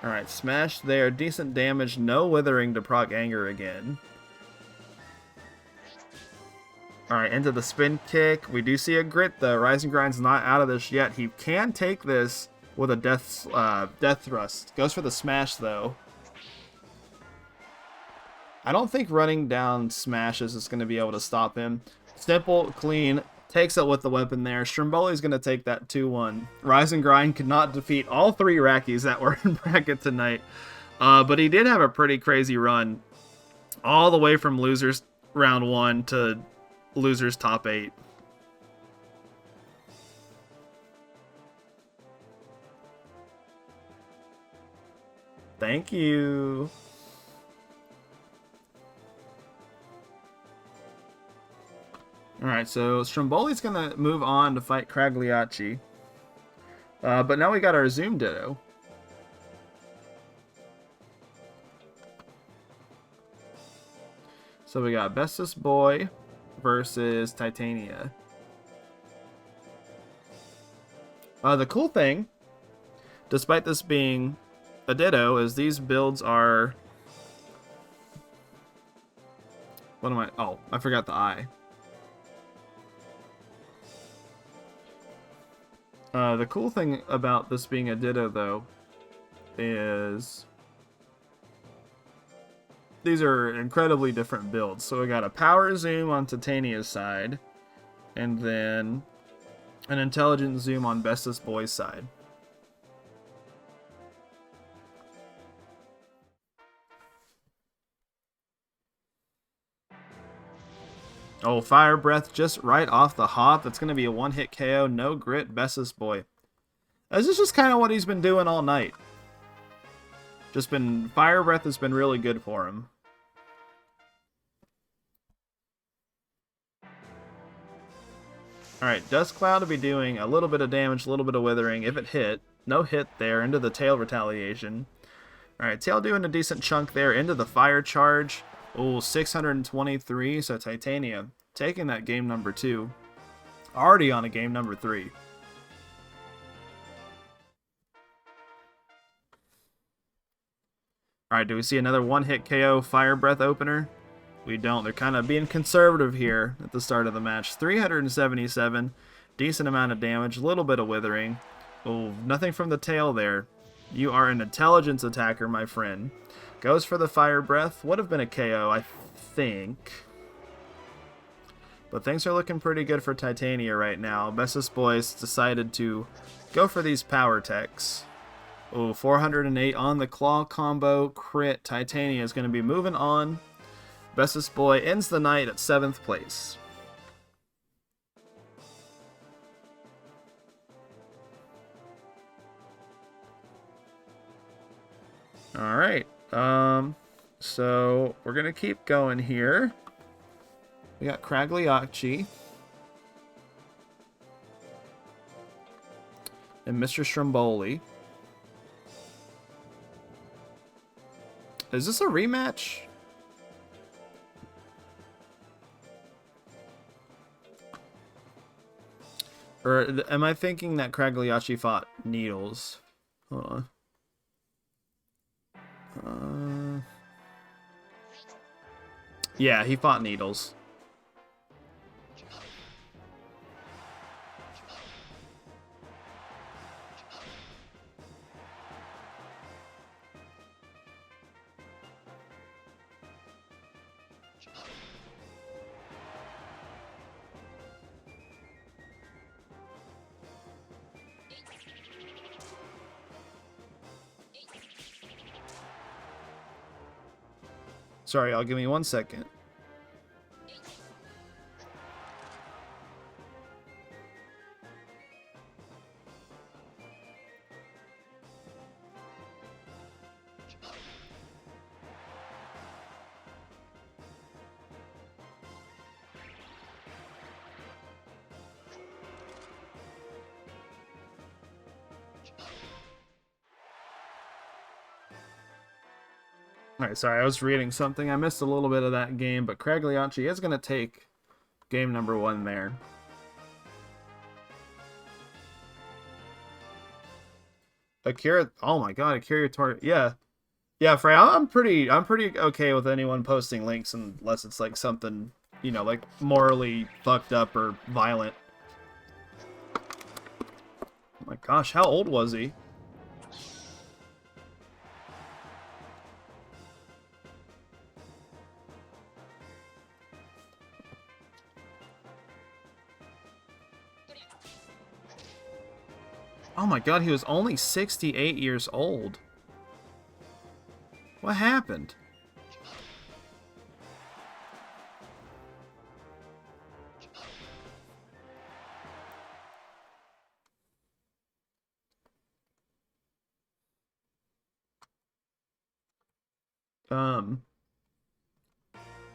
Alright, smash there. Decent damage. No withering to proc anger again. Alright, into the spin kick. We do see a grit, though. Rising Grind's not out of this yet. He can take this with a death thrust. Goes for the smash, though. I don't think running down smashes is going to be able to stop him. Simple, clean, takes it with the weapon there. Stromboli's going to take that 2-1. Rise and Grind could not defeat all 3 Rakis that were in bracket tonight. But he did have a pretty crazy run. All the way from losers round 1 to losers top 8. Thank you. Alright, so Stromboli's going to move on to fight Cragliacci. But now we got our Zoom Ditto. So we got Bestest Boy versus Titania. The cool thing, despite this being a Ditto, is these builds are... What am I... Oh, I forgot the I. The cool thing about this being a Ditto, though, is these are incredibly different builds. So we got a Power Zoom on Titania's side, and then an Intelligent Zoom on Bestest Boy's side. Oh, Fire Breath just right off the hop. That's going to be a one-hit KO. No grit, Bessus boy. This is just kind of what he's been doing all night. Fire Breath has been really good for him. Alright, Dust Cloud will be doing a little bit of damage, a little bit of withering if it hit. No hit there, into the Tail Retaliation. Alright, Tail doing a decent chunk there, into the Fire Charge. Oh, 623, so Titania taking that game number 2. Already on a game number 3. Alright, do we see another one-hit KO Fire Breath opener? We don't. They're kind of being conservative here at the start of the match. 377, decent amount of damage, a little bit of withering. Oh, nothing from the tail there. You are an intelligence attacker, my friend. Goes for the Fire Breath. Would have been a KO, I think. But things are looking pretty good for Titania right now. Bessus Boys decided to go for these power techs. Oh, 408 on the claw combo crit. Titania is going to be moving on. Bessus Boy ends the night at 7th place. Alright. So we're going to keep going here. We got Cragliacci. And Mr. Stromboli. Is this a rematch? Or am I thinking that Cragliacci fought Needles? Hold on. Yeah, he fought Needles. Sorry, y'all, give me 1 second. Alright, sorry, I was reading something. I missed a little bit of that game, but Cragliacci is going to take game number 1 there. Akira, oh my god, Akira Tor, yeah. Yeah, Frey, I'm pretty okay with anyone posting links unless it's like something, you know, like morally fucked up or violent. Oh my gosh, how old was he? Oh my god, he was only 68 years old. What happened?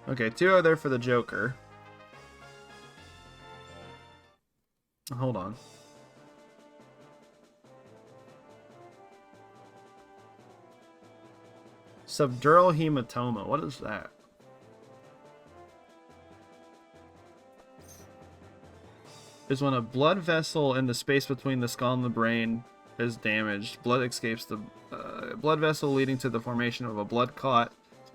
Okay, 2 are there for the Joker. Hold on. Subdural hematoma. What is that? Is when a blood vessel in the space between the skull and the brain is damaged. Blood escapes the blood vessel, leading to the formation of a blood clot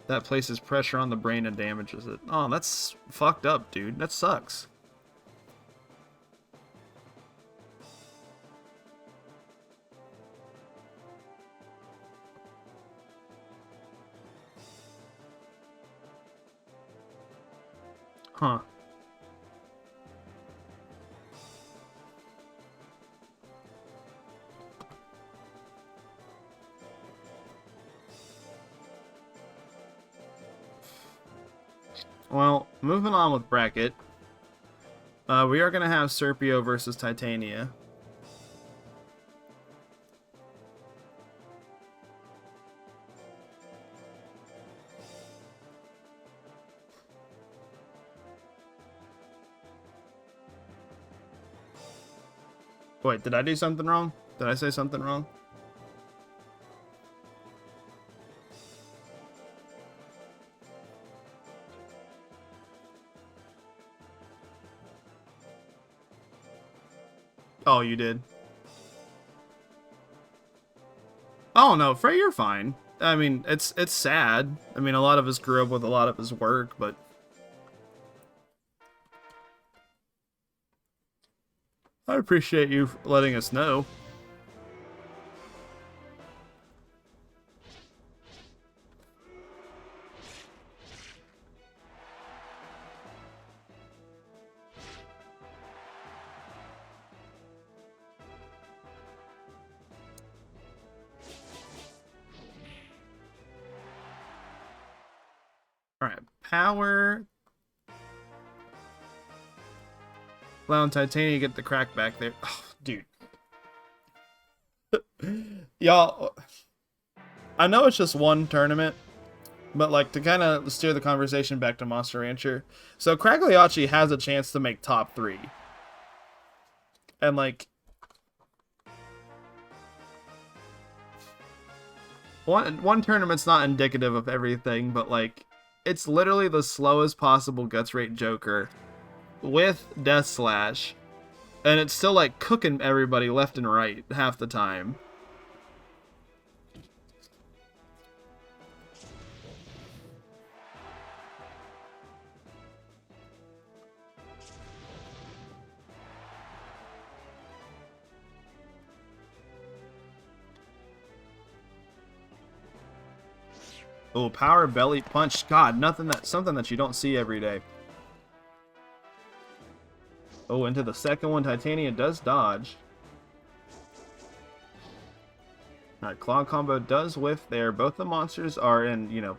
that places pressure on the brain and damages it. Oh, that's fucked up, dude. That sucks. Huh. Well, moving on with bracket. We are going to have Serpio versus Titania. Wait, did I do something wrong? Did I say something wrong? Oh, you did. Oh no, Frey, you're fine. I mean, it's sad. I mean, a lot of us grew up with a lot of his work, but I appreciate you letting us know. Alright, power. Allowing Titania get the crack back there. Oh, dude. Y'all, I know it's just one tournament, but like to kind of steer the conversation back to Monster Rancher. So Cragliacci has a chance to make top 3. And like one tournament's not indicative of everything, but like it's literally the slowest possible guts rate Joker with Death Slash, and it's still like cooking everybody left and right half the time. Oh, power belly punch. God, something that you don't see every day. Oh, into the second one, Titania does dodge. Alright, claw combo does whiff there. Both the monsters are in, you know,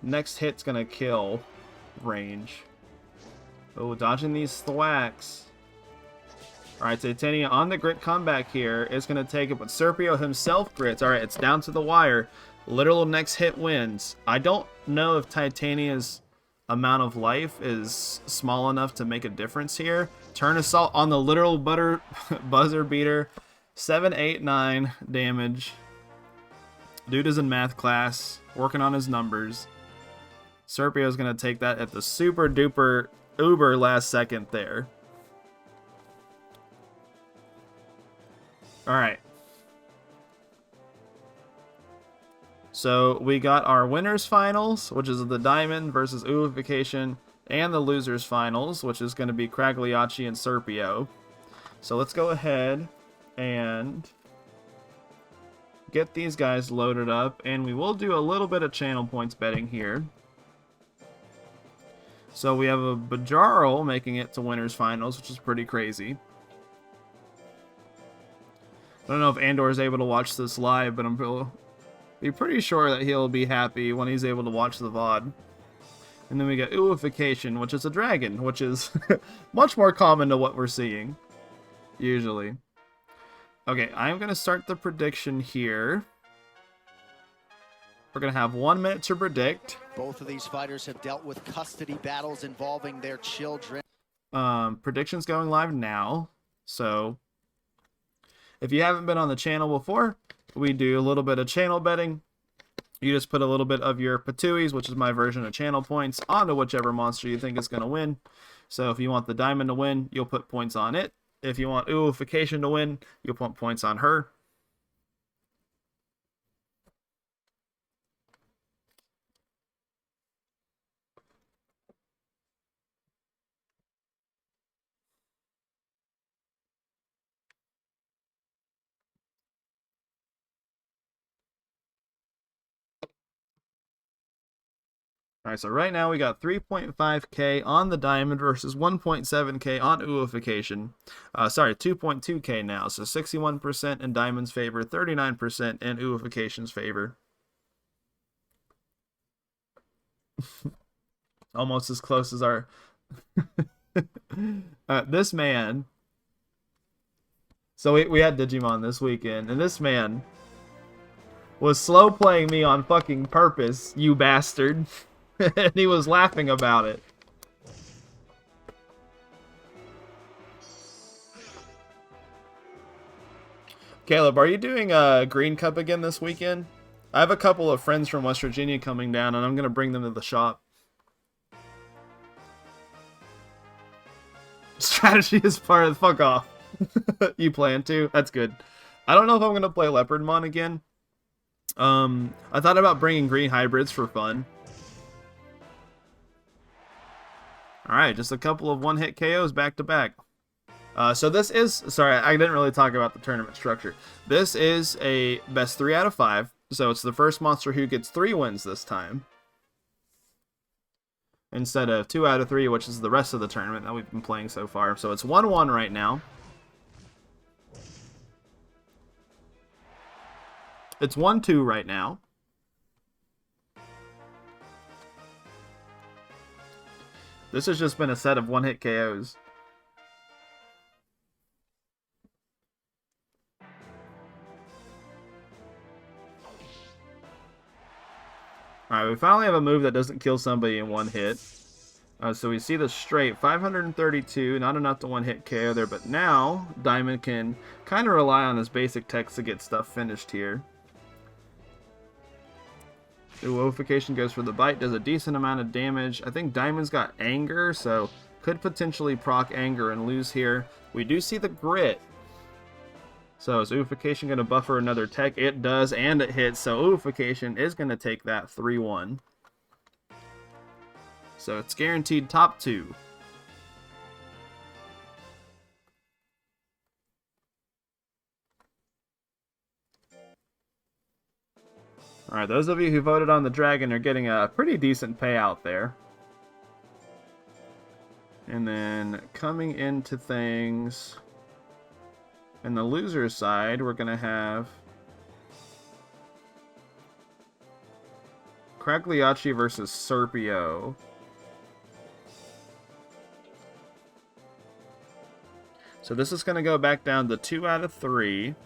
next hit's gonna kill range. Oh, dodging these thwacks. Alright, Titania on the grit comeback here is gonna take it, but Serpio himself grits. Alright, it's down to the wire. Literal next hit wins. I don't know if Titania's amount of life is small enough to make a difference here. Turn Assault on the literal buzzer beater. 7, 8, 9 damage. Dude is in math class, working on his numbers. Serpio's gonna take that at the super duper uber last second there. Alright. So we got our winners finals, which is the Diamond versus Uification, and the losers finals, which is going to be Cragliacci and Serpio. So let's go ahead and get these guys loaded up, and we will do a little bit of channel points betting here. So we have a Bajarl making it to winners finals, which is pretty crazy. I don't know if Andor is able to watch this live, but I'm pretty sure that he'll be happy when he's able to watch the VOD. And then we got Uification, which is a dragon, which is much more common to what we're seeing, usually. Okay, I'm going to start the prediction here. We're going to have 1 minute to predict. Both of these fighters have dealt with custody battles involving their children. Predictions going live now. So, if you haven't been on the channel before, we do a little bit of channel betting. You just put a little bit of your Patuis, which is my version of channel points, onto whichever monster you think is going to win. So if you want the Diamond to win, you'll put points on it. If you want Uification to win, you'll put points on her. Alright, so right now we got 3.5k on the Diamond versus 1.7k on Uification. Sorry, 2.2k now. So 61% in Diamond's favor, 39% in Uification's favor. Almost as close as our This man. So we had Digimon this weekend, and this man was slow playing me on fucking purpose, you bastard. And he was laughing about it. Caleb, are you doing Green Cup again this weekend? I have a couple of friends from West Virginia coming down, and I'm going to bring them to the shop. Strategy is part of the fuck off. You plan to? That's good. I don't know if I'm going to play Leopardmon again. I thought about bringing green hybrids for fun. Alright, just a couple of one-hit KOs back to back. So this is... Sorry, I didn't really talk about the tournament structure. This is a best 3 out of 5. So it's the first monster who gets 3 wins this time. Instead of 2 out of 3, which is the rest of the tournament that we've been playing so far. So it's 1-1 right now. It's 1-2 right now. This has just been a set of one-hit KOs. Alright, we finally have a move that doesn't kill somebody in one hit. So we see the straight, 532, not enough to one-hit KO there, but now Diamond can kind of rely on his basic techs to get stuff finished here. Woification goes for the bite, does a decent amount of damage. I think Diamond's got Anger, so could potentially proc Anger and lose here. We do see the Grit. So is Woification going to buffer another tech? It does, and it hits, so Woification is going to take that 3-1. So it's guaranteed top 2. Alright, those of you who voted on the dragon are getting a pretty decent payout there. And then coming into things... In the loser's side, we're going to have Cragliacci versus Serpio. So this is going to go back down to 2 out of 3.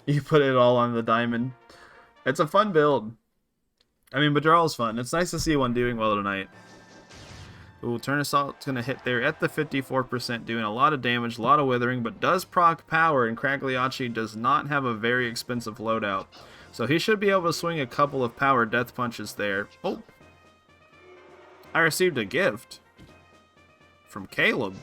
You put it all on the diamond. It's a fun build. I mean, Badral's fun. It's nice to see one doing well tonight. Ooh, Turn Assault's going to hit there at the 54%, doing a lot of damage, a lot of withering, but does proc power, and Cragliacci does not have a very expensive loadout. So he should be able to swing a couple of power death punches there. Oh! I received a gift from Caleb.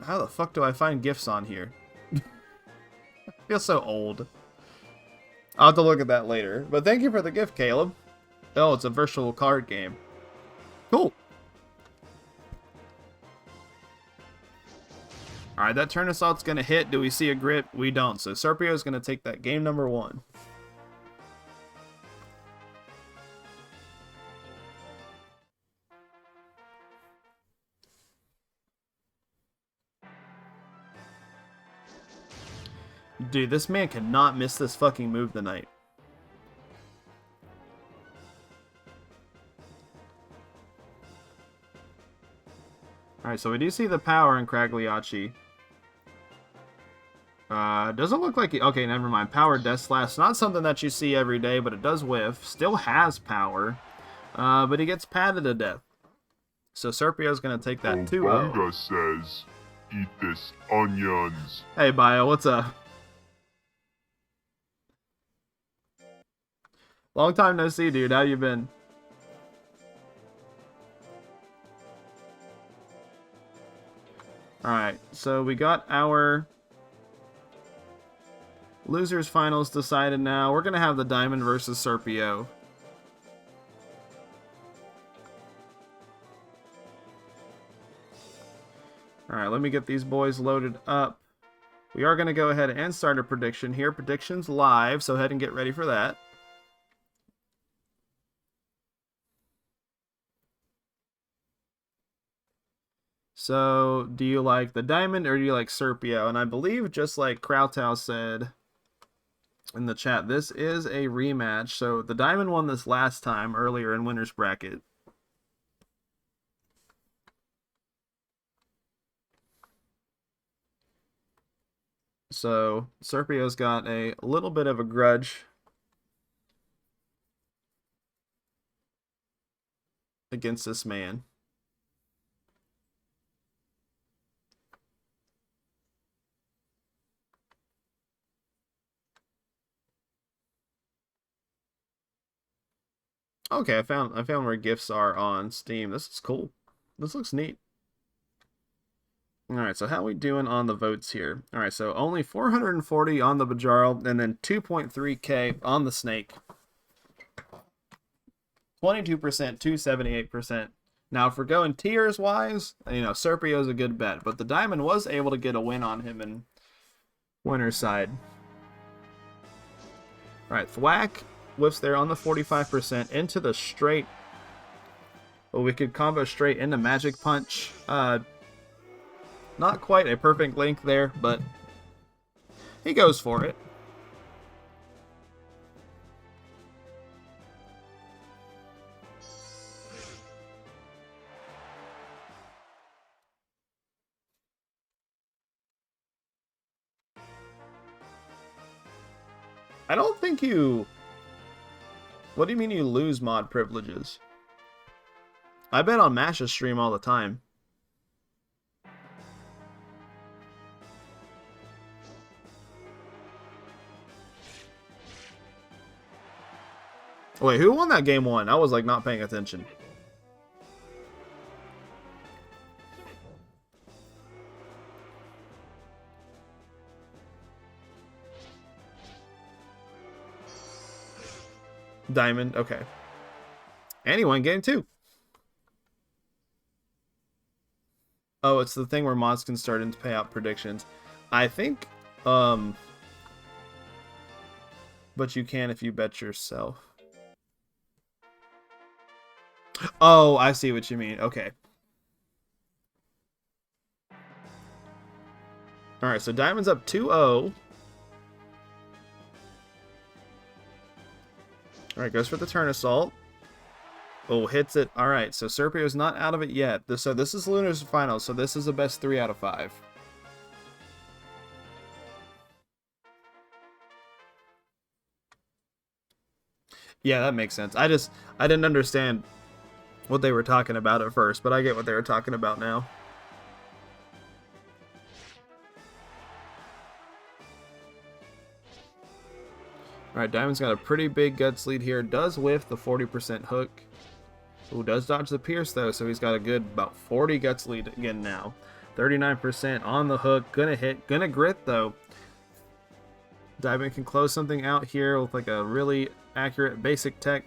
How the fuck do I find gifts on here? I feel so old. I'll have to look at that later. But thank you for the gift, Caleb. Oh, it's a virtual card game. Cool. Alright, that Turn Assault's going to hit. Do we see a Grit? We don't. So Serpio's going to take that game number 1. Dude, this man cannot miss this fucking move tonight. Alright, so we do see the power in Cragliacci. Doesn't look like... Okay, never mind. Power Death Slash. Not something that you see every day, but it does whiff. Still has power. But he gets patted to death. So Serpio's going to take that 2-0. Nagas says, eat this onions. Hey, Bio, what's up? Long time no see, dude. How you been? Alright, so we got our losers finals decided now. We're going to have the Diamond versus Serpio. Alright, let me get these boys loaded up. We are going to go ahead and start a prediction here. Predictions live, so ahead and get ready for that. So, do you like the Diamond or do you like Serpio? And I believe, just like Krautow said in the chat, this is a rematch. So, the Diamond won this last time earlier in Winner's Bracket. So, Serpio's got a little bit of a grudge against this man. Okay, I found where gifts are on Steam. This is cool. This looks neat. Alright, so how we doing on the votes here? Alright, so only 440 on the Bajaro, and then 2.3k on the Snake. 22%, 278%. Now, if we're going tiers-wise, you know, Serpio's a good bet, but the Diamond was able to get a win on him in Winner's side. Alright, Thwack whiffs there on the 45% into the straight. Well, we could combo straight into Magic Punch. Not quite a perfect link there, but he goes for it. I don't think you... What do you mean you lose mod privileges? I bet on Mash's stream all the time. Wait, who won that game one? I was like not paying attention. Diamond, okay. Anyone game two. Oh, it's the thing where mods can start into pay out predictions. I think, but you can if you bet yourself. Oh, I see what you mean. Okay. Alright, so Diamond's up 2-0. Alright, goes for the turn assault. Oh, hits it. Alright, so Serpio's not out of it yet. So this is Lunar's final, so this is a best 3 out of 5. Yeah, that makes sense. I didn't understand what they were talking about at first, but I get what they were talking about now. Alright, Diamond's got a pretty big guts lead here. Does whiff the 40% hook. Ooh, does dodge the pierce though, so he's got a good about 40 guts lead again now. 39% on the hook. Gonna hit. Gonna grit though. Diamond can close something out here with like a really accurate basic tech.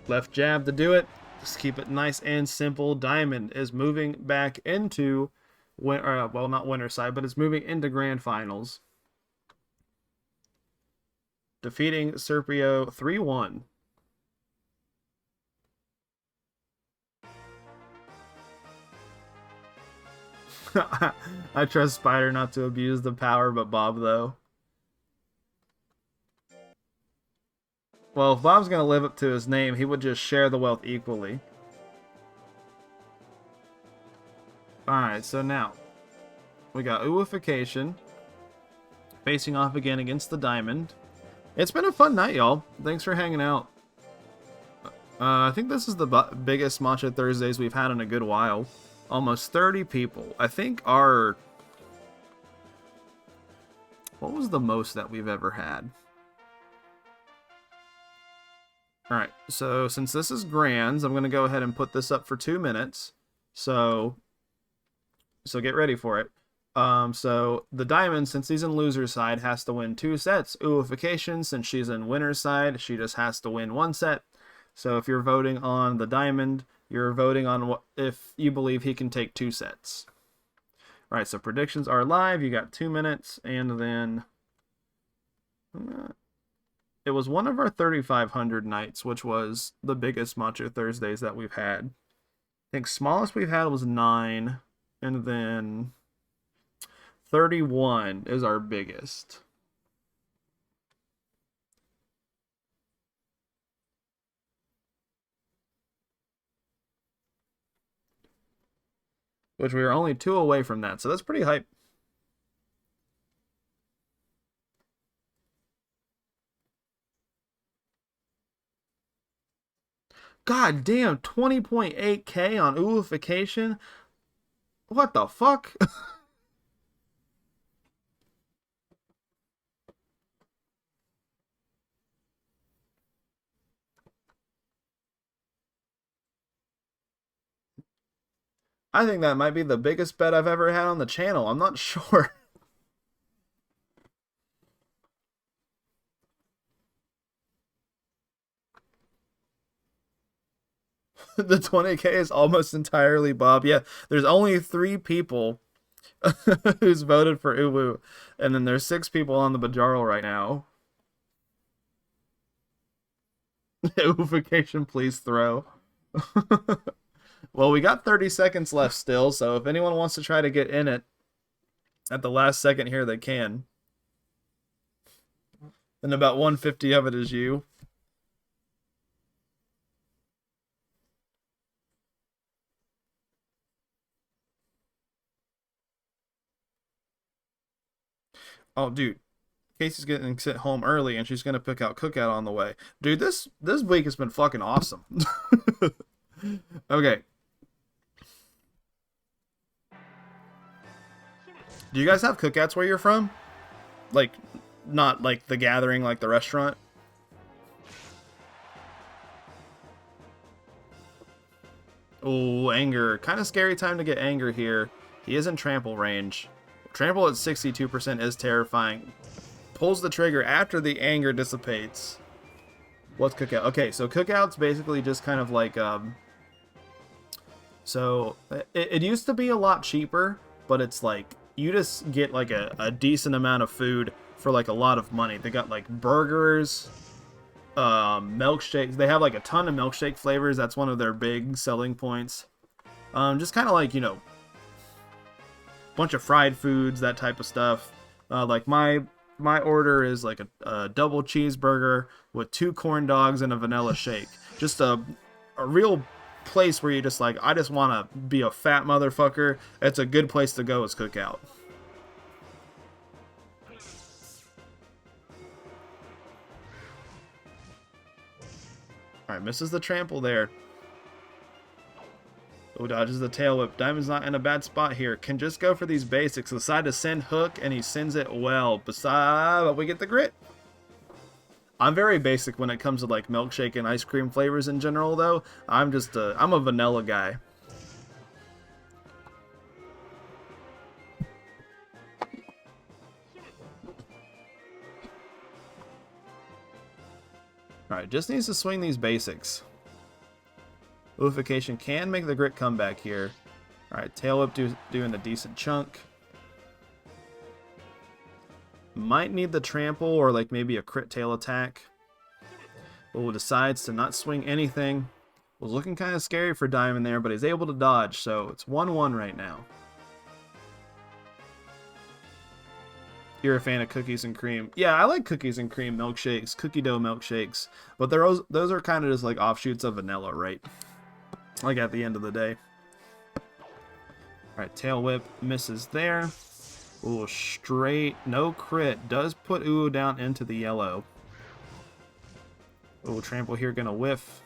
Left jab to do it. Just keep it nice and simple. Diamond is moving back into, well, not winner side, but it's moving into grand finals. Defeating Serpio 3-1. I trust Spider not to abuse the power, but Bob though. Well, if Bob's going to live up to his name, he would just share the wealth equally. Alright, so now we got Uification facing off again against the Diamond. It's been a fun night, y'all. Thanks for hanging out. I think this is the biggest Macho Thursdays we've had in a good while. Almost 30 people. I think our... What was the most that we've ever had? Alright, so since this is Grands, I'm going to go ahead and put this up for 2 minutes. So get ready for it. So the Diamond, since he's in loser's side, has to win 2 sets. Uification, since she's in winner's side, she just has to win 1 set. So if you're voting on the Diamond, you're voting on what if you believe he can take 2 sets. All right, so predictions are live. You got 2 minutes, and then it was one of our 3,500 nights, which was the biggest Macho Thursdays that we've had. I think smallest we've had was 9, and then 31 is our biggest. Which we were only 2 away from that, so that's pretty hype. God damn, 20.8K on Ulification? What the fuck? I think that might be the biggest bet I've ever had on the channel. I'm not sure. The 20K is almost entirely Bob. Yeah, there's only 3 people who's voted for Uwu, and then there's 6 people on the Bajarl right now. Uwification, please throw. Well, we got 30 seconds left still, so if anyone wants to try to get in it at the last second here, they can. And about 150 of it is you. Oh, dude. Casey's getting sent home early, and she's going to pick out Cookout on the way. Dude, this week has been fucking awesome. Okay. Do you guys have cookouts where you're from? Like, not like the gathering, like the restaurant? Oh, Anger. Kind of scary time to get Anger here. He is in trample range. Trample at 62% is terrifying. Pulls the trigger after the anger dissipates. What's Cookout? Okay, so Cookout's basically just kind of like, so it used to be a lot cheaper, but it's like, you just get like a decent amount of food for like a lot of money. They got like burgers, milkshakes. They have like a ton of milkshake flavors. That's one of their big selling points. Just kind of like, you know, bunch of fried foods, that type of stuff. Like my order is like a double cheeseburger with 2 corn dogs and a vanilla shake. Just a real place where you just like, I just want to be a fat motherfucker. It's a good place to go is Cookout. Alright, misses the trample there. Oh, dodges the tail whip. Diamond's not in a bad spot here. Can just go for these basics. Decide to send hook, and he sends it well. But we get the grit. I'm very basic when it comes to like milkshake and ice cream flavors in general, though. I'm a vanilla guy. Alright, just needs to swing these basics. Ulification can make the grit comeback here. Alright, tail whip doing a decent chunk. Might need the trample or like maybe a crit tail attack. But decides to not swing anything. Was looking kind of scary for Diamond there, but he's able to dodge, so it's 1-1 right now. You're a fan of cookies and cream. Yeah, I like cookies and cream milkshakes, cookie dough milkshakes. But those are kind of just like offshoots of vanilla, right? Like at the end of the day. Alright, tail whip misses there. Ooh, straight, no crit. Does put Uwu down into the yellow. Ooh, trample here gonna whiff.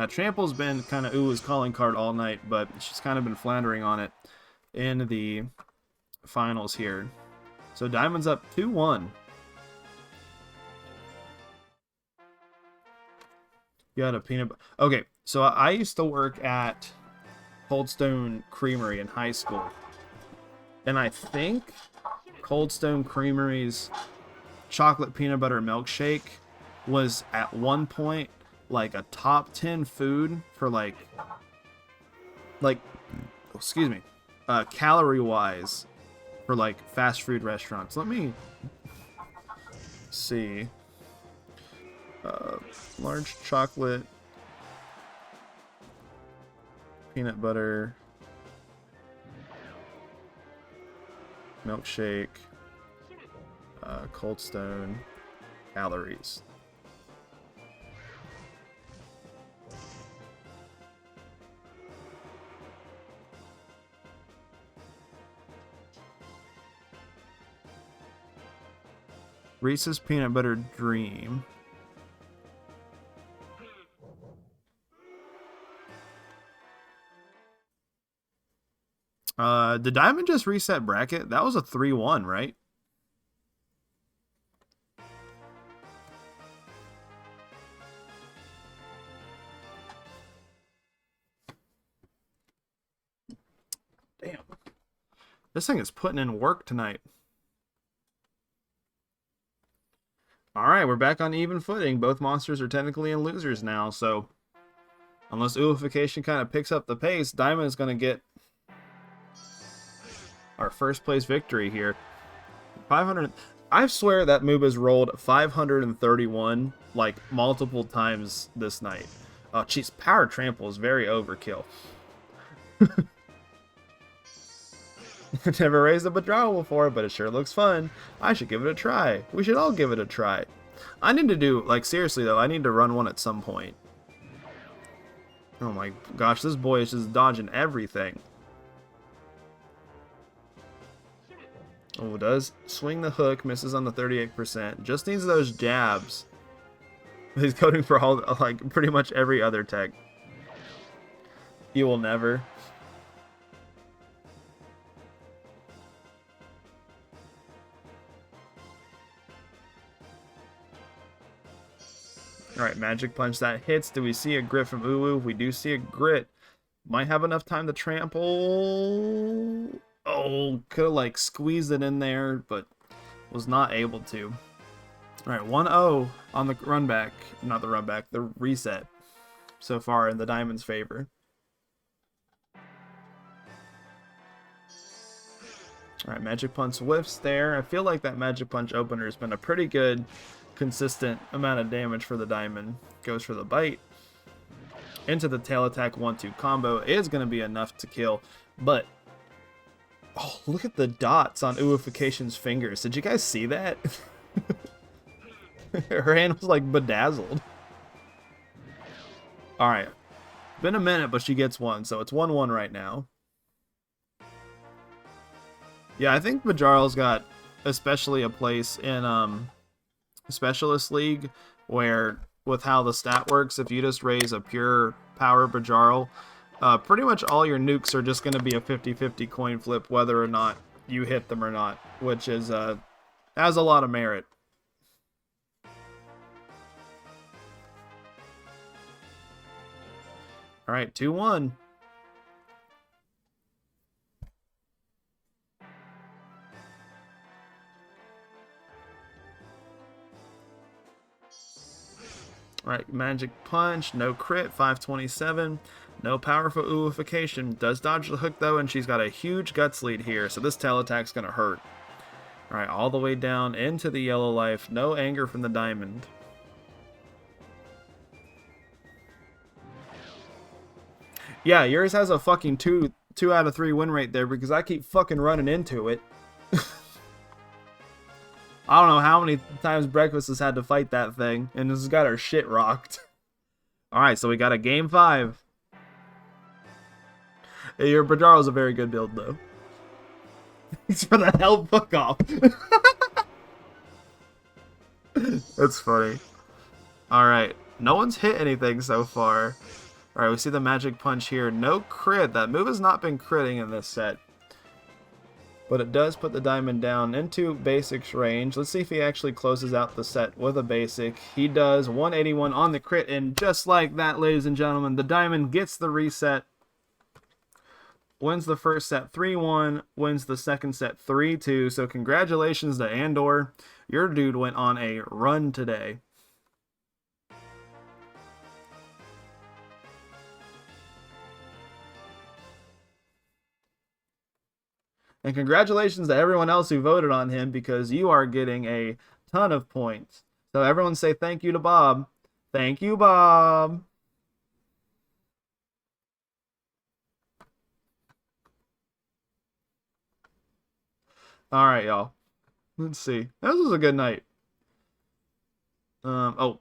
Trample's been kind of Uwu's calling card all night, but she's kind of been floundering on it in the finals here. So Diamond's up 2-1. You got a peanut butter. Okay, so I used to work at Cold Stone Creamery in high school. And I think Cold Stone Creamery's chocolate peanut butter milkshake was at one point like a top 10 food for like excuse me, calorie wise for like fast food restaurants. Let me see. Large chocolate, peanut butter, milkshake, Cold Stone, calories. Reese's Peanut Butter Dream. Did Diamond just reset bracket? That was a 3-1, right? Damn. This thing is putting in work tonight. Alright, we're back on even footing. Both monsters are technically in losers now, so unless Uification kind of picks up the pace, Diamond is going to get our first place victory here. 500. I swear that Muba's rolled 531 like multiple times this night. Oh, jeez, Power Trample is very overkill. Never raised a Bedraw before, but it sure looks fun. I should give it a try. We should all give it a try. I need to do, like, seriously though, I need to run one at some point. Oh my gosh, this boy is just dodging everything. Oh, does swing the hook, misses on the 38%. Just needs those jabs. He's coding for all, like, pretty much every other tech. You will never. Alright, Magic Punch, that hits. Do we see a grit from Uwu? We do see a grit. Might have enough time to trample. Oh, could have like squeezed it in there, but was not able to. Alright, 1-0 on the run back. Not the run back, the reset so far in the Diamond's favor. Alright, Magic Punch whiffs there. I feel like that Magic Punch opener has been a pretty good, consistent amount of damage for the Diamond. Goes for the bite. Into the tail attack 1-2 combo is going to be enough to kill, but oh, look at the dots on Uification's fingers. Did you guys see that? Her hand was like bedazzled. Alright. Been a minute, but she gets one, so it's 1-1 right now. Yeah, I think Bajarl's got especially a place in Specialist League, where with how the stat works, if you just raise a pure power Bajarl, pretty much all your nukes are just going to be a 50-50 coin flip whether or not you hit them or not, which is has a lot of merit. Alright, 2-1. Alright, Magic Punch, no crit, 527. No powerful Uification. Does dodge the hook though, and she's got a huge guts lead here, so this tail attack's gonna hurt. Alright, all the way down into the yellow life. No anger from the Diamond. Yeah, yours has a fucking 2 out of 3 win rate there because I keep fucking running into it. I don't know how many times Breakfast has had to fight that thing, and has got her shit rocked. Alright, so we got a game 5. Hey, your Bajarl's a very good build, though. Thanks for the help, fuck off. That's funny. Alright, no one's hit anything so far. Alright, we see the Magic Punch here. No crit. That move has not been critting in this set. But it does put the Diamond down into basics range. Let's see if he actually closes out the set with a basic. He does. 181 on the crit, and just like that, ladies and gentlemen, the Diamond gets the reset. Wins the first set 3-1, wins the second set 3-2. So congratulations to Andor. Your dude went on a run today. And congratulations to everyone else who voted on him, because you are getting a ton of points. So everyone say thank you to Bob. Thank you, Bob. All right, y'all. Let's see. This was a good night. Oh,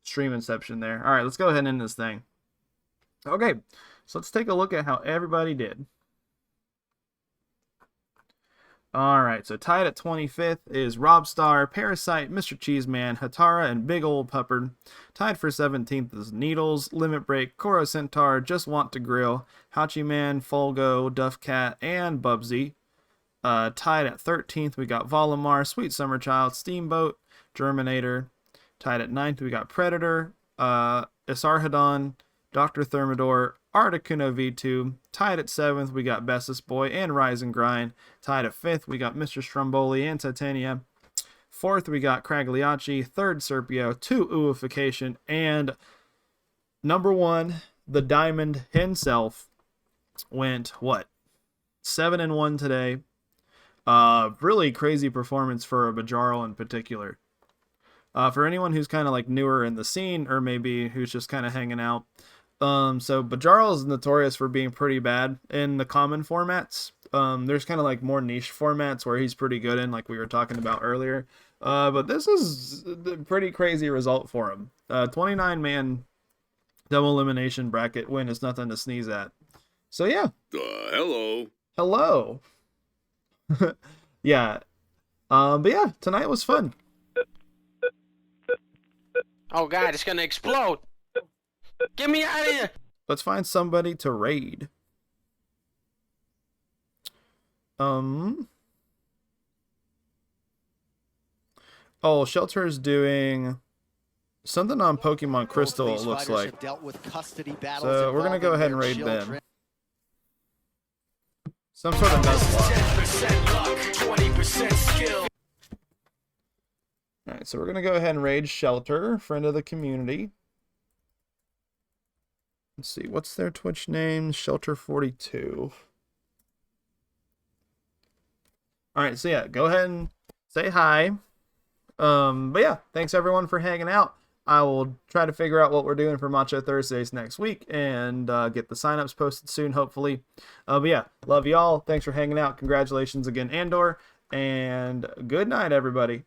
stream inception there. All right, let's go ahead and end this thing. Okay, so let's take a look at how everybody did. All right, so tied at 25th is Robstar, Parasite, Mr. Cheeseman, Hatara, and Big Ol' Pepper. Tied for 17th is Needles, Limit Break, Koro Centaur, Just Want to Grill, Hachiman, Folgo, Duff Cat, and Bubsy. Tied at 13th, we got Volamar, Sweet Summer Child, Steamboat, Germinator. Tied at 9th, we got Predator, Isarhadon, Dr. Thermidor, Articuno V2. Tied at 7th, we got Bestest Boy and Rise and Grind. Tied at 5th, we got Mr. Stromboli and Titania. 4th, we got Cragliacci. 3rd, Serpio. 2, Uification. And number 1, the Diamond himself, went, what, 7-1 today. Really crazy performance for a Bajaro in particular. For anyone who's kind of like newer in the scene, or maybe who's just kind of hanging out. So Bajaro is notorious for being pretty bad in the common formats. There's kind of like more niche formats where he's pretty good in, like we were talking about earlier. But this is a pretty crazy result for him. 29-man double elimination bracket win is nothing to sneeze at. So yeah. Hello. Hello. Yeah. But yeah, tonight was fun. Oh god, it's gonna explode. Get me out of here. Let's find somebody to raid. Oh, Shelter's doing something on Pokemon Crystal, it looks like. So we're gonna go ahead and raid them. Some sort of Nuzlocke. 10% luck, 20% skill. Alright, so we're gonna go ahead and raid Shelter, friend of the community. Let's see, what's their Twitch name? Shelter42. Alright, so yeah, go ahead and say hi. But yeah, thanks everyone for hanging out. I will try to figure out what we're doing for Macho Thursdays next week and get the signups posted soon, hopefully. But yeah, love y'all. Thanks for hanging out. Congratulations again, Andor. And good night, everybody.